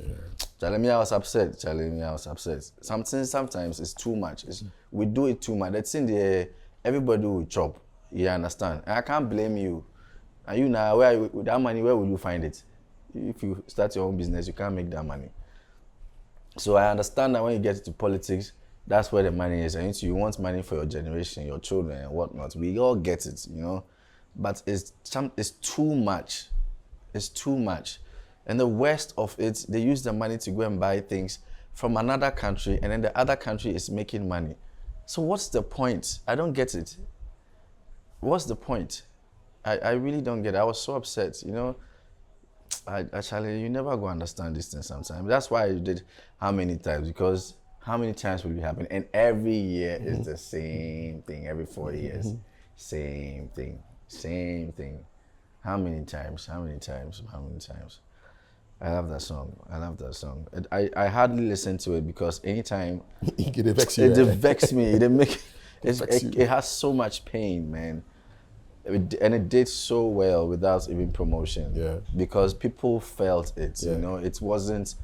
Charlie, I was upset. Sometimes it's too much. We do it too much. That's in the everybody will chop. You understand? And I can't blame you. And you now, with that money, where will you find it? If you start your own business, you can't make that money. So I understand that when you get into politics, that's where the money is. And you want money for your generation, your children, and whatnot. We all get it, you know. But it's too much. It's too much. And the worst of it, they use the money to go and buy things from another country, and then the other country is making money. So what's the point? I don't get it. What's the point? I really don't get it. I was so upset, you know. Actually, you never go understand this thing sometimes. That's why I did how many times, because how many times will it happen? And every year is the same thing. Every 4 years, same thing. How many times? I love that song. I hardly listen to it because anytime it vex you. It vexes me. It has so much pain, man. And it did so well without even promotion. Yeah. Because people felt it. You know, it wasn't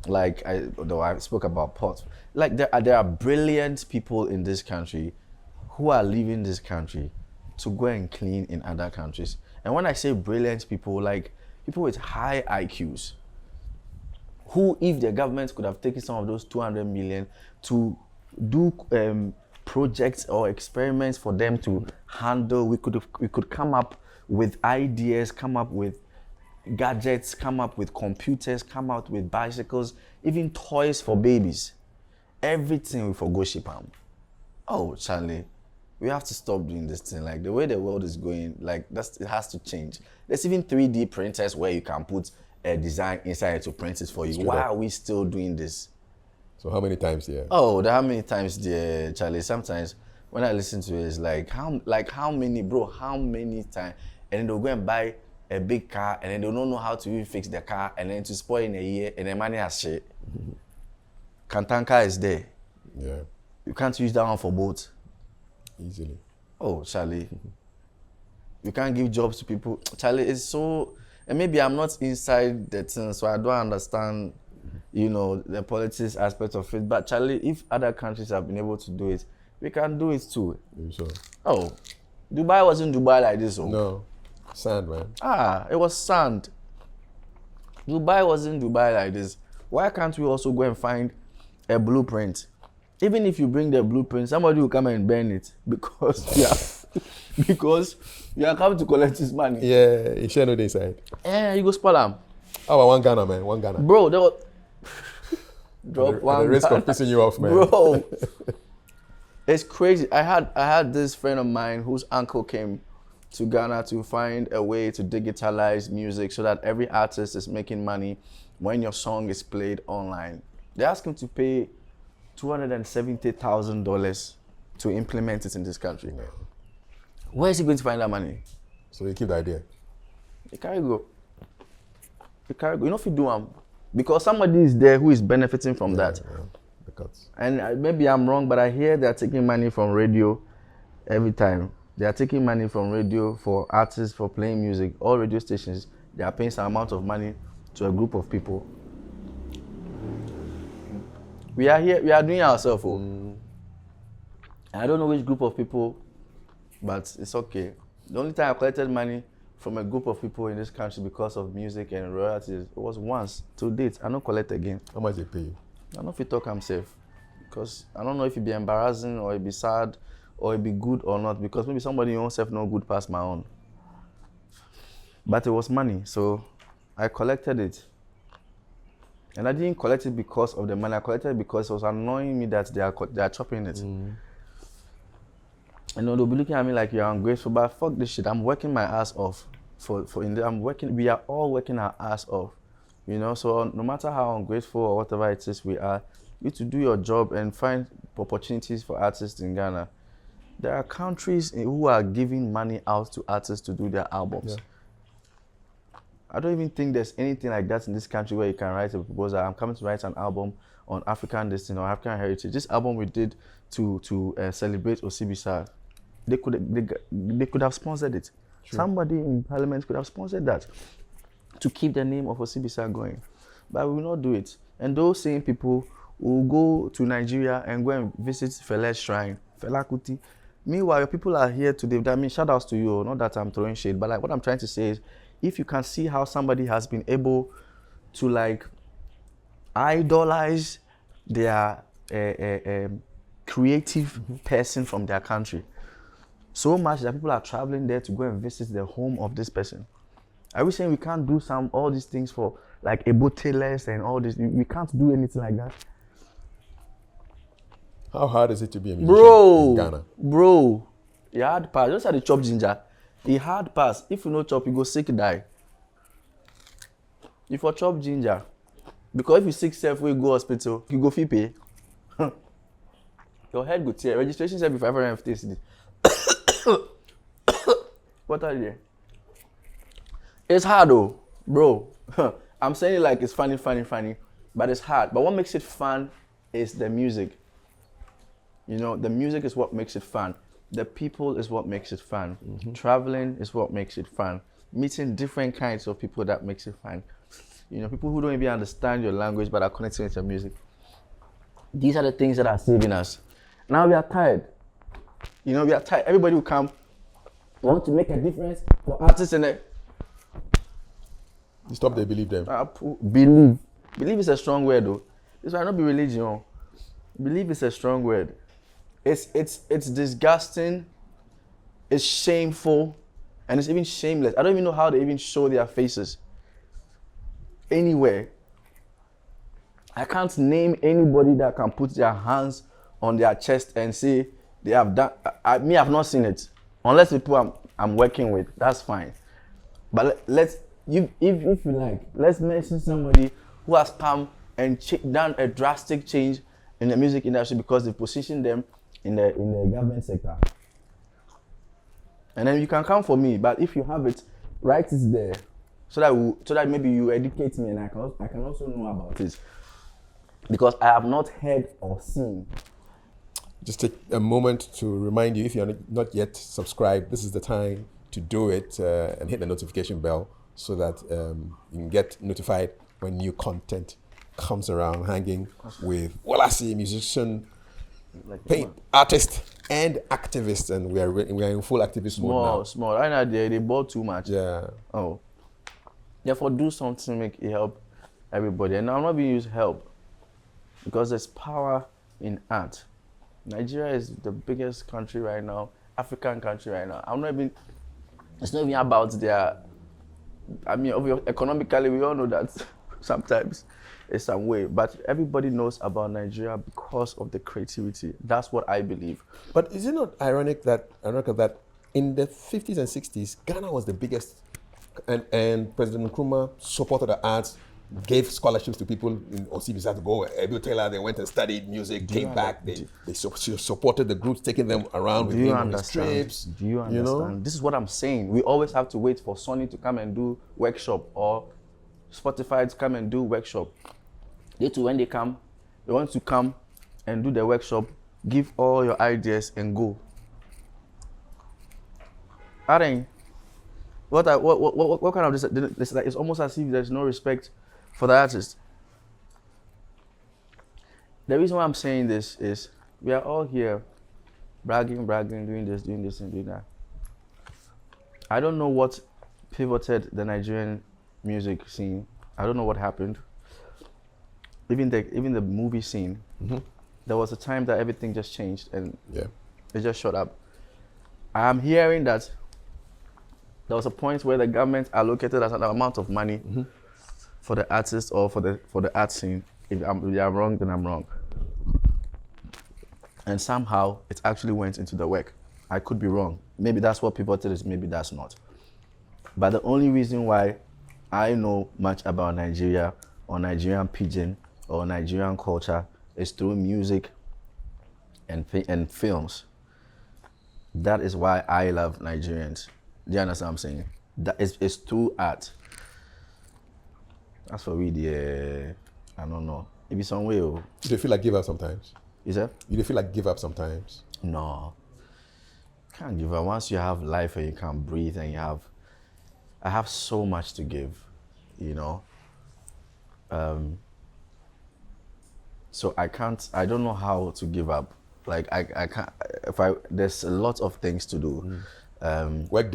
like though I spoke about pots. Like there are brilliant people in this country who are leaving this country to go and clean in other countries. And when I say brilliant people, like people with high IQs, who, if the government could have taken some of those 200 million to do projects or experiments for them to handle, we could come up with ideas, come up with gadgets, come up with computers, come out with bicycles, even toys for babies. Everything we forgo ship them. Oh, Charlie, we have to stop doing this thing. Like the way the world is going, like it has to change. There's even 3D printers where you can put a design inside to print it for you. Why are we still doing this? So how many times, Oh, how many times, dear Charlie? Sometimes when I listen to it, it's like how many times, and then they'll go and buy a big car, and then they don't know how to even fix the car, and then to spoil in a year, and the money has shit. Kantanka is there. Yeah. You can't use that one for both. Easily. Oh, Charlie. You can't give jobs to people. Charlie, it's so... And maybe I'm not inside the thing, so I don't understand, the politics aspect of it. But Charlie, if other countries have been able to do it, we can do it too. So. Oh, Dubai wasn't Dubai like this. Oh. No. Sand, man. It was sand. Dubai wasn't Dubai like this. Why can't we also go and find a blueprint? Even if you bring the blueprint, somebody will come and burn it because you are coming to collect his money. Yeah, you share no day side. Yeah, you go spoil them. Oh, one Ghana, man. One Ghana. Bro, they were... Drop one. At the risk of pissing you off, man. Bro, it's crazy. I had this friend of mine whose uncle came to Ghana to find a way to digitalize music so that every artist is making money when your song is played online. They asked him to pay $270,000 to implement it in this country. Yeah. Where is he going to find that money? So you keep the idea. You can't go. You know if you do them, because somebody is there who is benefiting from that. Yeah, the cuts. And maybe I'm wrong, but I hear they're taking money from radio every time. They are taking money from radio for artists for playing music. All radio stations, they are paying some amount of money to a group of people. We are here, we are doing ourselves. I don't know which group of people, but it's okay. The only time I collected money from a group of people in this country because of music and royalties, it was once. To date, I don't collect again. How much they pay you? I don't know if you talk I'm safe. Because I don't know if it be embarrassing or it be sad or it be good or not, because maybe somebody your own self no good past my own. But it was money, so I collected it. And I didn't collect it because of the money. I collected it because it was annoying me that they are chopping it. And they'll be looking at me like you're ungrateful, but fuck this shit. I'm working my ass off. We are all working our ass off. So no matter how ungrateful or whatever it is we are, you to do your job and find opportunities for artists in Ghana. There are countries who are giving money out to artists to do their albums. Yeah. I don't even think there's anything like that in this country where you can write a proposal. I'm coming to write an album on African destiny or African heritage. This album we did to celebrate Osibisa, they could have sponsored it. True. Somebody in parliament could have sponsored that to keep the name of Osibisa going. But we will not do it. And those same people will go to Nigeria and go and visit Fela's shrine, Fela Kuti. Meanwhile, your people are here today. I mean, shout outs to you. Not that I'm throwing shade, but like what I'm trying to say is, if you can see how somebody has been able to like idolize their creative person from their country so much that people are traveling there to go and visit the home of this person. Are we saying we can't do all these things for like Ebo tailors and all this? We can't do anything like that. How hard is it to be a musician in Ghana? Bro, he hard pass. Just had the chop ginger. He hard pass. If you no chop, you go sick die. If you chop ginger, because if you sick self, we go hospital, you go fee pay. Your head go tear. Registration should be 550 cedis. What are you? It's hard though, bro. I'm saying it like it's funny, but it's hard. But what makes it fun is the music. The music is what makes it fun. The people is what makes it fun. Traveling is what makes it fun. Meeting different kinds of people, that makes it fun. People who don't even understand your language but are connected with your music. These are the things that are saving us. Now we are tired. We are tired. Everybody will come, want to make a difference for artists in it. You stop, they believe them. Believe. Believe is a strong word though. This might not be religion. Believe is a strong word. It's disgusting, it's shameful, and it's even shameless. I don't even know how they even show their faces anywhere. I can't name anybody that can put their hands on their chest and say they have done. I've not seen it. Unless the people I'm working with, that's fine. But if you like, let's mention somebody who has come and done a drastic change in the music industry because they positioned them in the government sector. And then you can come for me, but if you have it, write it there, so that maybe you educate me and I can also know about it, because I have not heard or seen. Just take a moment to remind you, if you're not yet subscribed, this is the time to do it and hit the notification bell so that you can get notified when new content comes around. Hanging with Worlasi, musician, paint artist, and activist, and we are in full activist mode now. Small. Right now they bought too much. Yeah. Oh. Therefore, do something to make it help everybody. And I'm not being used help, because there's power in art. Nigeria is the biggest country right now, African country right now. It's not even about their, economically, we all know that sometimes it's some way, but everybody knows about Nigeria because of the creativity. That's what I believe. But is it not ironic that in the 50s and 60s, Ghana was the biggest, and President Nkrumah supported the arts, gave scholarships to people in OCBs to go. Ebu Taylor, they went and studied music, came back. They supported the groups, taking them around with him on his trips. Do you understand? You know? This is what I'm saying. We always have to wait for Sony to come and do workshop, or Spotify to come and do workshop. They too, when they come, they want to come and do the workshop, give all your ideas and go. What kind of this? It's almost as if there's no respect for the artist. The reason why I'm saying this is we are all here bragging, doing this and doing that. I don't know what pivoted the Nigerian music scene. I don't know what happened. Even the movie scene, there was a time that everything just changed and it just shut up. I am hearing that there was a point where the government allocated a certain amount of money for the artist or for the art scene. If I'm wrong, then I'm wrong. And somehow it actually went into the work. I could be wrong. Maybe that's what people tell us, maybe that's not. But the only reason why I know much about Nigeria or Nigerian pidgin or Nigerian culture is through music and films. That is why I love Nigerians. Do you understand what I'm saying? That it's through art. That's for me, I don't know. It be some way. You do feel like give up sometimes? Is that? You do feel like give up sometimes? No. Can't give up. Once you have life and you can breathe and I have so much to give, you know. So I don't know how to give up. Like I can't, there's a lot of things to do. Work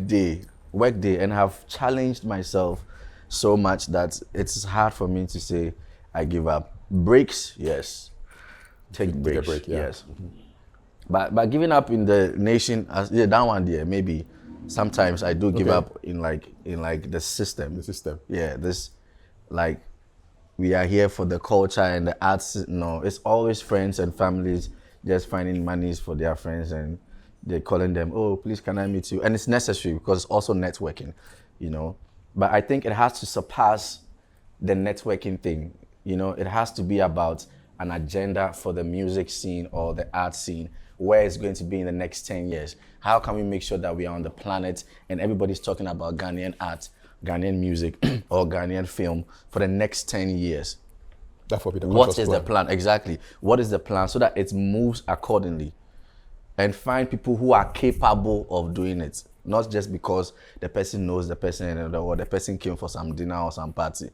day, and have challenged myself so much that it's hard for me to say I give up. Breaks, yes. Take breaks, a break, yeah. Yes. But giving up in the nation, that one there, maybe sometimes I do give up in like the system. The system. Yeah, this, like, we are here for the culture and the arts. No, it's always friends and families just finding monies for their friends and they're calling them, oh, please, can I meet you? And it's necessary because it's also networking, you know. But I think it has to surpass the networking thing. You know, it has to be about an agenda for the music scene or the art scene, where it's going to be in the next 10 years. How can we make sure that we are on the planet and everybody's talking about Ghanaian art, Ghanaian music, or Ghanaian film for the next 10 years? That will be the What is the plan? Exactly. What is the plan so that it moves accordingly? And find people who are capable of doing it. Not just because the person knows the person or the person came for some dinner or some party.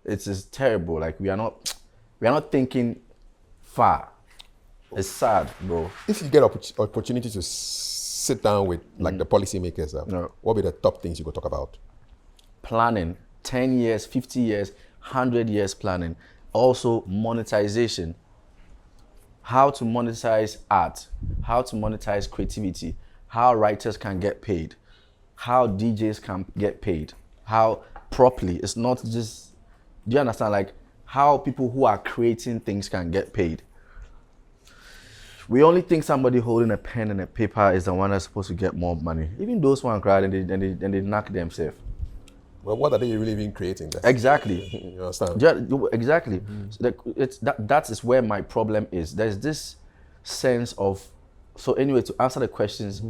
It is terrible. Like we are not thinking far. It's sad, bro. If you get opportunity to sit down with like the policymakers, what will be the top things you could talk about? Planning, 10 years, 50 years, 100 years planning. Also monetization. How to monetize art, how to monetize creativity, how writers can get paid, how DJs can get paid, how properly. It's not just, do you understand? Like how people who are creating things can get paid. We only think somebody holding a pen and a paper is the one that's supposed to get more money. Even those one cry and they knock themselves. Well, what are they really even creating? Exactly. You understand? Exactly. So that is where my problem is. There's this sense of. So anyway, to answer the questions,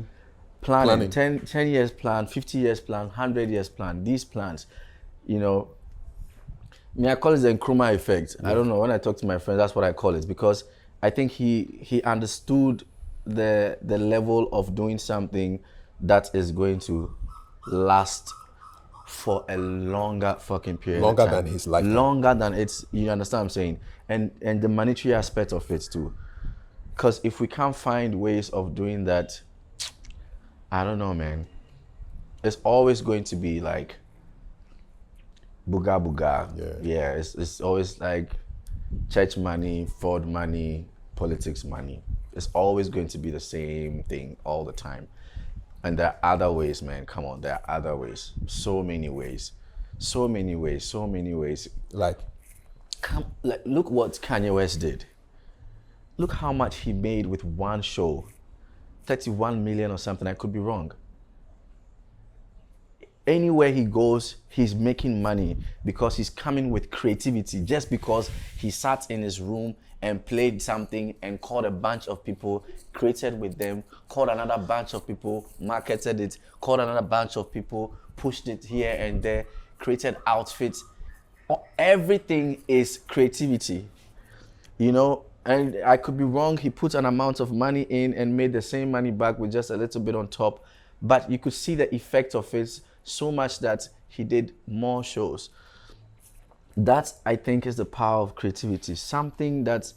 planning. 10 years plan, 50 years plan, 100 years plan. These plans, you know, me, I call it the Nkrumah effect. I don't know, when I talk to my friends, that's what I call it, because I think he understood the level of doing something that is going to last for a longer fucking period of Longer time. than his lifetime. Longer than it's, you understand what I'm saying? And the monetary aspect of it too. Because if we can't find ways of doing that, I don't know, man. It's always going to be like booga booga. Yeah, it's always like church money, fraud money, politics money. It's always going to be the same thing all the time. And there are other ways, man. Come on, there are other ways. So many ways. So many ways. So many ways. Like, Look what Kanye West did. Look how much he made with one show. 31 million or something, I could be wrong. Anywhere he goes, he's making money because he's coming with creativity. Just because he sat in his room and played something and called a bunch of people, created with them, called another bunch of people, marketed it, called another bunch of people, pushed it here and there, created outfits. Everything is creativity, you know? And I could be wrong, he put an amount of money in and made the same money back with just a little bit on top. But you could see the effect of it so much that he did more shows. That, I think, is the power of creativity. Something that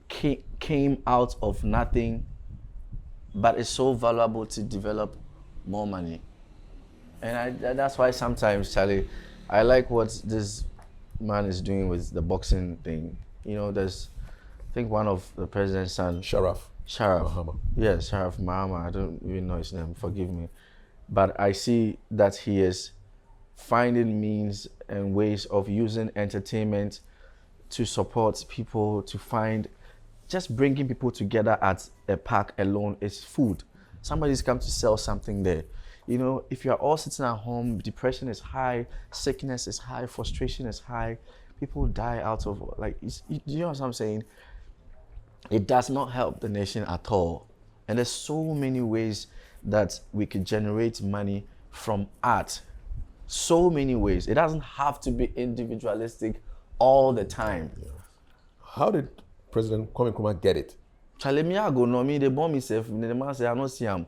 came out of nothing, but is so valuable to develop more money. And that's why sometimes, Charlie, I like what this man is doing with the boxing thing. You know, there's, I think one of the president's son, Sharaf. Mahama. Yes, Sharaf Mahama. I don't even know his name, forgive me. But I see that he is finding means and ways of using entertainment to support people, to find, just bringing people together at a park alone is food. Somebody's come to sell something there. You know, if you're all sitting at home, depression is high, sickness is high, frustration is high, people die out of, like, you know what I'm saying? It does not help the nation at all. And there's so many ways that we can generate money from art. So many ways. It doesn't have to be individualistic all the time. Yeah. How did President Kwame Nkrumah get it? Charlie, me I go no me, they bomb himself, the man say I don't see him.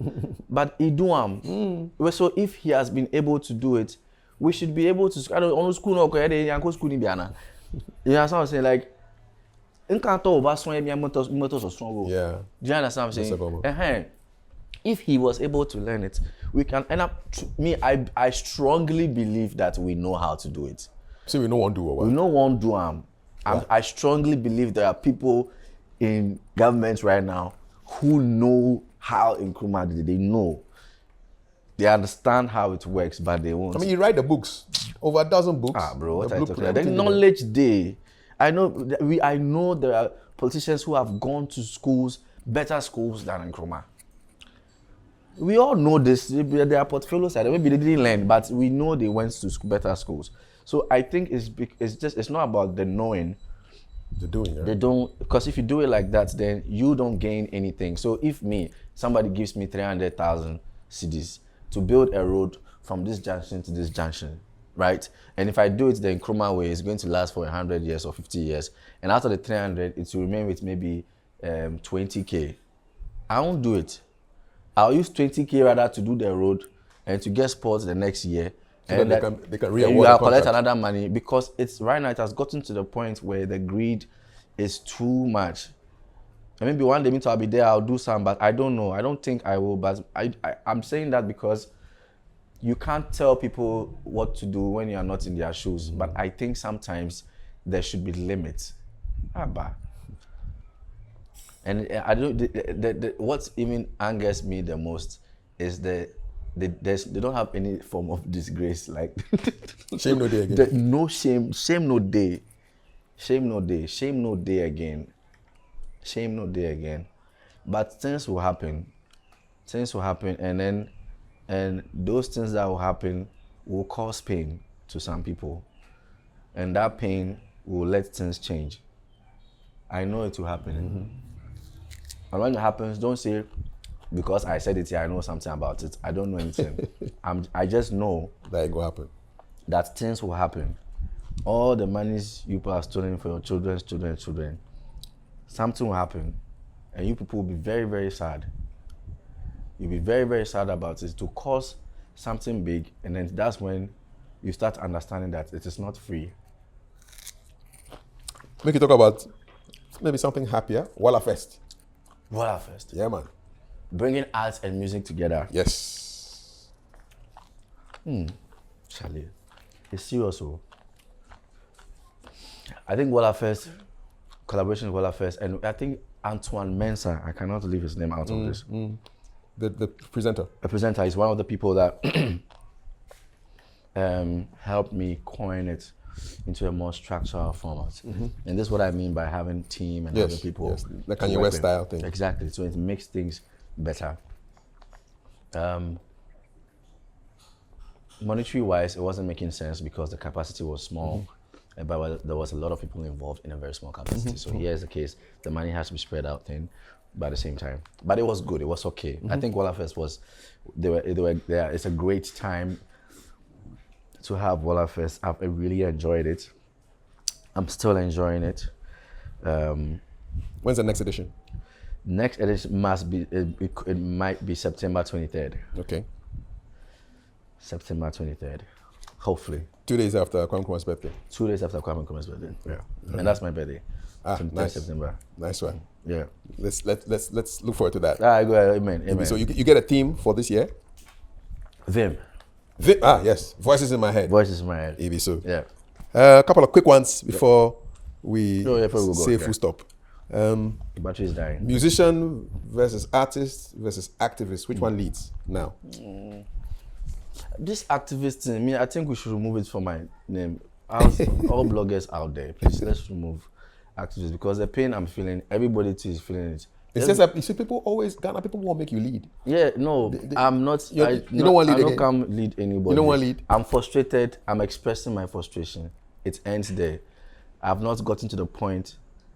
But he do him. So if he has been able to do it, we should be able to, I don't know, school no school ni biana. You know what I'm saying? Like, yeah. Do you understand what I'm saying? If he was able to learn it, we can end up. I strongly believe that we know how to do it. So we know one do or what? We know one do. I strongly believe there are people in government right now who know how Nkrumah did it. They know. They understand how it works, but they won't. I mean, you write the books, over 1,000 books. Bro, what are you talking about? The knowledge day. I know there are politicians who have gone to schools, better schools than Nkrumah. We all know this. There are portfolios. Maybe they didn't learn, but we know they went to better schools. So I think it's not about the knowing. The doing. They don't, because if you do it like that, then you don't gain anything. So if somebody gives me 300,000 cedis to build a road from this junction to this junction, right? And if I do it the Nkrumah way, it's going to last for 100 years or 50 years. And after the 300, it will remain with maybe 20K. I won't do it. I'll use 20K rather to do the road and to get spots the next year. So and they can re-award you collect another money, because right now it has gotten to the point where the greed is too much. And maybe one day I'll be there, I'll do some, but I don't know. I don't think I will, but I'm saying that because you can't tell people what to do when you are not in their shoes. But I think sometimes there should be limits. And I don't. What even angers me the most is they don't have any form of disgrace. Like shame no day again. No shame no day. Shame no day. Shame no day again. Shame no day again. But things will happen. And those things that will happen will cause pain to some people. And that pain will let things change. I know it will happen. And when it happens, don't say, because I said it here, I know something about it. I don't know anything. I just know That will happen. that things will happen. All the monies you people are stolen for your children, something will happen. And you people will be very, very sad. You'll be very, very sad about it to cause something big, and then that's when you start understanding that it is not free. Make you talk about maybe something happier. Walla Fest. Voila first. Yeah, man. Bringing art and music together. Yes. Charlie, it's serious. Oh. I think Voila First, collaboration with Voila First, and I think Antoine Mensah, I cannot leave his name out of this. The presenter. A presenter is one of the people that helped me coin it into a more structural format. And this is what I mean by having team and having people. Yes, the to Kanye work West with. style thing. Exactly, so it makes things better. Monetary wise, it wasn't making sense because the capacity was small, but there was a lot of people involved in a very small capacity. So here's the case: the money has to be spread out thin, but at the same time. But it was good. It was okay. I think Walla Fest was, they were there. It's a great time to have Walla Fest. I really enjoyed it. I'm still enjoying it. When's the next edition? Next edition must be. It might be September 23rd. Okay. September 23rd, hopefully. 2 days after Kwame Nkrumah's birthday. 2 days after Kwame Nkrumah's birthday. Yeah. And that's my birthday. 23rd Nice. September. Nice one. Yeah. Let's look forward to that. All right, go ahead. Amen. Amen. So you get a theme for this year? Vim. Yes. Voices in my head. Voices in my head. Maybe so. Yeah. A couple of quick ones before we before we go, say okay. full stop. The battery is dying. Musician versus artist versus activist. Which one leads now? This activist thing, I think we should remove it from my name. All bloggers out there, please, let's remove activists because the pain I'm feeling, everybody too is feeling it. It's just that you see Ghana people won't make you lead. Yeah, no, I'm not. You don't want to lead I don't again. come lead anybody. You don't want to lead? I'm frustrated. I'm expressing my frustration. It ends there. I've not gotten to the point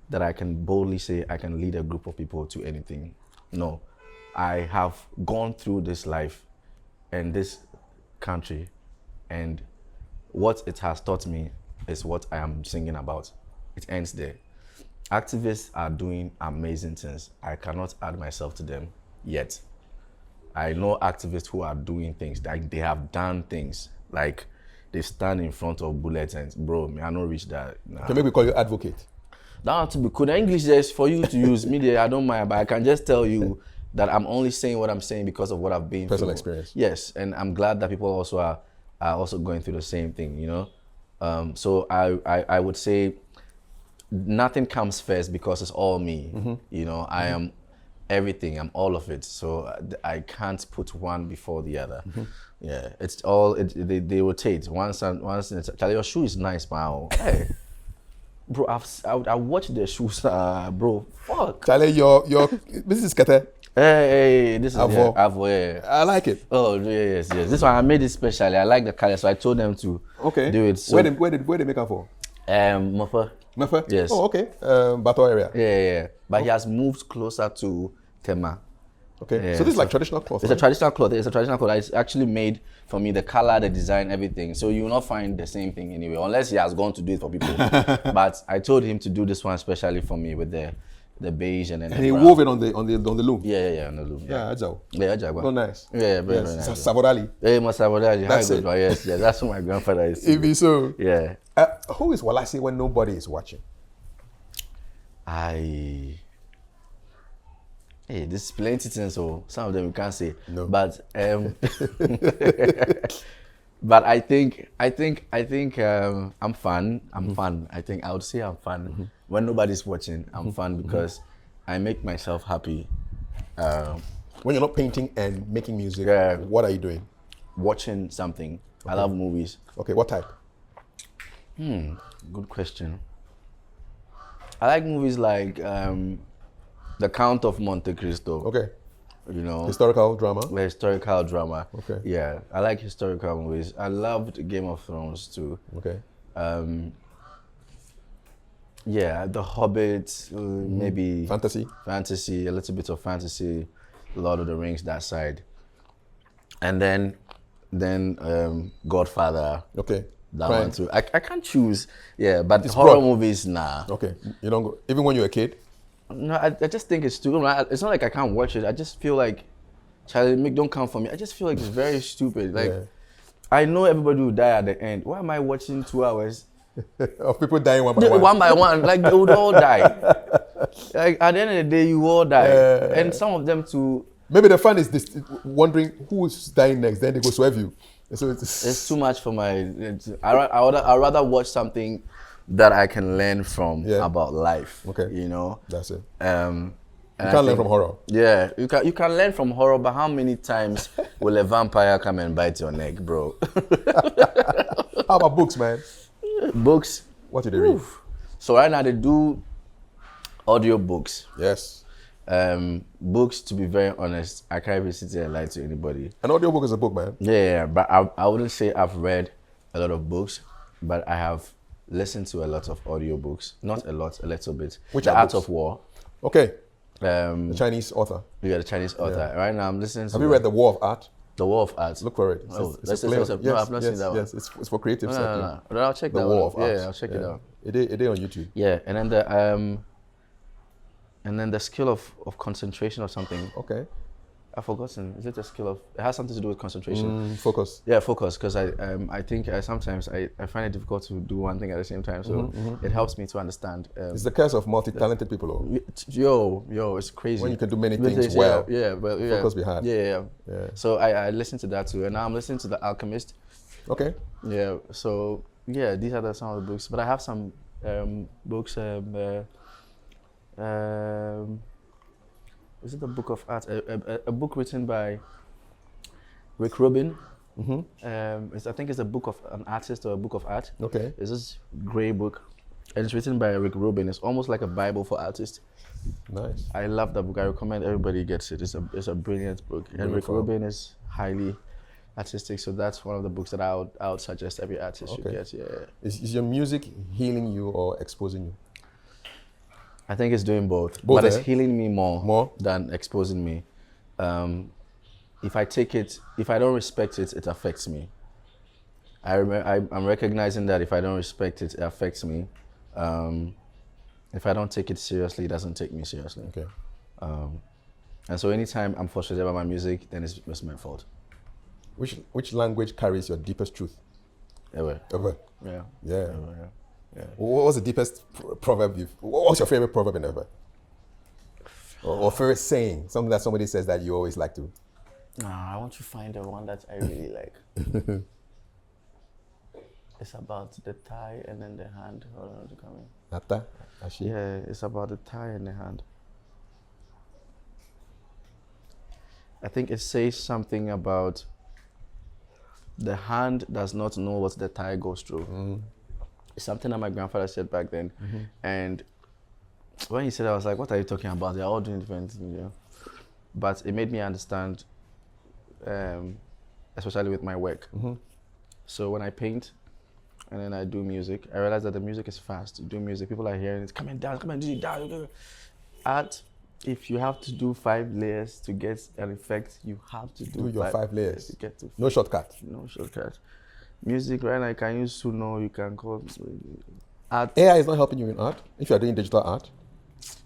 that I can boldly say I can lead a group of people to anything. No, I have gone through this life and this country, and what it has taught me is what I am singing about. It ends there. Activists are doing amazing things. I cannot add myself to them yet. I know activists who are doing things, like they have done things, like they stand in front of bullets and, bro, I don't reach that. Nah. Can maybe call you advocate? That have to be cool. The English is for you to use media, I don't mind, but I can just tell you that I'm only saying what I'm saying because of what I've been Personal through. experience. Yes, and I'm glad that people also are also going through the same thing, you know? So I would say nothing comes first because it's all me, you know? I am everything, I'm all of it, so I can't put one before the other. Yeah, it's all, they rotate. Once Charlie, your shoe is nice, man. Hey. Bro, I watched the shoes, bro. Fuck. Charlie, your this is Kete. Hey, this is Avo. Avo, yeah. I like it. Oh, yes. This one I made it specially. I like the color, so I told them to do it. So, where they make up for? Mofa. Mefa? Yes. Oh, okay. Bato area. Yeah. But he has moved closer to Tema. Okay. Yeah, So this is like traditional cloth. It's a traditional cloth. It's a traditional cloth. It's actually made for me, the color, the design, everything. So you will not find the same thing anyway, unless he has gone to do it for people. But I told him to do this one especially for me with the beige and then. And he wove it on the loom. Yeah, on the loom. Yeah, Ajao. Yeah, Ajao. Oh, nice. Yeah, very nice. Savodali. Yeah, Masavodali. That's it. Yes, that's what my grandfather is. It be so. Yeah. Who is Worlasi when nobody is watching? Hey, this is plenty things, so some of them we can't say. No. But but I think I'm fun. I'm fun. I think I would say I'm fun. When nobody's watching, I'm fun because I make myself happy. When you're not painting and making music, Yeah. what are you doing? Watching something. I love movies. Okay, what type? Good question. I like movies like The Count of Monte Cristo. Okay. You know, Historical drama? the historical drama. Okay. Yeah, I like historical movies. I loved Game of Thrones too. Okay. Yeah, The Hobbit, maybe Fantasy. fantasy, a little bit of fantasy, Lord of the Rings, that side. And then Godfather, Okay. that Crime. one too. I can't choose. Yeah, but It's horror broad. movies, nah. Okay. You don't go, even when you're a kid? No, I just think it's too. It's not like I can't watch it. I just feel like, Charlie, Mick, don't come for me. I just feel like it's very stupid. Like, Yeah. I know everybody will die at the end. Why am I watching 2 hours? Of people dying one by one. One by one, like they would all die. Like at the end of the day, you all die, and some of them too. Maybe the fun is this, wondering who's dying next. Then they go swerve you. So It's too much for my. I'd rather watch something that I can learn from about life. Okay. You know. That's it. You can't learn from horror. Yeah, you can learn from horror, but how many times will a vampire come and bite your neck, bro? How about books, man? Books. What do they read? So right now they do audio books. Yes. Books, to be very honest, I can't even sit here and lie to anybody. An audiobook is a book, man. Yeah, but I wouldn't say I've read a lot of books, but I have listened to a lot of audiobooks. Not a lot, a little bit. Which The are Art books? of War. Okay. The Chinese author. Yeah, the Chinese author. Right now I'm listening to Have you read The War of Art? The War of Art. Look for it. It's a play. No, I've not seen that one. Yes, it's for creative. No. But I'll check The that War one. of Art. Yeah, I'll check it out. It is on YouTube. Yeah, and then the skill of concentration or something. Okay. I've forgotten. Is it a skill of? It has something to do with concentration. Focus. Yeah, focus. Because I think sometimes I find it difficult to do one thing at the same time. So it helps me to understand. It's the curse of multi-talented people. Yo, it's crazy. When you can do many things well. Yeah, but yeah. Focus be hard. Yeah. So I listened to that too, and now I'm listening to The Alchemist. Okay. Yeah. So yeah, these are some of the books. But I have some books. Is it a book of art? A book written by Rick Rubin. I think it's a book of an artist or a book of art. Okay. It's this grey book, and it's written by Rick Rubin. It's almost like a Bible for artists. Nice. I love that book. I recommend everybody gets it. It's a brilliant book. And Rick Rubin is highly artistic, so that's one of the books that I would suggest every artist should get. Yeah. Is your music healing you or exposing you? I think it's doing both but it's healing me more than exposing me. If I don't respect it, it affects me. I'm recognizing that if I don't respect it, it affects me. If I don't take it seriously, it doesn't take me seriously. Okay. And so anytime I'm frustrated about my music, then it's my fault. Which language carries your deepest truth? Ever. Yeah. Ever. Yeah. What was the deepest proverb what was your favorite proverb in ever? Or favorite saying? Something that somebody says that you always like to. I want to find the one that I really like. It's about the thigh and then the hand. Hold on, to come in. Nata? Ashi? Yeah, it's about the thigh and the hand. I think it says something about the hand does not know what the thigh goes through. It's something that my grandfather said back then. And when he said it, I was like, what are you talking about? They're all doing different things, you know? But it made me understand, especially with my work. So when I paint and then I do music, I realize that the music is fast. You do music, people are hearing it, come and dance, come and do it, dance. Art, if you have to do 5 layers to get an effect, you have to do your 5 layers. To get to no shortcut. No shortcut. Music, right now, you can use Suno, you can call art. AI is not helping you in art if you are doing digital art?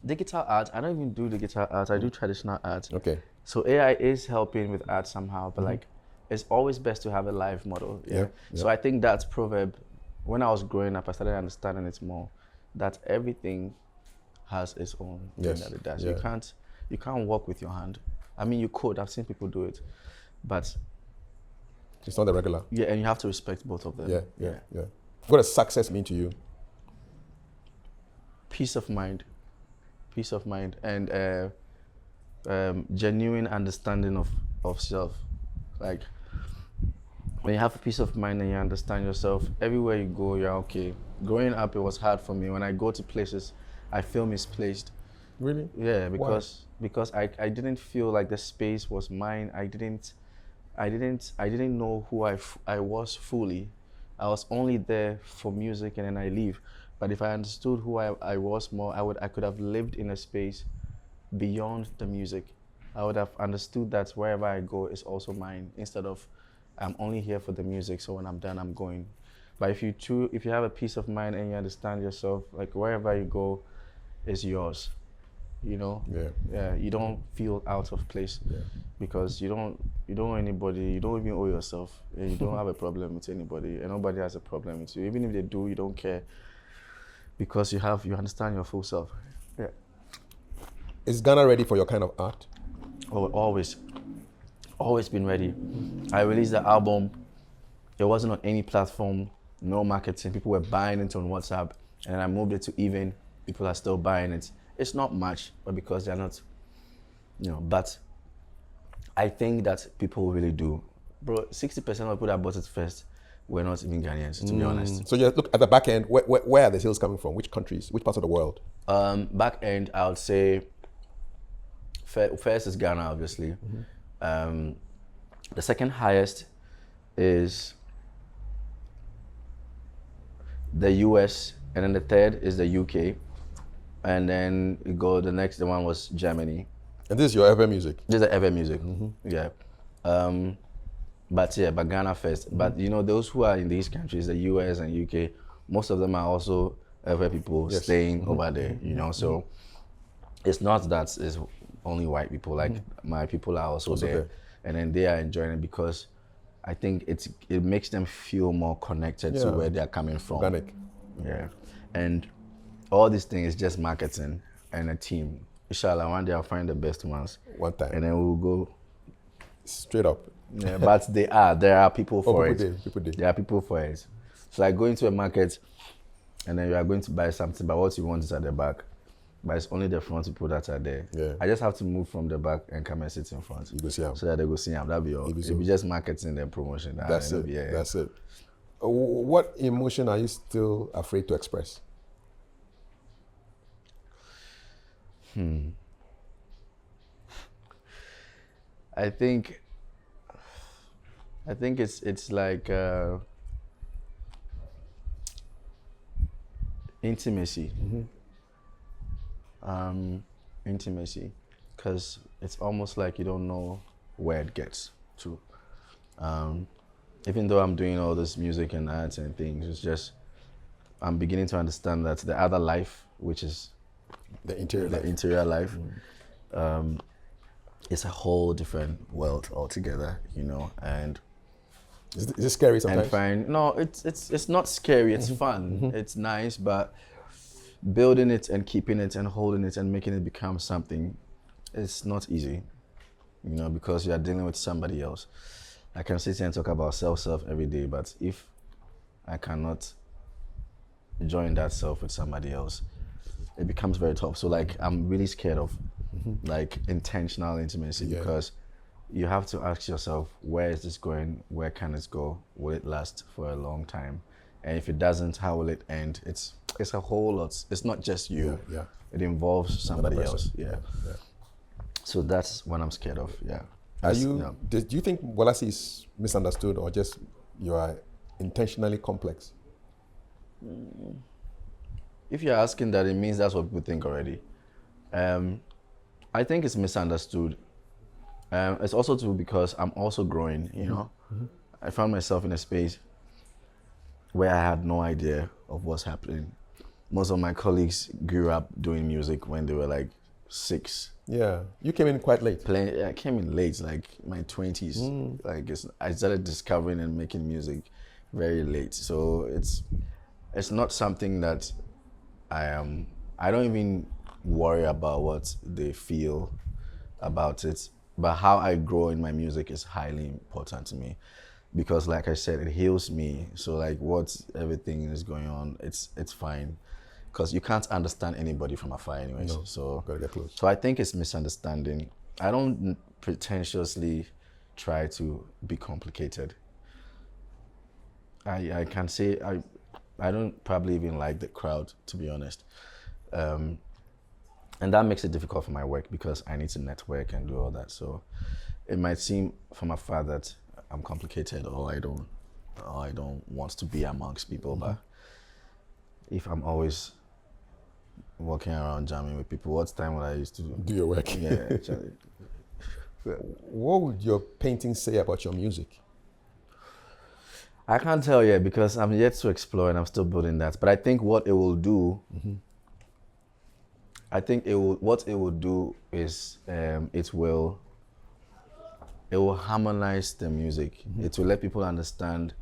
Digital art, I don't even do digital art, I do traditional art. Okay. So AI is helping with art somehow, but like, it's always best to have a live model. Yeah. So I think that's proverb. When I was growing up, I started understanding it more, that everything has its own thing that it does. You can't work with your hand. I mean, you could, I've seen people do it, but it's not the regular. Yeah, and you have to respect both of them. Yeah. What does success mean to you? Peace of mind, and genuine understanding of self. Like, when you have a peace of mind and you understand yourself, everywhere you go, you're okay. Growing up, it was hard for me. When I go to places, I feel misplaced. Really? Yeah, because I didn't feel like the space was mine. I didn't know who I was fully. I was only there for music and then I leave. But if I understood who I was more, I could have lived in a space beyond the music. I would have understood that wherever I go is also mine, instead of I'm only here for the music, so when I'm done, I'm going. But if you have a peace of mind and you understand yourself, like wherever you go is yours, you know? Yeah, you don't feel out of place because you don't owe anybody, you don't even owe yourself, and you don't have a problem with anybody, and nobody has a problem with you. Even if they do, you don't care because you understand your full self. Yeah. Is Ghana ready for your kind of art? Oh, always been ready. I released the album. It wasn't on any platform, no marketing. People were buying it on WhatsApp, and I moved it to Even. People are still buying it. It's not much, but because they're not, but I think that people really do. Bro, 60% of people that bought it first were not even Ghanaians, to be honest. So you look at the back end, where are the sales coming from? Which countries, which parts of the world? Back end, I would say, first is Ghana, obviously. The second highest is the US, and then the third is the UK, and then the next one was Germany. And this is your ever music? This is ever music, yeah. But Ghana first. But those who are in these countries, the US and UK, most of them are also ever people staying over there, so it's not that it's only white people, like my people are also there. And then they are enjoying it because I think it makes them feel more connected to where they're coming from. Organic. Yeah. And all these things is just marketing and a team. Inshallah, one day I'll find the best ones. One time. And then we'll go straight up. Yeah, but there are people for it. People did. There are people for it. It's like going to a market and then you are going to buy something, but what you want is at the back. But it's only the front people that are there. Yeah. I just have to move from the back and come and sit in front. You go see them. So that they go see them. That'll be all. It'll be just marketing and promotion. That's it. That's it. What emotion are you still afraid to express? I think it's like intimacy. Intimacy, because it's almost like you don't know where it gets to. Even though I'm doing all this music and arts and things, it's just I'm beginning to understand that the other life, which is the interior life, it's a whole different world altogether, and is it scary sometimes? No, it's not scary, it's fun, it's nice, but building it and keeping it and holding it and making it become something, it's not easy, because you are dealing with somebody else. I can sit here and talk about self every day, but if I cannot join that self with somebody else, it becomes very tough. So like, I'm really scared of like intentional intimacy because you have to ask yourself, where is this going? Where can it go? Will it last for a long time? And if it doesn't, how will it end? It's a whole lot. It's not just you. Yeah. It involves somebody else. Yeah. So that's what I'm scared of. Yeah. Do you think Worlasi is misunderstood, or just you are intentionally complex? If you're asking that, it means that's what people think already. I think it's misunderstood. It's also too because I'm also growing, I found myself in a space where I had no idea of what's happening. Most of my colleagues grew up doing music when they were like 6. Yeah, you came in quite late. I came in late, like my 20s. Like I started discovering and making music very late. So it's not something that I don't even worry about what they feel about it. But how I grow in my music is highly important to me. Because like I said, it heals me. So like everything is going on, it's fine. Because you can't understand anybody from afar anyways. No, so gotta get close. So I think it's misunderstanding. I don't pretentiously try to be complicated. I can say I don't probably even like the crowd, to be honest. And that makes it difficult for my work because I need to network and do all that. So it might seem from afar that I'm complicated or I don't want to be amongst people, but if I'm always walking around jamming with people, what time would I used to Do your work. Yeah, actually. What would your painting say about your music? I can't tell yet because I'm yet to explore and I'm still building that. But I think what it will do, what it will do is it will harmonize the music. It will let people understand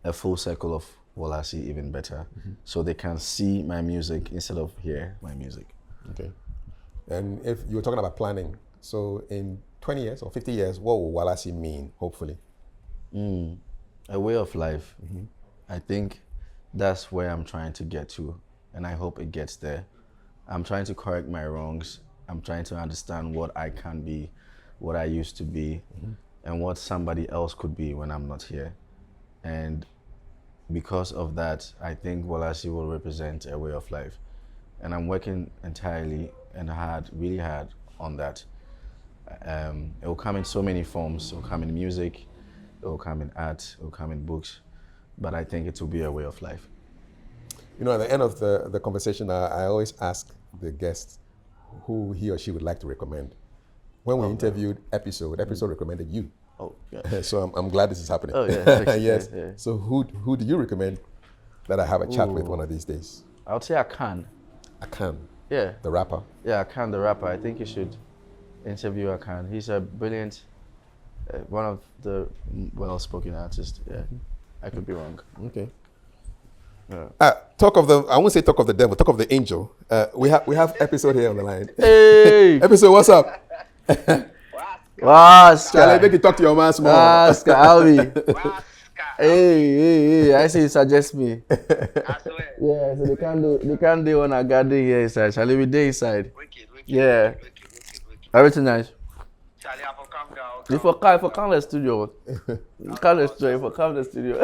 a full circle of Worlasi even better, so they can see my music instead of hear my music. Okay. And if you were talking about planning, so in 20 years or 50 years, what will Worlasi mean, hopefully? A way of life. I think that's where I'm trying to get to, and I hope it gets there. I'm trying to correct my wrongs. I'm trying to understand what I can be, what I used to be, and what somebody else could be when I'm not here. And because of that, I think Worlasi will represent a way of life. And I'm working entirely and really hard on that. It will come in so many forms. It will come in music, it will come in art, it will come in books, but I think it will be a way of life. You know, at the end of the conversation, I always ask the guest who he or she would like to recommend. When we interviewed episode recommended you. Oh, yeah. So I'm glad this is happening. Oh, yeah. Yes. Yeah. So who do you recommend that I have a chat with one of these days? I would say Akan. Akan, Yeah. the rapper. Yeah, Akan, the rapper. I think you should interview Akan. He's a brilliant, one of the well-spoken artists. Yeah, I could be wrong. Okay. Yeah. I won't say talk of the devil, talk of the angel. We have episode here on the line. Hey! Episode, what's up? Waska! Make you talk to your man small. Waska, Alvi. Hey, I see you suggest me. I swear. Yeah, so they can't do on a garden here inside. Shall we day inside? Wicked. Yeah. Everything nice. Charlie, I for come down. If you come to the studio. Come to the studio.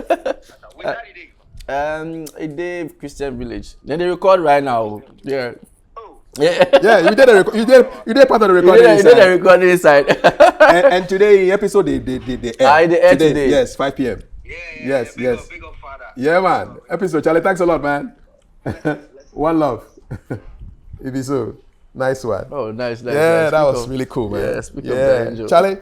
Which are you? A day Christian Village. Then they record right now. Yeah. Oh, Yeah. Yeah, you did part of the recording. You did the recording inside. and today episode they air. They air today. Yes, 5 p.m. yeah. Yes, big yes. Up, big up, father. Yeah, man. Episode, Charlie. Thanks a lot, man. One love. It be so nice one. Oh, nice. Yeah, that was really cool, man. Yeah, speak of the angel. Charlie.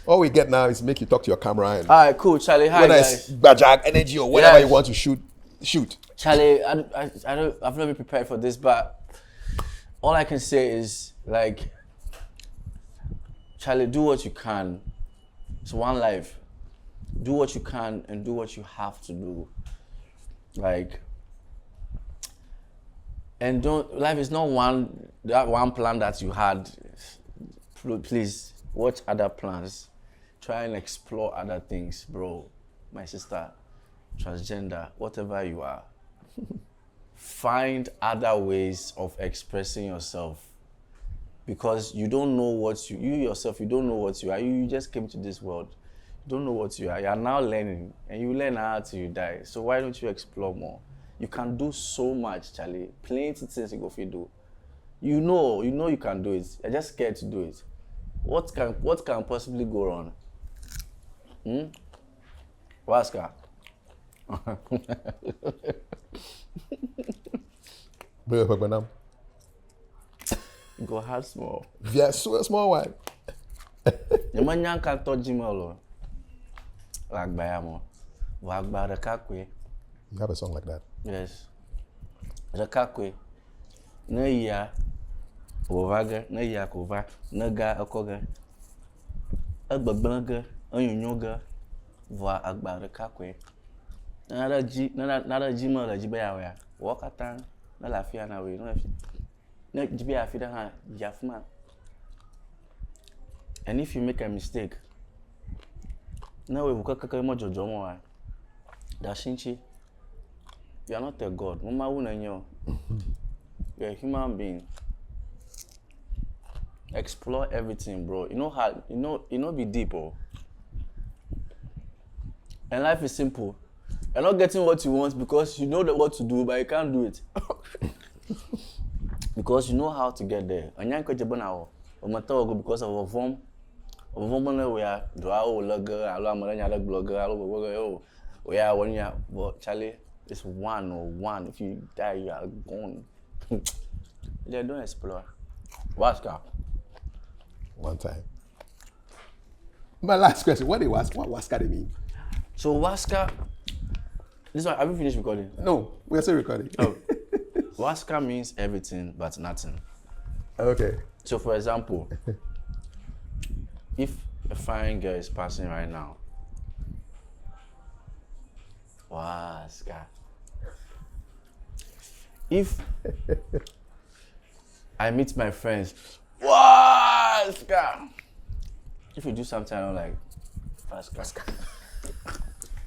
All we get now is make you talk to your camera and All right, cool, Charlie. Hi, whether guys. it's Bajak energy or whatever Yes. you want to shoot. Charlie, I've not been prepared for this, but all I can say is, like, Charlie, do what you can. It's one life. Do what you can and do what you have to do. Like, and life is not that one plan that you had. Please, watch other plans. Try and explore other things, bro. My sister, transgender, whatever you are. Find other ways of expressing yourself, because you don't know what you yourself, you don't know what you are. You just came to this world. You don't know what you are. You are now learning, and you learn how till you die. So why don't you explore more? You can do so much, Charlie. Plenty things you go fit do. You know you can do it. You're just scared to do it. What can possibly go wrong? Waska. Go hard small. Yeah, so small one. The man can touch him all. Like Bayamo. Wagba the Kakwe. You have a song like that? Yes. The Kakwe. No ya. Ovaga. No ya kova. No ga akoga. Agbabanga. Onyonyoga. Voa agba the Kakwe. Nada jima la jibaya wea. Wakatan. Na lafia na we. No jibaya fida ha. Jafma. And if you make a mistake, now we will mo jojo mo Dashinchi, you are not a god. Mama wunenyo. You're a human being. Explore everything, bro. You know how you know be deep, oh. And life is simple. You're not getting what you want because you know what to do, but you can't do it. Because you know how to get there. Anyanko jebona o matawo because of a form. We are do our blogger, I love my blogger, we are one year, but Charlie, It's one or one. If you die, you are gone. They don't explore. Waska. One time. My last question, what Waska they mean? So Waska, this one, have you finished recording? No, we are still recording. Oh. Waska means everything but nothing. Okay. So for example, if a fine girl is passing right now, Waska. If I meet my friends, Waska. If you do something, I'm like, Waska.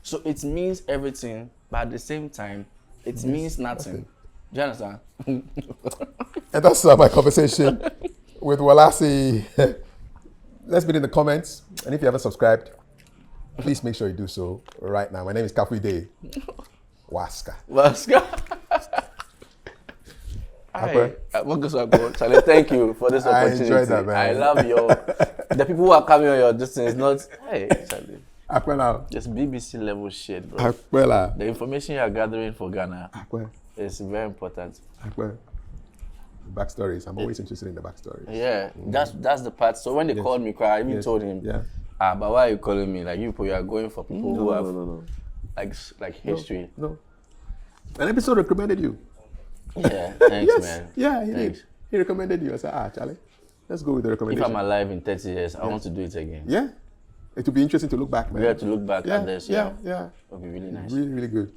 So it means everything, but at the same time, it means nothing. Do you understand? And that's my conversation with Worlasi. Let's be in the comments. And if you haven't subscribed, please make sure you do so right now. My name is Kafui Dey. Waska. Waska. Charlie, thank you for this opportunity. I enjoyed that, man. I love the people who are coming on your distance. Not, hey, Charlie. Aquela. Just BBC level shit, bro. Aquela. The information you are gathering for Ghana Aquela. is very important. Aquela. Backstories. I'm always interested in the backstories. Yeah, that's the part. So when they called me, I even told him, but why are you calling me? Like you are going for people who have like history. No. An episode recommended you. Yeah, thanks, man. Yeah, he Thanks. did. He recommended you. I said, Charlie, let's go with the recommendation. If I'm alive in 30 years, I want to do it again. Yeah. It would be interesting to look back, man. We have to look back at this. Yeah. It'll be really nice. Really, really good.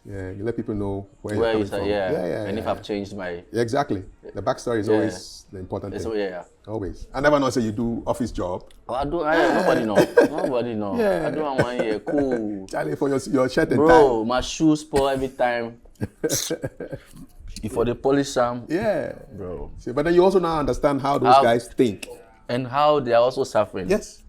Yeah, you let people know where Where you're is coming that? from. Yeah. And if I've changed my... Yeah, exactly. The backstory is always the important thing. Yeah. Always. I never know say you do office job. Oh, I do. Nobody know. Nobody know. Yeah. I do on 1 year. Cool. Charlie, for your shirt and tie. Bro, my shoes spoil every time. If for the polish them. Yeah. Bro. See, but then you also now understand how those guys think. And how they are also suffering. Yes.